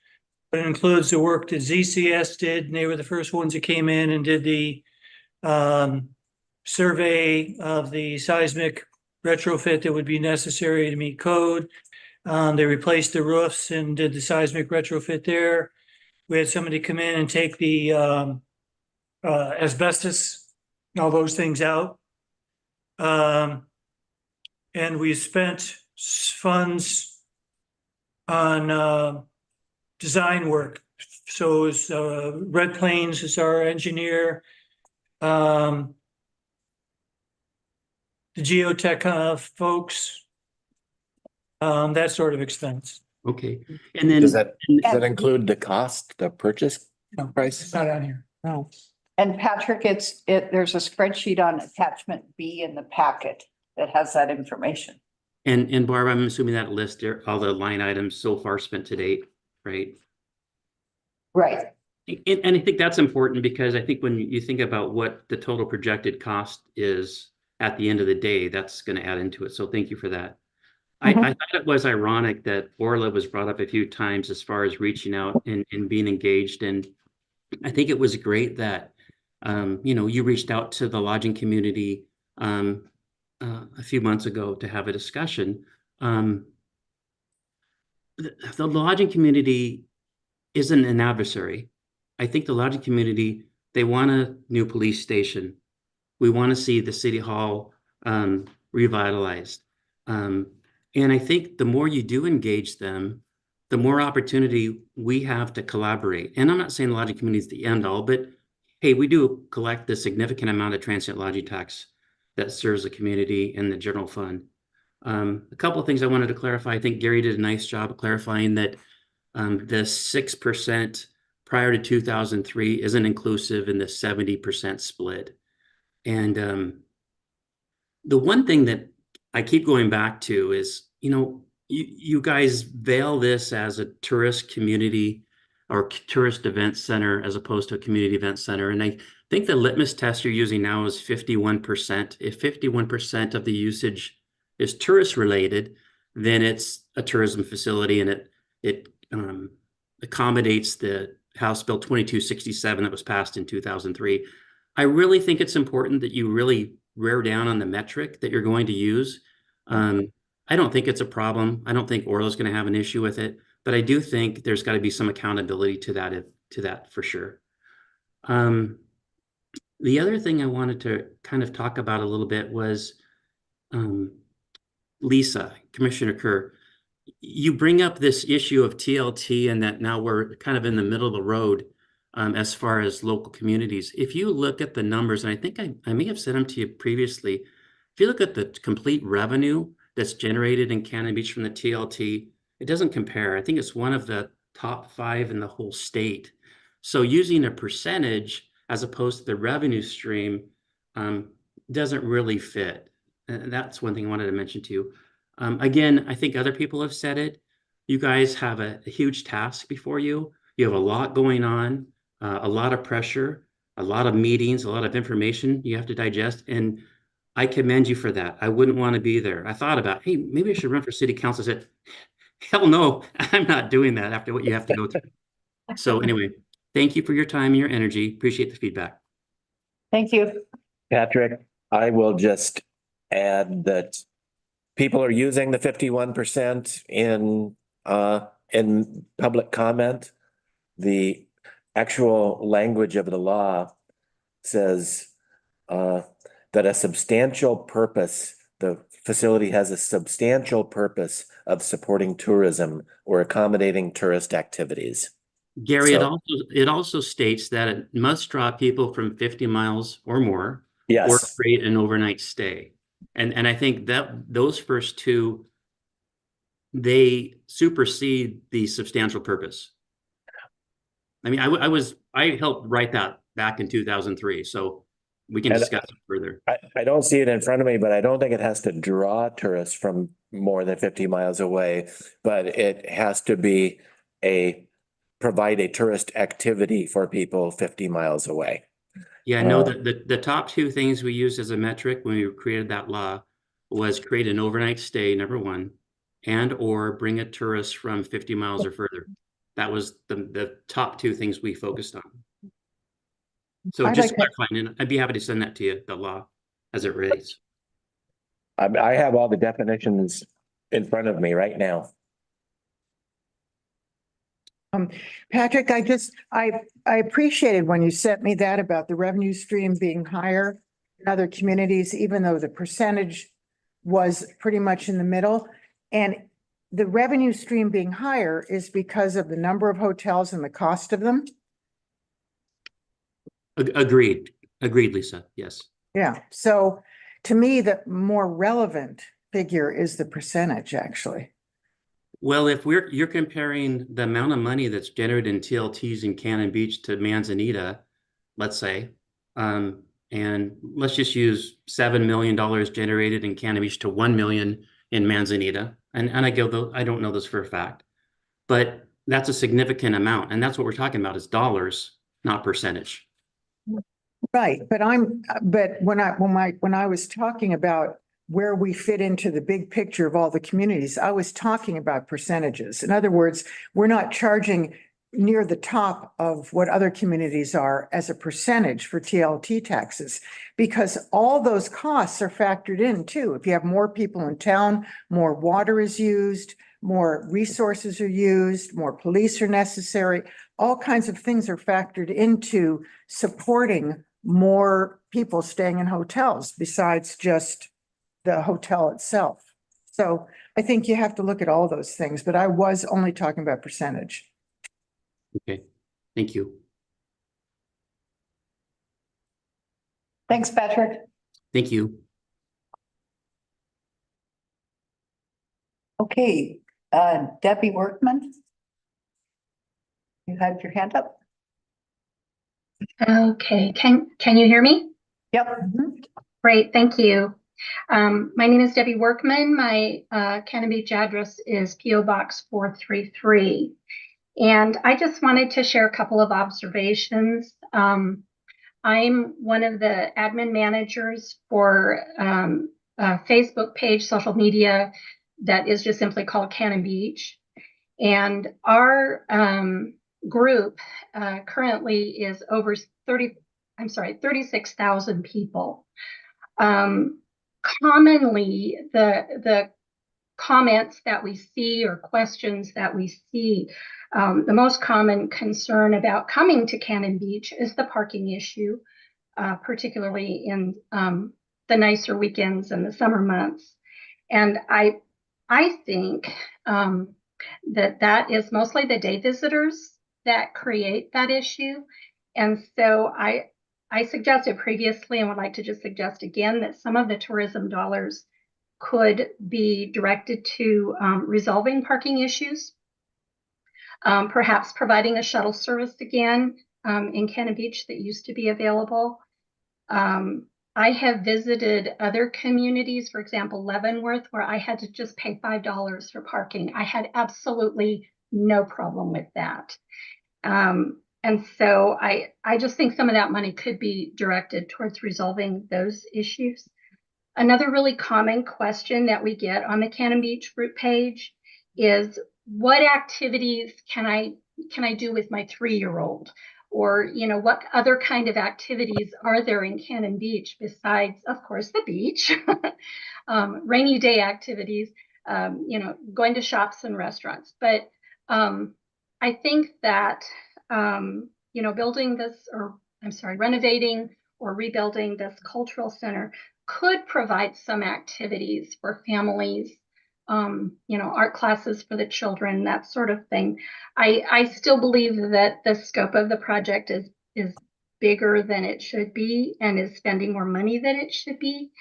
but it includes the work that ZCS did, and they were the first ones that came in and did the survey of the seismic retrofit that would be necessary to meet code. They replaced the roofs and did the seismic retrofit there. We had somebody come in and take the asbestos, all those things out. And we spent funds on design work, So is, Red Plains is our engineer. The geotech, folks. That sort of expense. Okay, and then. Does that include the cost, the purchase No, price? it's not on here. No. And Patrick, there's a spreadsheet on attachment B in the packet that has that information. And Barb, I'm assuming that list all the line items so far spent to date, right? Right. And I think that's important because I think when you think about what the total projected cost is at the end of the day, that's going to add into it. So thank you for that. I thought it was ironic that Orla was brought up a few times as far as reaching out and being engaged. And I think it was great that, you reached out to the lodging community a few months ago to have a discussion. The lodging community isn't an adversary. I think the lodging community, they want a new police station. We want to see the city hall revitalized. And I think the more you do engage them, the more opportunity we have to collaborate. And I'm not saying the lodging community is the end all, but hey, we do collect a significant amount of transient lodging tax that serves the community and the general fund. A couple of things I wanted to clarify. I think Gary did a nice job of clarifying that the 6% prior to 2003 isn't inclusive in the 70% split. And the one thing that I keep going back to is, you guys veil this as a tourist community or tourist event center as opposed to a community event center. And I think the litmus test you're using now is 51%. If 51% of the usage is tourist related, then it's a tourism facility and it accommodates the House Bill 2267 that was passed in 2003. I really think it's important that you really rear down on the metric that you're going to use. I don't think it's a problem. I don't think Orla's going to have an issue with it, but I do think there's got to be some accountability to that for sure. The other thing I wanted to kind of talk about a little bit was Lisa, Commissioner Kerr, you bring up this issue of TLT and that now we're kind of in the middle of the road as far as local communities. If you look at the numbers, and I think I may have sent them to you previously, if you look at the complete revenue that's generated in Cannon Beach from the TLT, it doesn't compare. I think it's one of the top 5 in the whole state. So using a percentage as opposed to the revenue stream doesn't really fit. And that's one thing I wanted to mention to you. Again, I think other people have said it. You guys have a huge task before you. You have a lot going on, a lot of pressure, a lot of meetings, a lot of information you have to digest. And I commend you for that. I wouldn't want to be there. I thought about, hey, maybe I should run for city council. I said, hell no, I'm not doing that after what you have to go through. So anyway, thank you for your time and your energy. Appreciate the feedback. Thank you. Patrick, I will just add that people are using the 51% in public comment. The actual language of the law says that a substantial purpose, the facility has a substantial purpose of supporting tourism or accommodating tourist activities. Gary, it also states that it must draw people from 50 miles or more. Yes. Or create an overnight stay. And I think that those first two, they supersede the substantial purpose. I mean, I helped write that back in 2003, so we can discuss it further. I don't see it in front of me, but I don't think it has to draw tourists from more than 50 miles away, but it has to be provide a tourist activity for people 50 miles away. Yeah, no, the top 2 things we used as a metric when we created that law was create an overnight stay, number 1, and or bring a tourist from 50 miles or further. That was the top 2 things we focused on. So just clarifying, and I'd be happy to send that to you, the law as it relates. I have all the definitions in front of me right now. Patrick, I appreciated when you sent me that about the revenue stream being higher in other communities, even though the percentage was pretty much in the middle. And the revenue stream being higher is because of the number of hotels and the cost of them? Agreed, Lisa, yes. Yeah, so to me, the more relevant figure is the percentage, actually. Well, if you're comparing the amount of money that's generated in TLTs in Cannon Beach to Manzanita, let's say, and let's just use $7 million generated in Cannon Beach to 1 million in Manzanita. And I don't know this for a fact, but that's a significant amount. And that's what we're talking about is dollars, not percentage. Right, but when I was talking about where we fit into the big picture of all the communities, I was talking about percentages. In other words, we're not charging near the top of what other communities are as a percentage for TLT taxes, because all those costs are factored in too. If you have more people in town, more water is used, more resources are used, more police are necessary. All kinds of things are factored into supporting more people staying in hotels besides just the hotel itself. So I think you have to look at all those things, but I was only talking about percentage. Okay, thank you. Thanks, Patrick. Thank you. Okay, Debbie Workman. You had your hand up? Okay, can you hear me? Yep. Great, thank you. My name is Debbie Workman. My Cannon Beach address is PO Box 433. And I just wanted to share a couple of observations. I'm one of the admin managers for a Facebook page, social media, that is just simply called Cannon Beach. And our group currently is over 36,000 people. Commonly, the comments that we see or questions that we see, the most common concern about coming to Cannon Beach is the parking issue, particularly in the nicer weekends and the summer months. And I think that is mostly the day visitors that create that issue. And so I suggested previously and would like to just suggest again that some of the tourism dollars could be directed to resolving parking issues, perhaps providing a shuttle service again in Cannon Beach that used to be available. I have visited other communities, for example, Leavenworth, where I had to just pay $5 for parking. I had absolutely no problem with that. And so I just think some of that money could be directed towards resolving those issues. Another really common question that we get on the Cannon Beach group page is, what activities can I do with my 3-year-old? Or, you know, what other kind of activities are there in Cannon Beach besides, of course, the beach, rainy day activities, you know, going to shops and restaurants. But I think that, you know, renovating or rebuilding this cultural center could provide some activities for families, you know, art classes for the children, that sort of thing. I still believe that the scope of the project is bigger than it should be and is spending more money than it should be.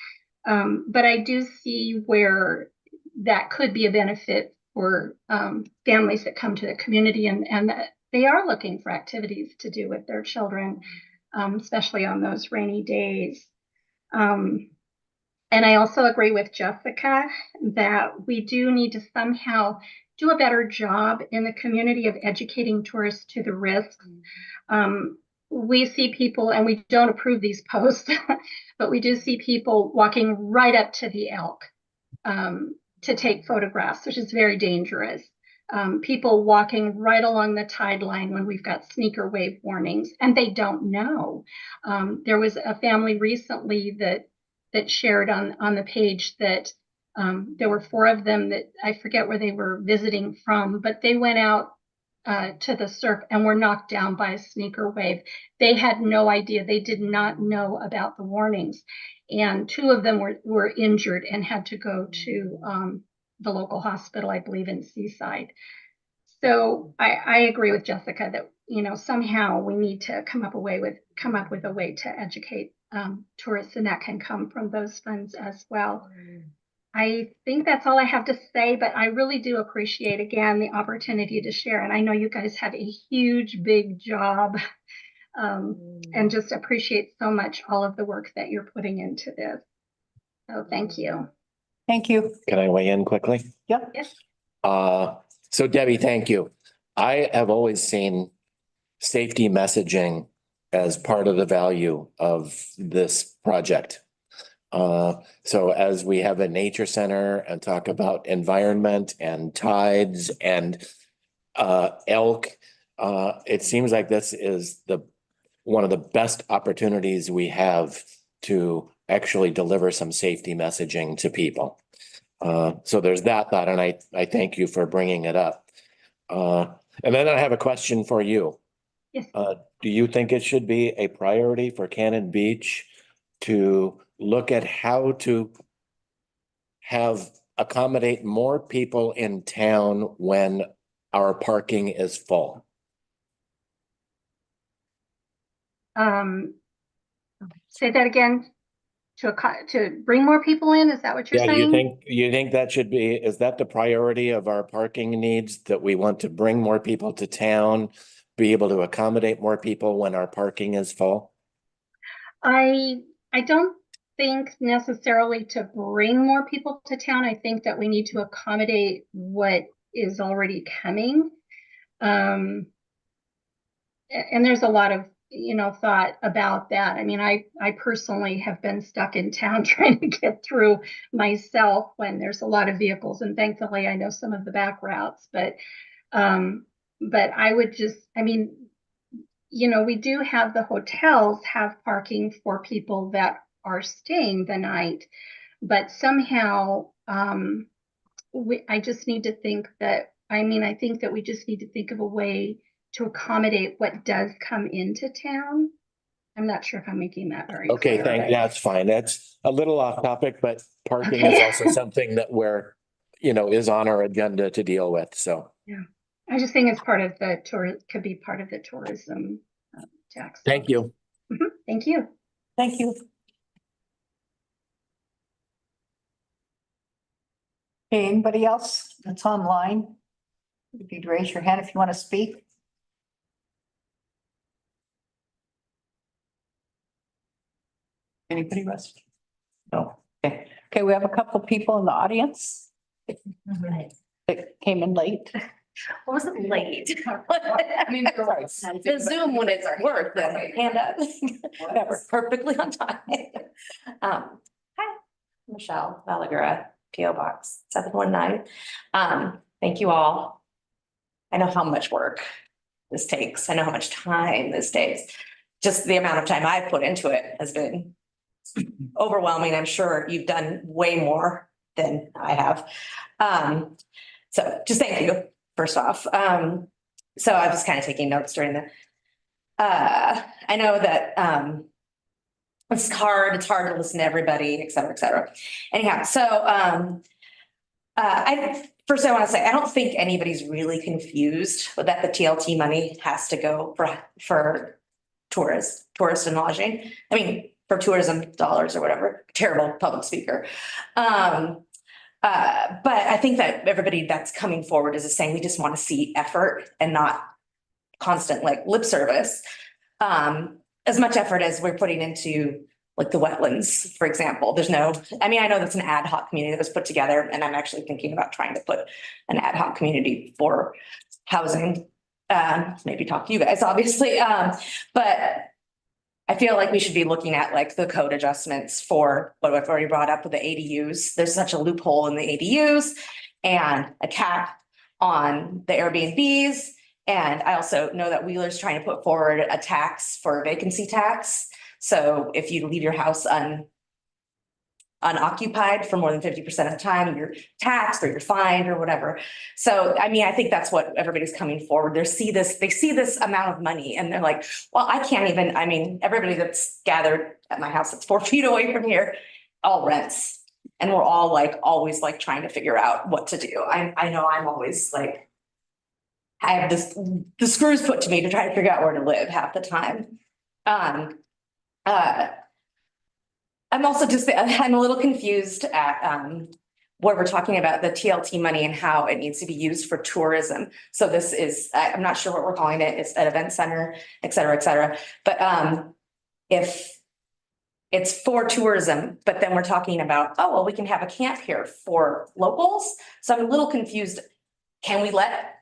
But I do see where that could be a benefit for families that come to the community and that they are looking for activities to do with their children, especially on those rainy days. And I also agree with Jessica that we do need to somehow do a better job in the community of educating tourists to the risks. We see people, and we don't approve these posts, but we do see people walking right up to the elk to take photographs, which is very dangerous. People walking right along the tide line when we've got sneaker wave warnings, and they don't know. There was a family recently that shared on the page that there were 4 of them that I forget where they were visiting from, but they went out to the surf and were knocked down by a sneaker wave. They had no idea. They did not know about the warnings. And 2 of them were injured and had to go to the local hospital, I believe in Seaside. So I agree with Jessica that, you know, somehow we need to come up with a way to educate tourists, and that can come from those funds as well. I think that's all I have to say, but I really do appreciate, again, the opportunity to share. And I know you guys have a huge, big job, and just appreciate so much all of the work that you're putting into this. So thank you. Thank you. Can I weigh in quickly? Yep. Yes. So Debbie, thank you. I have always seen safety messaging as part of the value of this project. So as we have a nature center and talk about environment and tides and elk, it seems like this is one of the best opportunities we have to actually deliver some safety messaging to people. So there's that thought, and I thank you for bringing it up. And then I have a question for you. Yes. Do you think it should be a priority for Cannon Beach to look at how to accommodate more people in town when our parking is full? Say that again. To bring more people in, is that what you're Yeah, saying? you think that should be, is that the priority of our parking needs, that we want to bring more people to town, be able to accommodate more people when our parking is full? I don't think necessarily to bring more people to town. I think that we need to accommodate what is already coming. And there's a lot of, you know, thought about that. I mean, I personally have been stuck in town trying to get through myself when there's a lot of vehicles, and thankfully I know some of the back routes, but I would just, I mean, you know, we do have the hotels have parking for people that are staying the night, but somehow I just need to think that, I mean, I think that we just need to think of a way to accommodate what does come into town. I'm not sure if I'm making that very Okay, clear. that's fine. That's a little off topic, but parking is also something that is on our agenda to deal with, so. Yeah, I just think it's part of the could be part of the tourism tax. Thank you. Thank you. Thank you. Okay, anybody else that's online? If you'd raise your hand if you want to speak. Anybody else? No. Okay. Okay, we have a couple people in the audience that came in late. Wasn't late. I mean, the Zoom when it's work, then hand up. Whatever. Perfectly on time. Hi, Michelle Valagura, PO Box 719. Thank you all. I know how much work this takes. I know how much time this takes. Just the amount of time I've put into it has been overwhelming. I'm sure you've done way more than I have. So just thank you, first off. So I was kind of taking notes during the, I know that it's hard to listen to everybody, et cetera, et cetera. Anyhow, so I want to say, I don't think anybody's really confused that the TLT money has to go for tourist and lodging. I mean, for tourism dollars or whatever, terrible public speaker. But I think that everybody that's coming forward is saying we just want to see effort and not constant like lip service. As much effort as we're putting into like the wetlands, for example. I know that's an ad hoc community that was put together, and I'm actually thinking about trying to put an ad hoc community for housing. Maybe talk to you guys, obviously. But I feel like we should be looking at like the code adjustments for what I've already brought up with the ADUs. There's such a loophole in the ADUs and a cap on the Airbnbs. And I also know that Wheeler's trying to put forward a tax for vacancy tax. So if you leave your house unoccupied for more than 50% of the time, you're taxed or you're fined or whatever. So, I mean, I think that's what everybody's coming forward. They see this amount of money and they're like, well, I can't even, I mean, everybody that's gathered at my house that's 4 feet away from here, all rents. And we're all like, always like trying to figure out what to do. I know I'm always like, I have the screws put to me to try to figure out where to live half the time. I'm also just, I'm a little confused at, where we're talking about the TLT money and how it needs to be used for tourism. So this is, I'm not sure what we're calling it. It's an event center, et cetera, et cetera. But, if it's for tourism, but then we're talking about, oh, well, we can have a camp here for locals. So I'm a little confused. Can we let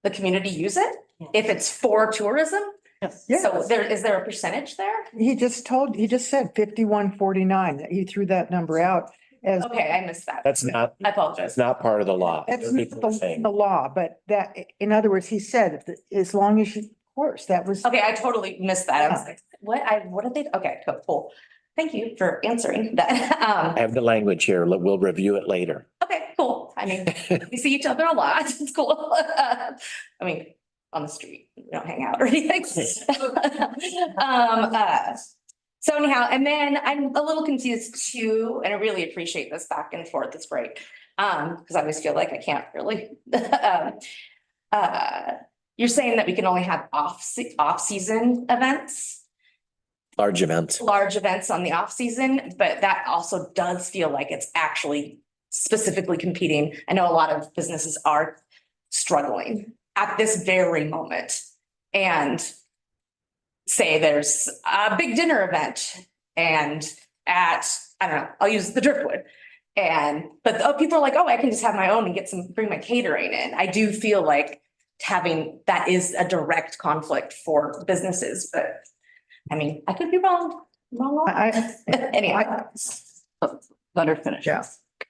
the community use it if it's for tourism? Yes. So is there a percentage there? He just said 5149. He threw that number out as. Okay, I missed that. That's not, I apologize. that's not part of the law. That's not the law, but that, in other words, he said, as long as you, of course, that was. Okay, I totally missed that. I was like, what did they, okay, cool. Thank you for answering that. I have the language here. We'll review it later. Okay, cool. I mean, we see each other a lot. It's cool. I mean, on the street, we don't hang out or anything. So anyhow, and then I'm a little confused too, and I really appreciate this back and forth. It's great. Because I always feel like I can't really. You're saying that we can only have off-season events? Large events. Large events on the off season, but that also does feel like it's actually specifically competing. I know a lot of businesses are struggling at this very moment. And say there's a big dinner event and at, I don't know, I'll use the Driftwood. But people are like, oh, I can just have my own and bring my catering in. I do feel like having, that is a direct conflict for businesses, but I mean, I could be wrong. Anyhow. Let her finish. Yeah.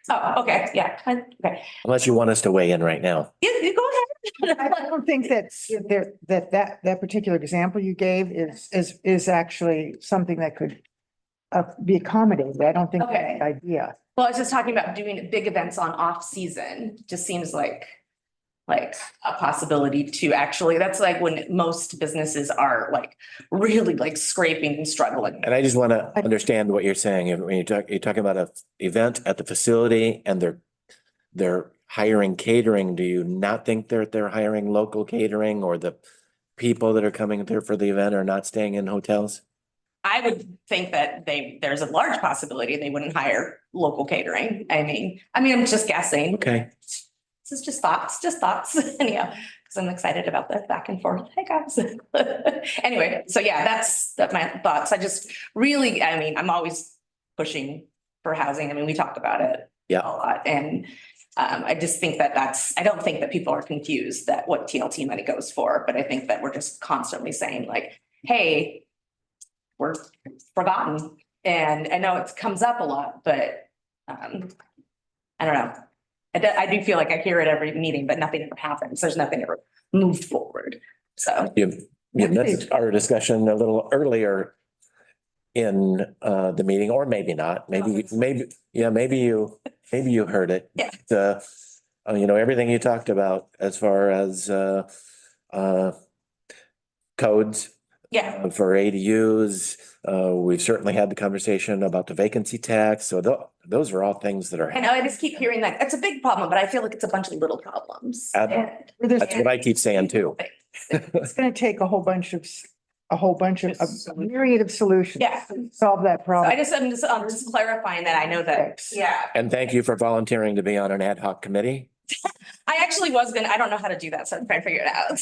Oh, okay, yeah, okay. Unless you want us to weigh in right now. You go ahead. I don't think that particular example you gave is actually something that could be accommodated. I don't think that's Okay. the idea. Well, I was just talking about doing big events on off season, just seems like a possibility to actually, that's like when most businesses are like really like scraping and struggling. And I just want to understand what you're saying. When you're talking about an event at the facility and they're hiring catering, do you not think they're hiring local catering, or the people that are coming there for the event are not staying in hotels? I would think that there's a large possibility they wouldn't hire local catering. I mean, I'm just guessing. Okay. This is just thoughts anyhow, because I'm excited about the back and forth. Hey, guys. Anyway, so yeah, that's my thoughts. I just really, I'm always pushing for housing. We talk about it a lot. And I just think I don't think that people are confused that what TLT money goes for, but I think that we're just constantly saying like, hey, we're forgotten. And I know it comes up a lot, but I don't know. I do feel like I hear it every meeting, but nothing ever happens. There's nothing ever moved forward. So. You missed our discussion a little earlier in the meeting, or maybe not. Maybe you heard it. Yeah. Everything you talked about as far as codes. Yeah. For ADUs, we've certainly had the conversation about the vacancy tax. So those are all things that are. I know, I just keep hearing that. It's a big problem, but I feel like it's a bunch of little problems. That's what I keep saying too. It's going to take a whole bunch of a myriad of solutions. Yeah. to solve that problem. I'm just clarifying that I know that, yeah. And thank you for volunteering to be on an ad hoc committee. I actually I don't know how to do that, so I'm trying to figure it out.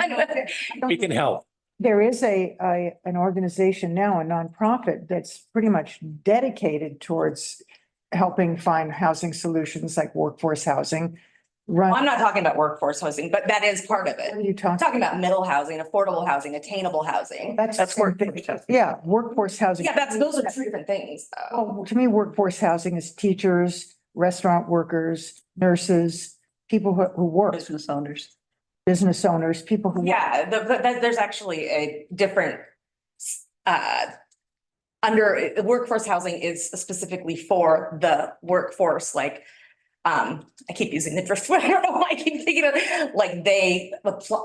Anyway. We can help. There is an organization now, a nonprofit, that's pretty much dedicated towards helping find housing solutions like workforce housing. Well, I'm not talking about workforce housing, but that is part of it. What are you I'm talking? talking about middle housing, affordable housing, attainable housing. That's workforce. Yeah, workforce housing. Yeah, those are two different things, though. Well, to me, workforce housing is teachers, restaurant workers, nurses, people who work. Business owners, people who. Yeah, there's actually a different, under workforce housing is specifically for the workforce, like I keep using the Driftwood, I don't know why I keep thinking of, like, they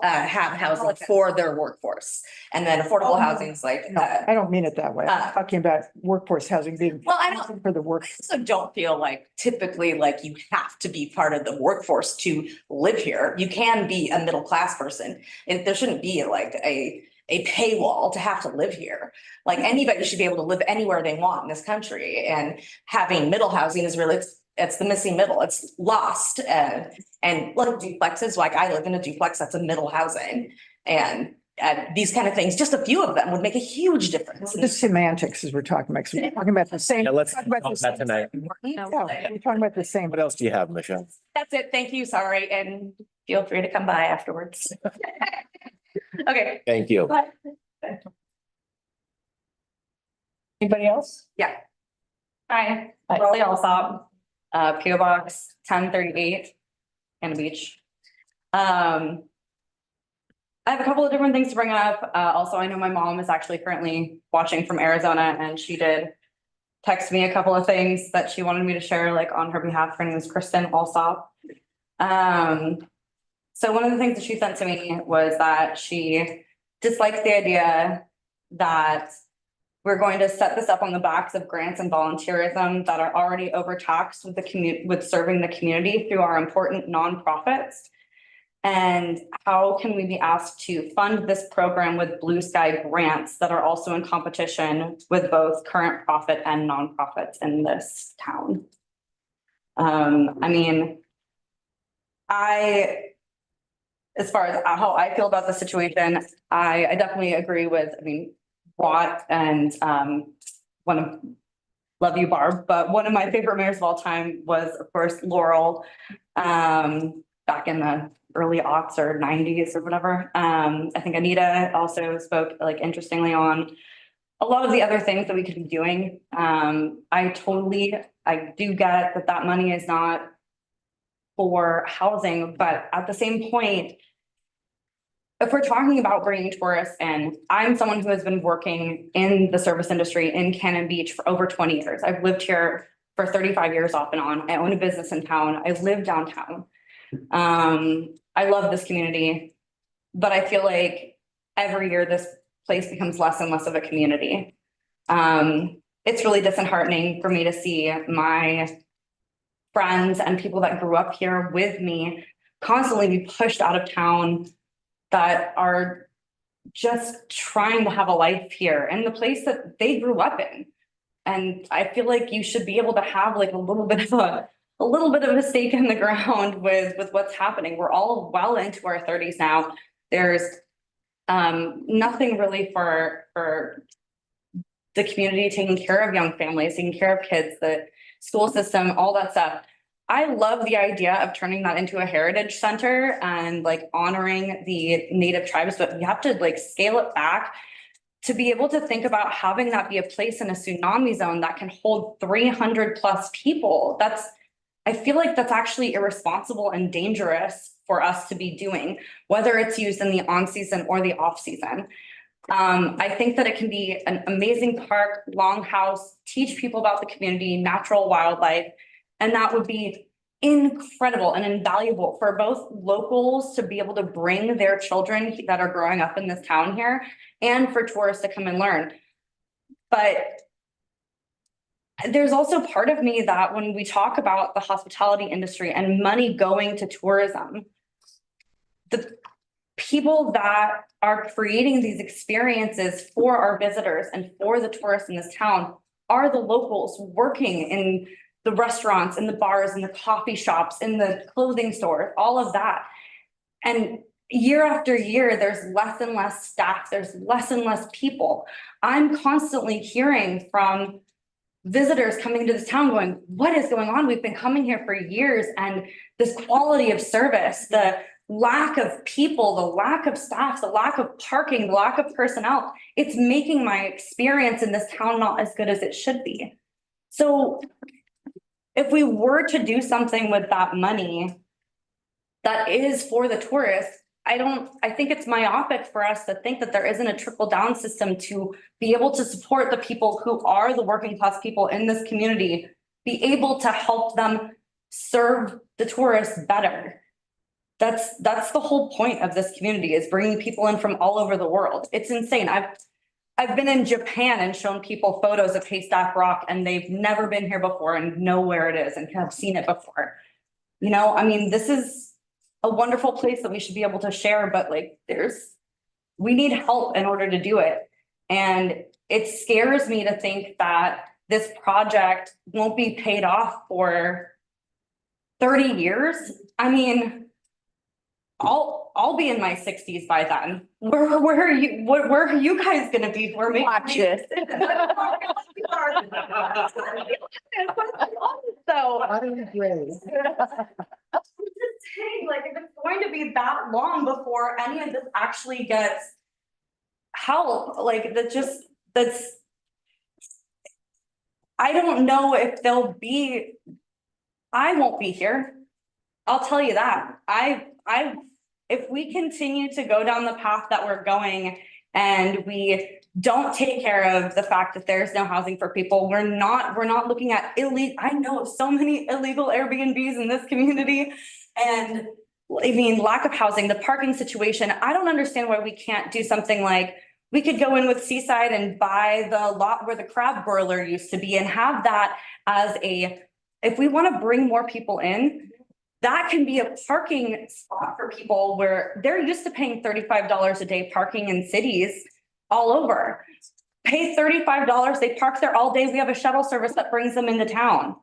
have housing for their workforce. And then affordable housing is like, No, I don't mean it that way. I'm talking about workforce housing being well, I don't, for the work. also don't feel like typically like you have to be part of the workforce to live here. You can be a middle class person. And there shouldn't be like a paywall to have to live here. Like anybody should be able to live anywhere they want in this country. And having middle housing is really, it's the missing middle. It's lost. And like duplexes, like I live in a duplex, that's a middle housing. And these kind of things, just a few of them would make a huge difference. The semantics as we're talking about, 'cause we're talking about the same. Yeah, let's talk about talk the about same tonight. thing. Yeah, we're talking about the same. What else do you have, Michelle? That's it. Thank you. Sorry. And feel free to come by afterwards. Okay. Thank you. Bye. Anybody else? Yeah. Hi, Rolly Alsop, PO Box 1038, Cannon Beach. I have a couple of different things to bring up. Also, I know my mom is actually currently watching from Arizona, and she did text me a couple of things that she wanted me to share, like on her behalf. Her name is Kristen Alsop. So one of the things that she sent to me was that she dislikes the idea that we're going to set this up on the backs of grants and volunteerism that are already overtaxed with with serving the community through our important nonprofits. And how can we be asked to fund this program with blue sky grants that are also in competition with both current profit and nonprofits in this town? I mean, as far as how I feel about the situation, I definitely agree with, Watt and love you, Barb, but one of my favorite mayors of all time was, of course, Laurel, back in the early aughts or 90s or whatever. I think Anita also spoke like interestingly on a lot of the other things that we could be doing. I do get that money is not for housing, but at the same point, if we're talking about bringing tourists in, I'm someone who has been working in the service industry in Cannon Beach for over 20 years. I've lived here for 35 years off and on. I own a business in town. I live downtown. I love this community, but I feel like every year this place becomes less and less of a community. It's really disheartening for me to see my friends and people that grew up here with me constantly be pushed out of town, that are just trying to have a life here in the place that they grew up in. And I feel like you should be able to have like a little bit of a stake in the ground with what's happening. We're all well into our 30s now. There's nothing really for the community taking care of young families, taking care of kids, the school system, all that stuff. I love the idea of turning that into a heritage center and like honoring the native tribes, but we have to like scale it back to be able to think about having that be a place in a tsunami zone that can hold 300 plus people. I feel like that's actually irresponsible and dangerous for us to be doing, whether it's used in the on season or the off season. I think that it can be an amazing park, longhouse, teach people about the community, natural wildlife. And that would be incredible and invaluable for both locals to be able to bring their children that are growing up in this town here and for tourists to come and learn. But there's also part of me that when we talk about the hospitality industry and money going to tourism, the people that are creating these experiences for our visitors and for the tourists in this town are the locals working in the restaurants, in the bars, in the coffee shops, in the clothing stores, all of that. And year after year, there's less and less staff, there's less and less people. I'm constantly hearing from visitors coming to this town going, what is going on? We've been coming here for years, and this quality of service, the lack of people, the lack of staff, the lack of parking, the lack of personnel, it's making my experience in this town not as good as it should be. So if we were to do something with that money that is for the tourists, I think it's myopic for us to think that there isn't a trickle down system to be able to support the people who are the working class people in this community, be able to help them serve the tourists better. That's the whole point of this community, is bringing people in from all over the world. It's insane. I've been in Japan and shown people photos of Haystack Rock, and they've never been here before and know where it is and have seen it before. You know, I mean, this is a wonderful place that we should be able to share, but like we need help in order to do it. And it scares me to think that this project won't be paid off for 30 years. I mean, I'll be in my 60s by then. Where are you guys gonna be for me? Watch it. So like, if it's going to be that long before any of this actually gets help, like that's I don't know if I won't be here. I'll tell you that. If we continue to go down the path that we're going and we don't take care of the fact that there's no housing for people, we're not looking at illegal. I know of so many illegal Airbnbs in this community, and I mean, lack of housing, the parking situation. I don't understand why we can't do something like, we could go in with Seaside and buy the lot where the crab broiler used to be and have that as if we want to bring more people in, that can be a parking spot for people where they're used to paying $35 a day parking in cities all over. Pay $35, they park there all day. We have a shuttle service that brings them into town.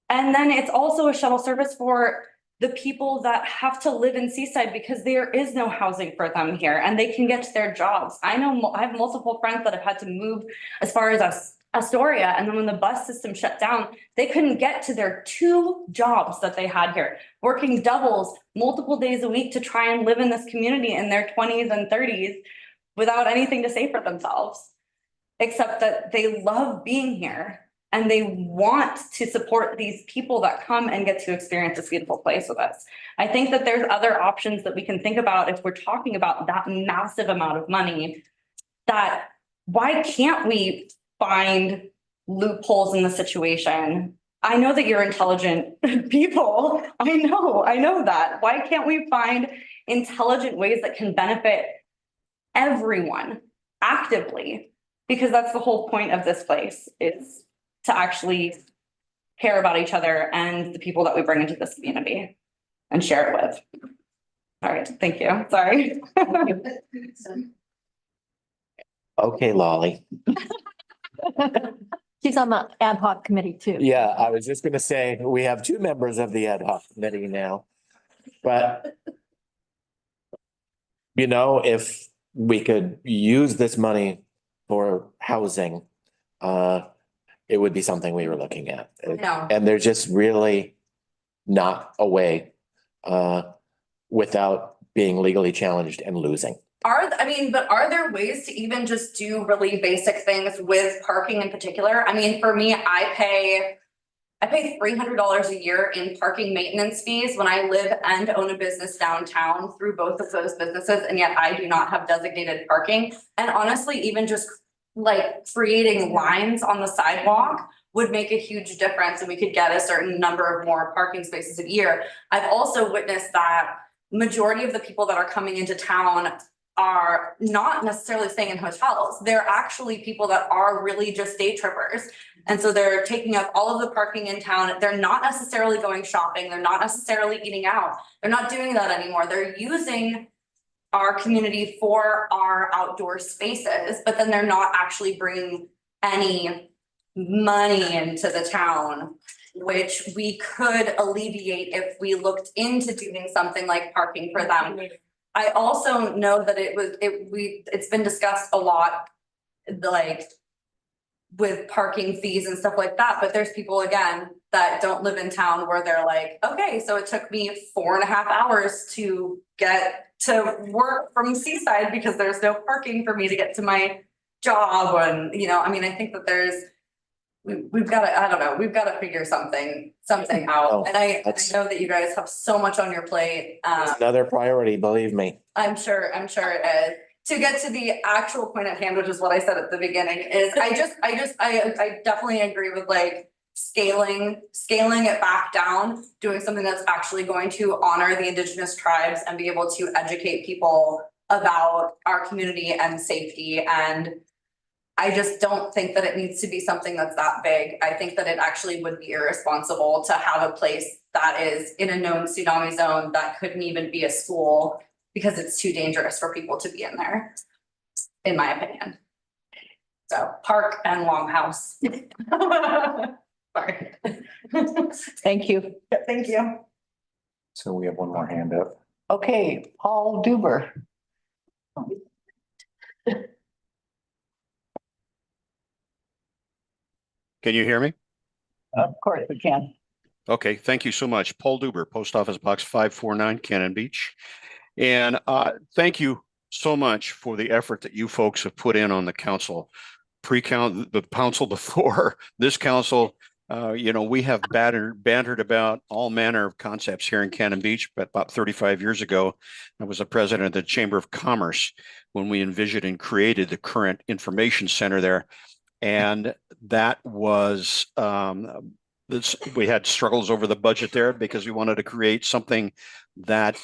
And then it's also a shuttle service for the people that have to live in Seaside because there is no housing for them here and they can get to their jobs. I have multiple friends that have had to move as far as Astoria, and then when the bus system shut down, they couldn't get to their 2 jobs that they had here, working doubles multiple days a week to try and live in this community in their 20s and 30s without anything to say for themselves, except that they love being here and they want to support these people that come and get to experience this beautiful place with us. I think that there's other options that we can think about if we're talking about that massive amount of money. That why can't we find loopholes in the situation? I know that you're intelligent people. I know that. Why can't we find intelligent ways that can benefit everyone actively? Because that's the whole point of this place, is to actually care about each other and the people that we bring into this community and share it with. All right, thank you. Sorry. Okay, Lolly. She's on the ad hoc committee too. Yeah, I was just gonna say, we have 2 members of the ad hoc committee now. But you know, if we could use this money for housing, it would be something we were looking at. No. And there's just really not a way without being legally challenged and losing. But are there ways to even just do really basic things with parking in particular? I mean, for me, I pay $300 a year in parking maintenance fees when I live and own a business downtown through both of those businesses, and yet I do not have designated parking. And honestly, even just like creating lines on the sidewalk would make a huge difference, and we could get a certain number of more parking spaces a year. I've also witnessed that majority of the people that are coming into town are not necessarily staying in hotels. They're actually people that are really just day trippers. And so they're taking up all of the parking in town. They're not necessarily going shopping. They're not necessarily eating out. They're not doing that anymore. They're using our community for our outdoor spaces, but then they're not actually bringing any money into the town, which we could alleviate if we looked into doing something like parking for them. I also know that it's been discussed a lot, like with parking fees and stuff like that, but there's people again that don't live in town where they're like, okay, so it took me 4.5 hours to get to work from Seaside because there's no parking for me to get to my job. And, I mean, I think that we've got to figure something out. And I know that you guys have so much on your plate. It's another priority, believe me. I'm sure it is. To get to the actual point at hand, which is what I said at the beginning, is I definitely agree with like scaling it back down, doing something that's actually going to honor the indigenous tribes and be able to educate people about our community and safety. And I just don't think that it needs to be something that's that big. I think that it actually would be irresponsible to have a place that is in a known tsunami zone that couldn't even be a school because it's too dangerous for people to be in there, in my opinion. So park and Longhouse. Sorry. Thank you. Thank you. So we have one more hand up. Okay, Paul Duber. Can you hear me? Of course we can. Okay, thank you so much. Paul Duber, Post Office Box 549, Cannon Beach. And thank you so much for the effort that you folks have put in on the council. Pre-count, the council before this council, we have bantered about all manner of concepts here in Cannon Beach, but about 35 years ago, I was the president of the Chamber of Commerce when we envisioned and created the current information center there. And that was, we had struggles over the budget there because we wanted to create something that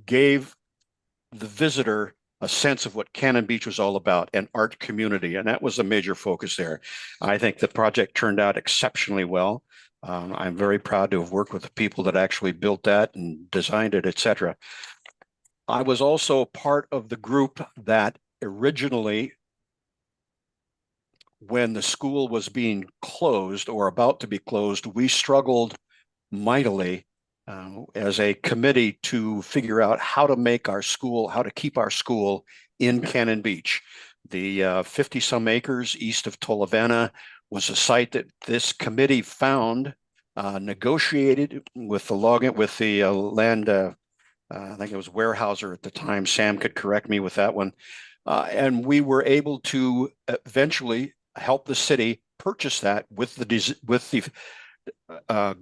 gave the visitor a sense of what Cannon Beach was all about, an art community. And that was a major focus there. I think the project turned out exceptionally well. I'm very proud to have worked with the people that actually built that and designed it, et cetera. I was also part of the group that originally, when the school was being closed or about to be closed, we struggled mightily as a committee to figure out how to make our school, how to keep our school in Cannon Beach. The 50-some acres east of Tolovana was a site that this committee found, negotiated with the land, I think it was Weyerhaeuser at the time. Sam could correct me with that one. And we were able to eventually help the city purchase that with the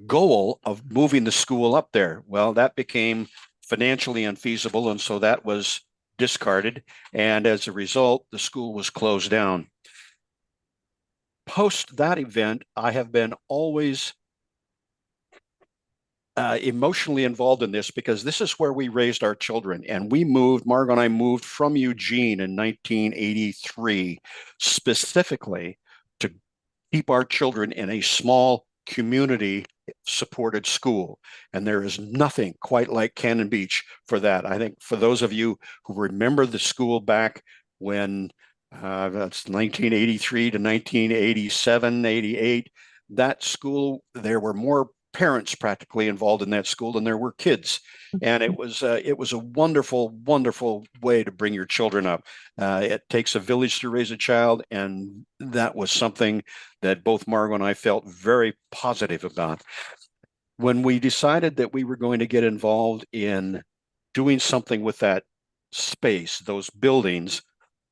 goal of moving the school up there. Well, that became financially unfeasible, and so that was discarded. And as a result, the school was closed down. Post that event, I have been always emotionally involved in this because this is where we raised our children. And we moved, Margot and I moved from Eugene in 1983, specifically to keep our children in a small community supported school. And there is nothing quite like Cannon Beach for that. I think for those of you who remember the school back when that's 1983 to 1987, 88, that school, there were more parents practically involved in that school than there were kids. And it was a wonderful, wonderful way to bring your children up. It takes a village to raise a child. And that was something that both Margot and I felt very positive about. When we decided that we were going to get involved in doing something with that space, those buildings,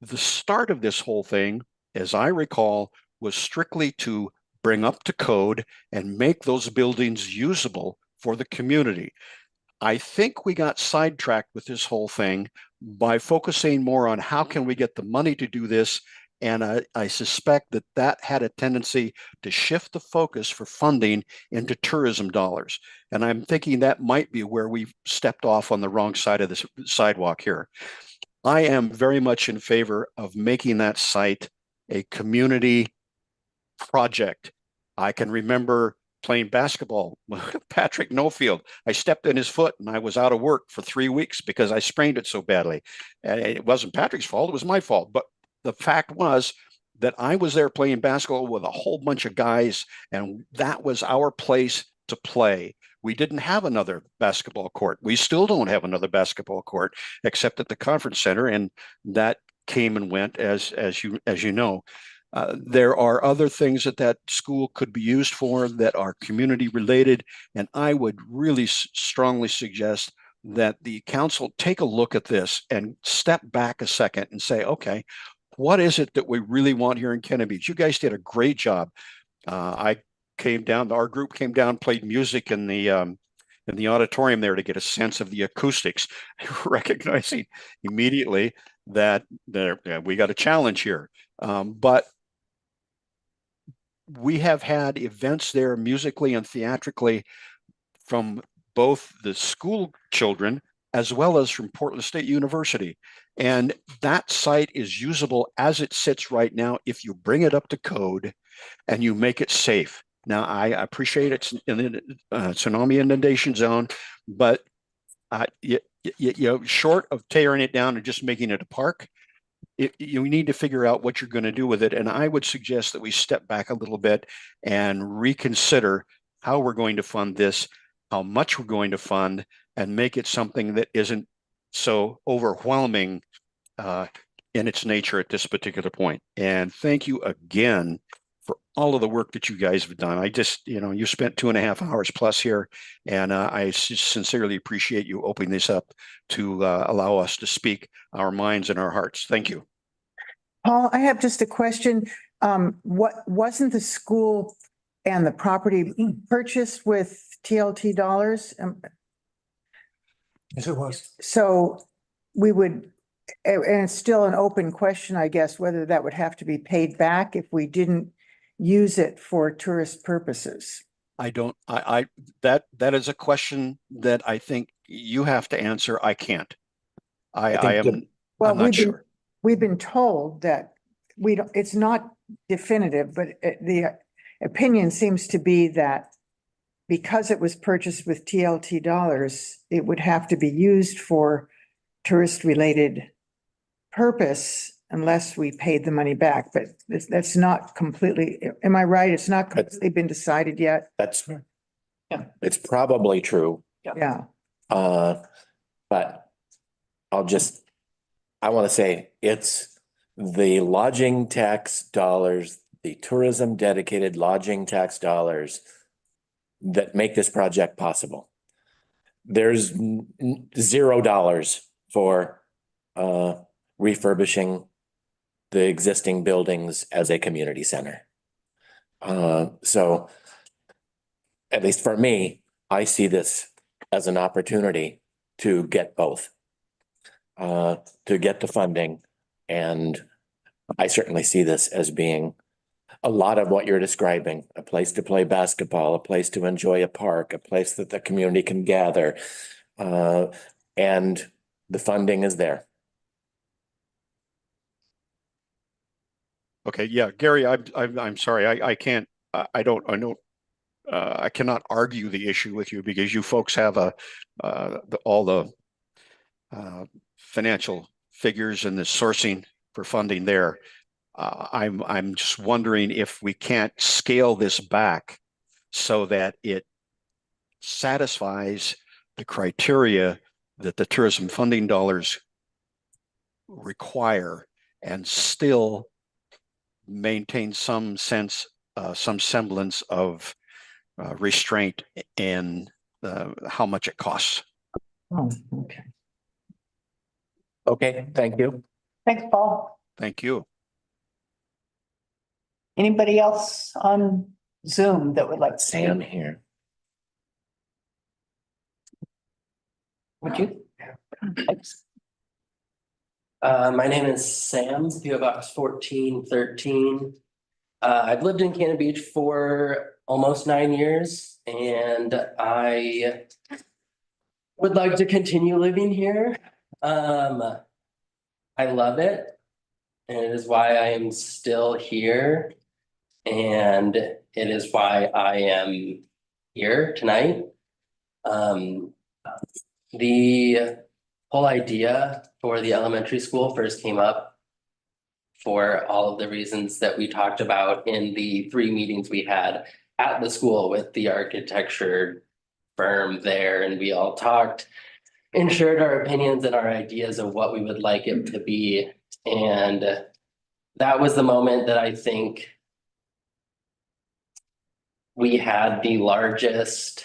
the start of this whole thing, as I recall, was strictly to bring up to code and make those buildings usable for the community. I think we got sidetracked with this whole thing by focusing more on how can we get the money to do this. And I suspect that that had a tendency to shift the focus for funding into tourism dollars. And I'm thinking that might be where we stepped off on the wrong side of this sidewalk here. I am very much in favor of making that site a community project. I can remember playing basketball with Patrick Nofield. I stepped in his foot and I was out of work for 3 weeks because I sprained it so badly. And it wasn't Patrick's fault, it was my fault. But the fact was that I was there playing basketball with a whole bunch of guys, and that was our place to play. We didn't have another basketball court. We still don't have another basketball court except at the conference center, and that came and went as you know. There are other things that school could be used for that are community related, and I would really strongly suggest that the council take a look at this and step back a second and say, okay, what is it that we really want here in Cannon Beach? You guys did a great job. I came down, our group came down, played music in the auditorium there to get a sense of the acoustics, recognizing immediately that we got a challenge here. But we have had events there musically and theatrically from both the school children as well as from Portland State University. And that site is usable as it sits right now if you bring it up to code and you make it safe. Now, I appreciate it's in a tsunami inundation zone, but you know, short of tearing it down and just making it a park, you need to figure out what you're going to do with it. And I would suggest that we step back a little bit and reconsider how we're going to fund this, how much we're going to fund, and make it something that isn't so overwhelming in its nature at this particular point. And thank you again for all of the work that you guys have done. I just, you know, you spent 2.5 hours plus here, and I sincerely appreciate you opening this up to allow us to speak our minds and our hearts. Thank you. Paul, I have just a question. What wasn't the school and the property purchased with TLT dollars? Yes, it was. So we would, and it's still an open question, I guess, whether that would have to be paid back if we didn't use it for tourist purposes. That is a question that I think you have to answer. I can't. I'm not sure. We've been told that we don't, it's not definitive, but the opinion seems to be that because it was purchased with TLT dollars, it would have to be used for tourist-related purpose unless we paid the money back. But that's not completely, am I right? It's not completely been decided yet? That's, Yeah. it's probably true. Yeah. But I want to say it's the lodging tax dollars, the tourism dedicated lodging tax dollars that make this project possible. There's $0 for refurbishing the existing buildings as a community center. So at least for me, I see this as an opportunity to get both, to get the funding. And I certainly see this as being a lot of what you're describing, a place to play basketball, a place to enjoy a park, a place that the community can gather. And the funding is there. Okay, yeah, Gary, I'm sorry, I can't, I cannot argue the issue with you because you folks have all the financial figures and the sourcing for funding there. I'm just wondering if we can't scale this back so that it satisfies the criteria that the tourism funding dollars require and still maintain some sense, some semblance of restraint in how much it costs. Oh, okay. Okay, thank you. Thanks, Paul. Thank you. Anybody else on Zoom that would like to speak? Sam here. Would you? Thanks. My name is Sam, PO Box 1413. I've lived in Cannon Beach for almost 9 years, and I would like to continue living here. I love it, and it is why I am still here, and it is why I am here tonight. The whole idea for the elementary school first came up for all of the reasons that we talked about in the 3 meetings we had at the school with the architecture firm there, and we all talked and shared our opinions and our ideas of what we would like it to be. And that was the moment that I think we had the largest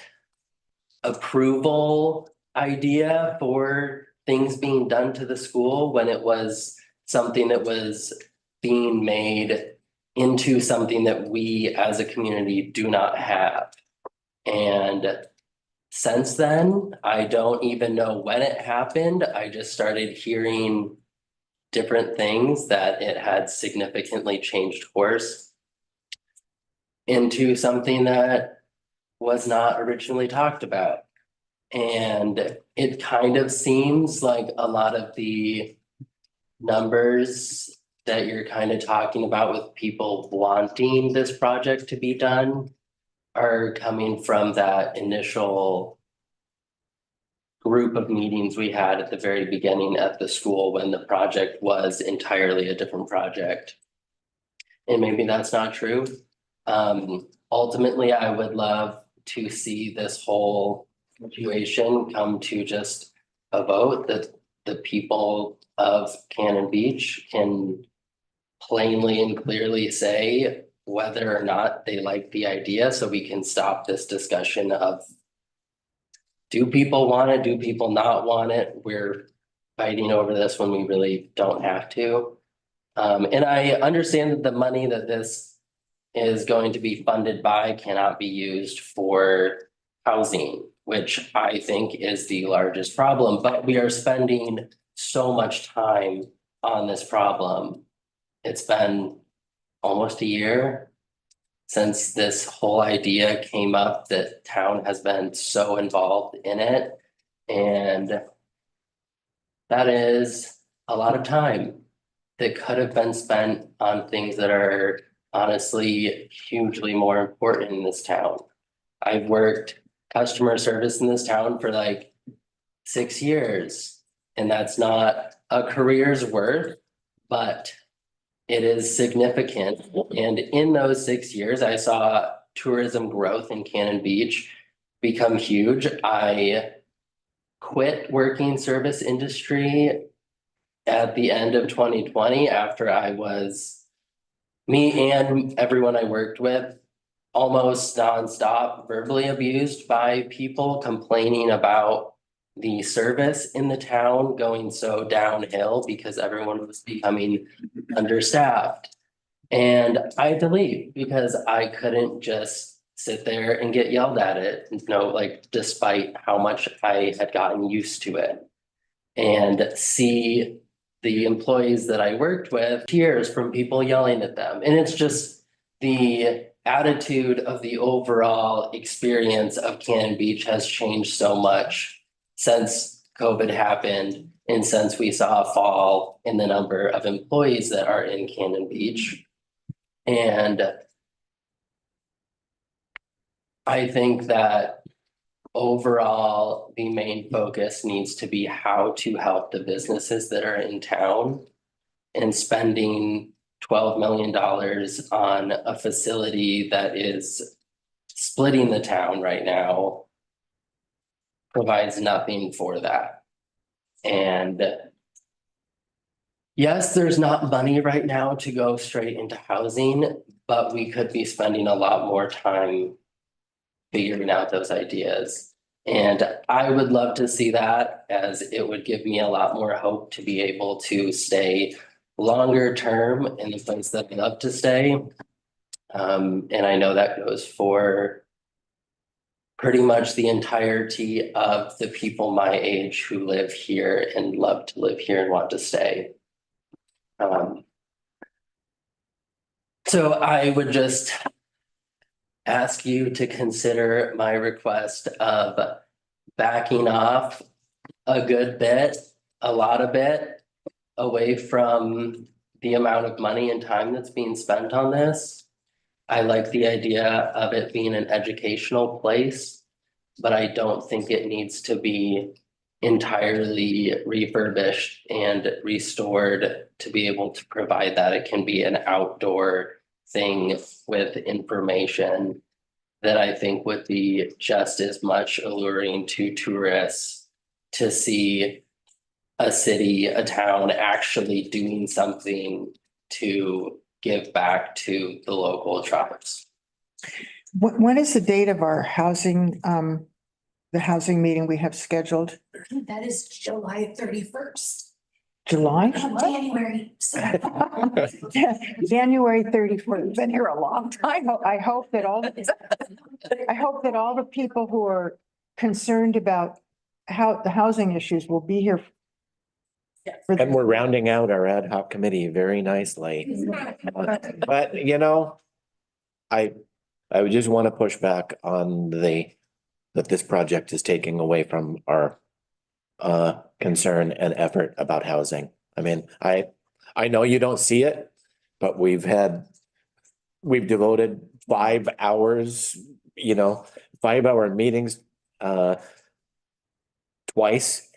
approval idea for things being done to the school, when it was something that was being made into something that we as a community do not have. And since then, I don't even know when it happened. I just started hearing different things that it had significantly changed course. into something that was not originally talked about. And it kind of seems like a lot of the numbers that you're kind of talking about with people wanting this project to be done are coming from that initial group of meetings we had at the very beginning at the school when the project was entirely a different project. And maybe that's not true. Ultimately, I would love to see this whole situation come to just a vote that the people of Cannon Beach can plainly and clearly say whether or not they like the idea, so we can stop this discussion of do people want it? Do people not want it? We're fighting over this when we really don't have to. And I understand that the money that this is going to be funded by cannot be used for housing, which I think is the largest problem, but we are spending so much time on this problem. It's been almost a year since this whole idea came up that town has been so involved in it. And that is a lot of time that could have been spent on things that are honestly hugely more important in this town. I've worked customer service in this town for like 6 years, and that's not a career's worth, but it is significant. And in those 6 years, I saw tourism growth in Cannon Beach become huge. I quit working service industry at the end of 2020 after me and everyone I worked with almost nonstop verbally abused by people complaining about the service in the town going so downhill because everyone was becoming understaffed. And I had to leave because I couldn't just sit there and get yelled at it, like despite how much I had gotten used to it. And see the employees that I worked with, tears from people yelling at them. And it's just the attitude of the overall experience of Cannon Beach has changed so much since COVID happened and since we saw a fall in the number of employees that are in Cannon Beach. And I think that overall, the main focus needs to be how to help the businesses that are in town, and spending $12 million on a facility that is splitting the town right now provides nothing for that. And yes, there's not money right now to go straight into housing, but we could be spending a lot more time figuring out those ideas. And I would love to see that, as it would give me a lot more hope to be able to stay longer term in the place that I love to stay. And I know that goes for pretty much the entirety of the people my age who live here and love to live here and want to stay. So I would just ask you to consider my request of backing off a good bit, a lot of it, away from the amount of money and time that's being spent on this. I like the idea of it being an educational place, but I don't think it needs to be entirely refurbished and restored to be able to provide that. It can be an outdoor thing with information that I think would be just as much alluring to tourists to see a city, a town actually doing something to give back to the local tribes. When is the date of our housing, the housing meeting we have scheduled? That is July 31st. July? January. January 34th. We've been here a long time. I hope that all the people who are concerned about the housing issues will be here. And we're rounding out our ad hoc committee very nicely. But I I would just want to push back on that this project is taking away from our concern and effort about housing. I mean, I know you don't see it, but we've devoted 5 hours, 5-hour meetings twice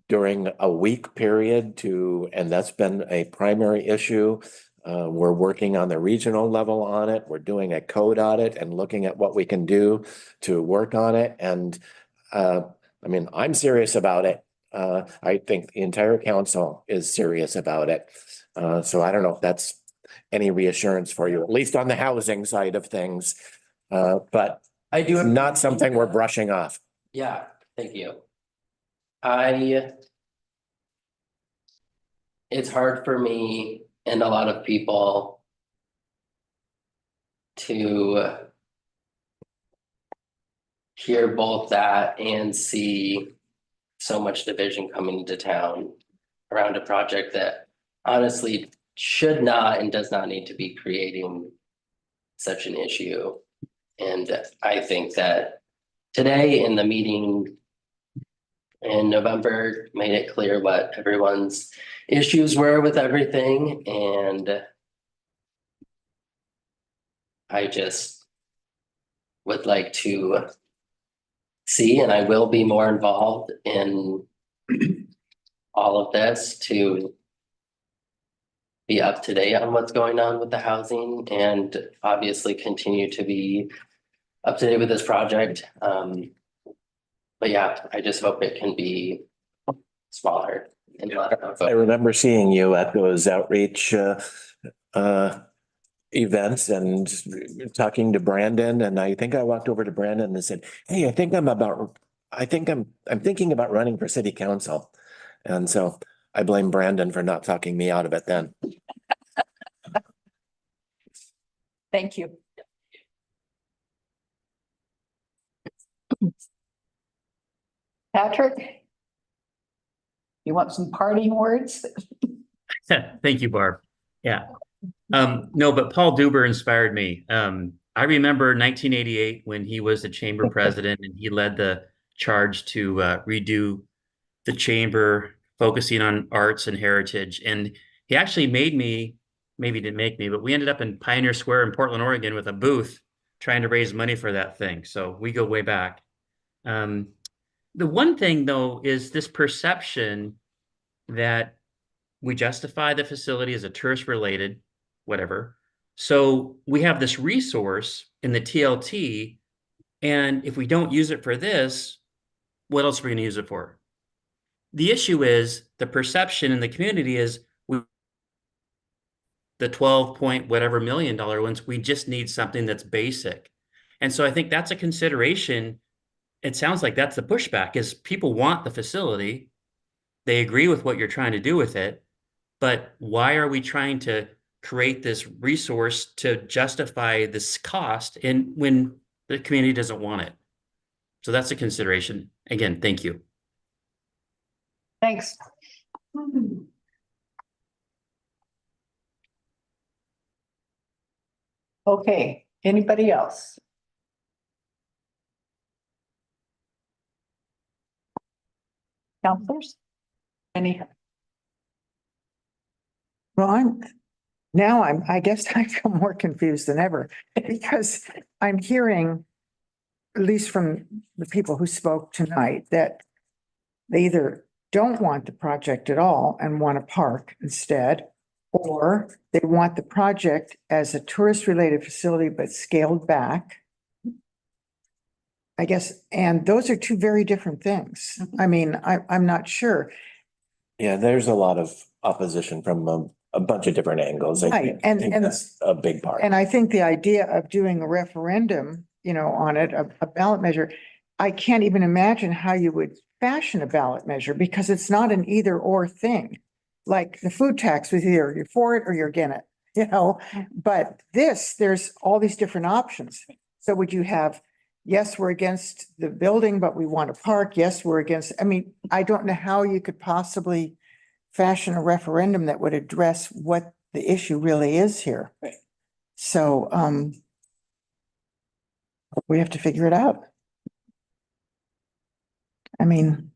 during a week period and that's been a primary issue. We're working on the regional level on it. We're doing a code audit and looking at what we can do to work on it. And I mean, I'm serious about it. I think the entire council is serious about it. So I don't know if that's any reassurance for you, at least on the housing side of things. But I do. not something we're brushing off. Yeah, thank you. It's hard for me and a lot of people to hear both that and see so much division coming into town around a project that honestly should not and does not need to be creating such an issue. And I think that today in the meeting in November made it clear what everyone's issues were with everything. And I just would like to see, and I will be more involved in all of this to be up to date on what's going on with the housing and obviously continue to be up to date with this project. But yeah, I just hope it can be smaller. And I remember seeing you at those outreach events and talking to Brandon, and I think I walked over to Brandon and said, hey, I'm thinking about running for city council. And so I blame Brandon for not talking me out of it then. Thank you. Patrick? You want some parting words? Thank you, Barb. Yeah. No, but Paul Duber inspired me. I remember 1988 when he was the chamber president and he led the charge to redo the chamber, focusing on arts and heritage. And he actually made me, maybe didn't make me, but we ended up in Pioneer Square in Portland, Oregon with a booth trying to raise money for that thing. So we go way back. The one thing though is this perception that we justify the facility as a tourist related, whatever. So we have this resource in the TLT, and if we don't use it for this, what else are we going to use it for? The issue is the perception in the community is the 12 point whatever $1 million ones, we just need something that's basic. And so I think that's a consideration. It sounds like that's the pushback is people want the facility. They agree with what you're trying to do with it, but why are we trying to create this resource to justify this cost when the community doesn't want it? So that's a consideration. Again, thank you. Thanks. Okay, anybody else? Counselors? Any? Well, I guess I feel more confused than ever because I'm hearing, at least from the people who spoke tonight, that they either don't want the project at all and want a park instead, or they want the project as a tourist-related facility but scaled back. I guess, and those are two very different things. I mean, I'm not sure. Yeah, there's a lot of opposition from a bunch of different angles. I Right, think that's a big part. And I think the idea of doing a referendum, on it, a ballot measure, I can't even imagine how you would fashion a ballot measure because it's not an either or thing. Like the food tax was either you're for it or you're against it, but there's all these different options. So would you have, yes, we're against the building, but we want a park. Yes, we're against, I don't know how you could possibly fashion a referendum that would address what the issue really is here. Right. So, we have to figure it out. I mean,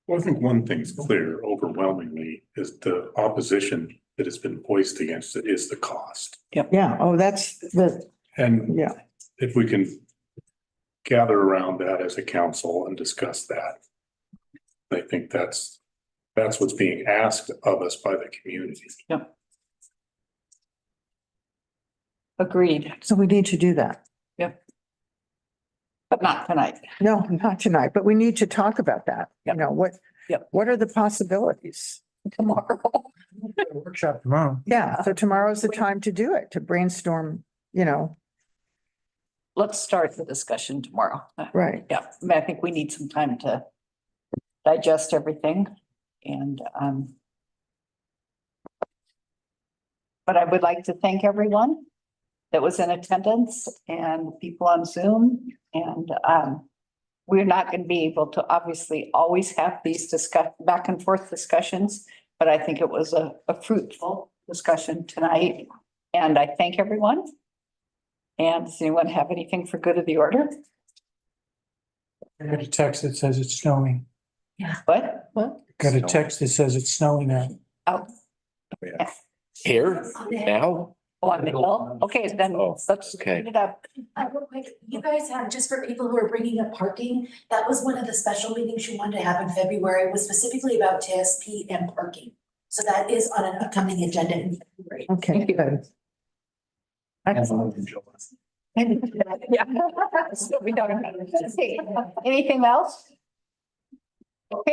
Well, I think one thing's clear overwhelmingly is the opposition that has been voiced against it is the cost. yeah, oh, that's the, And yeah. if we can gather around that as a council and discuss that, I think that's what's being asked of us by the community. Agreed, So we need to do that. but not tonight. No, not tonight, but we need to talk about that. You know, Yep. what are the possibilities? Tomorrow. Workshop tomorrow. Yeah, so tomorrow's the time to do it, to brainstorm, you know, Let's start the discussion tomorrow. right. Yeah, I mean, I think we need some time to digest everything and, but I would like to thank everyone that was in attendance and people on Zoom. And, we're not going to be able to obviously always have these back and forth discussions, but I think it was a fruitful discussion tonight. And I thank everyone. And does anyone have anything for good of the order? I got a text that says it's snowing. What? Got a text that says it's snowing now. Oh. Here, now? Oh, on the hill? Okay, then Oh, let's okay. clean it up. Real quick, you guys have, just for people who are bringing up parking, that was one of the special meetings you wanted to have in February, was specifically about TSP and parking. So that is on an upcoming agenda in February. Okay, good. Yeah. So we don't have- Okay, anything else? Okay.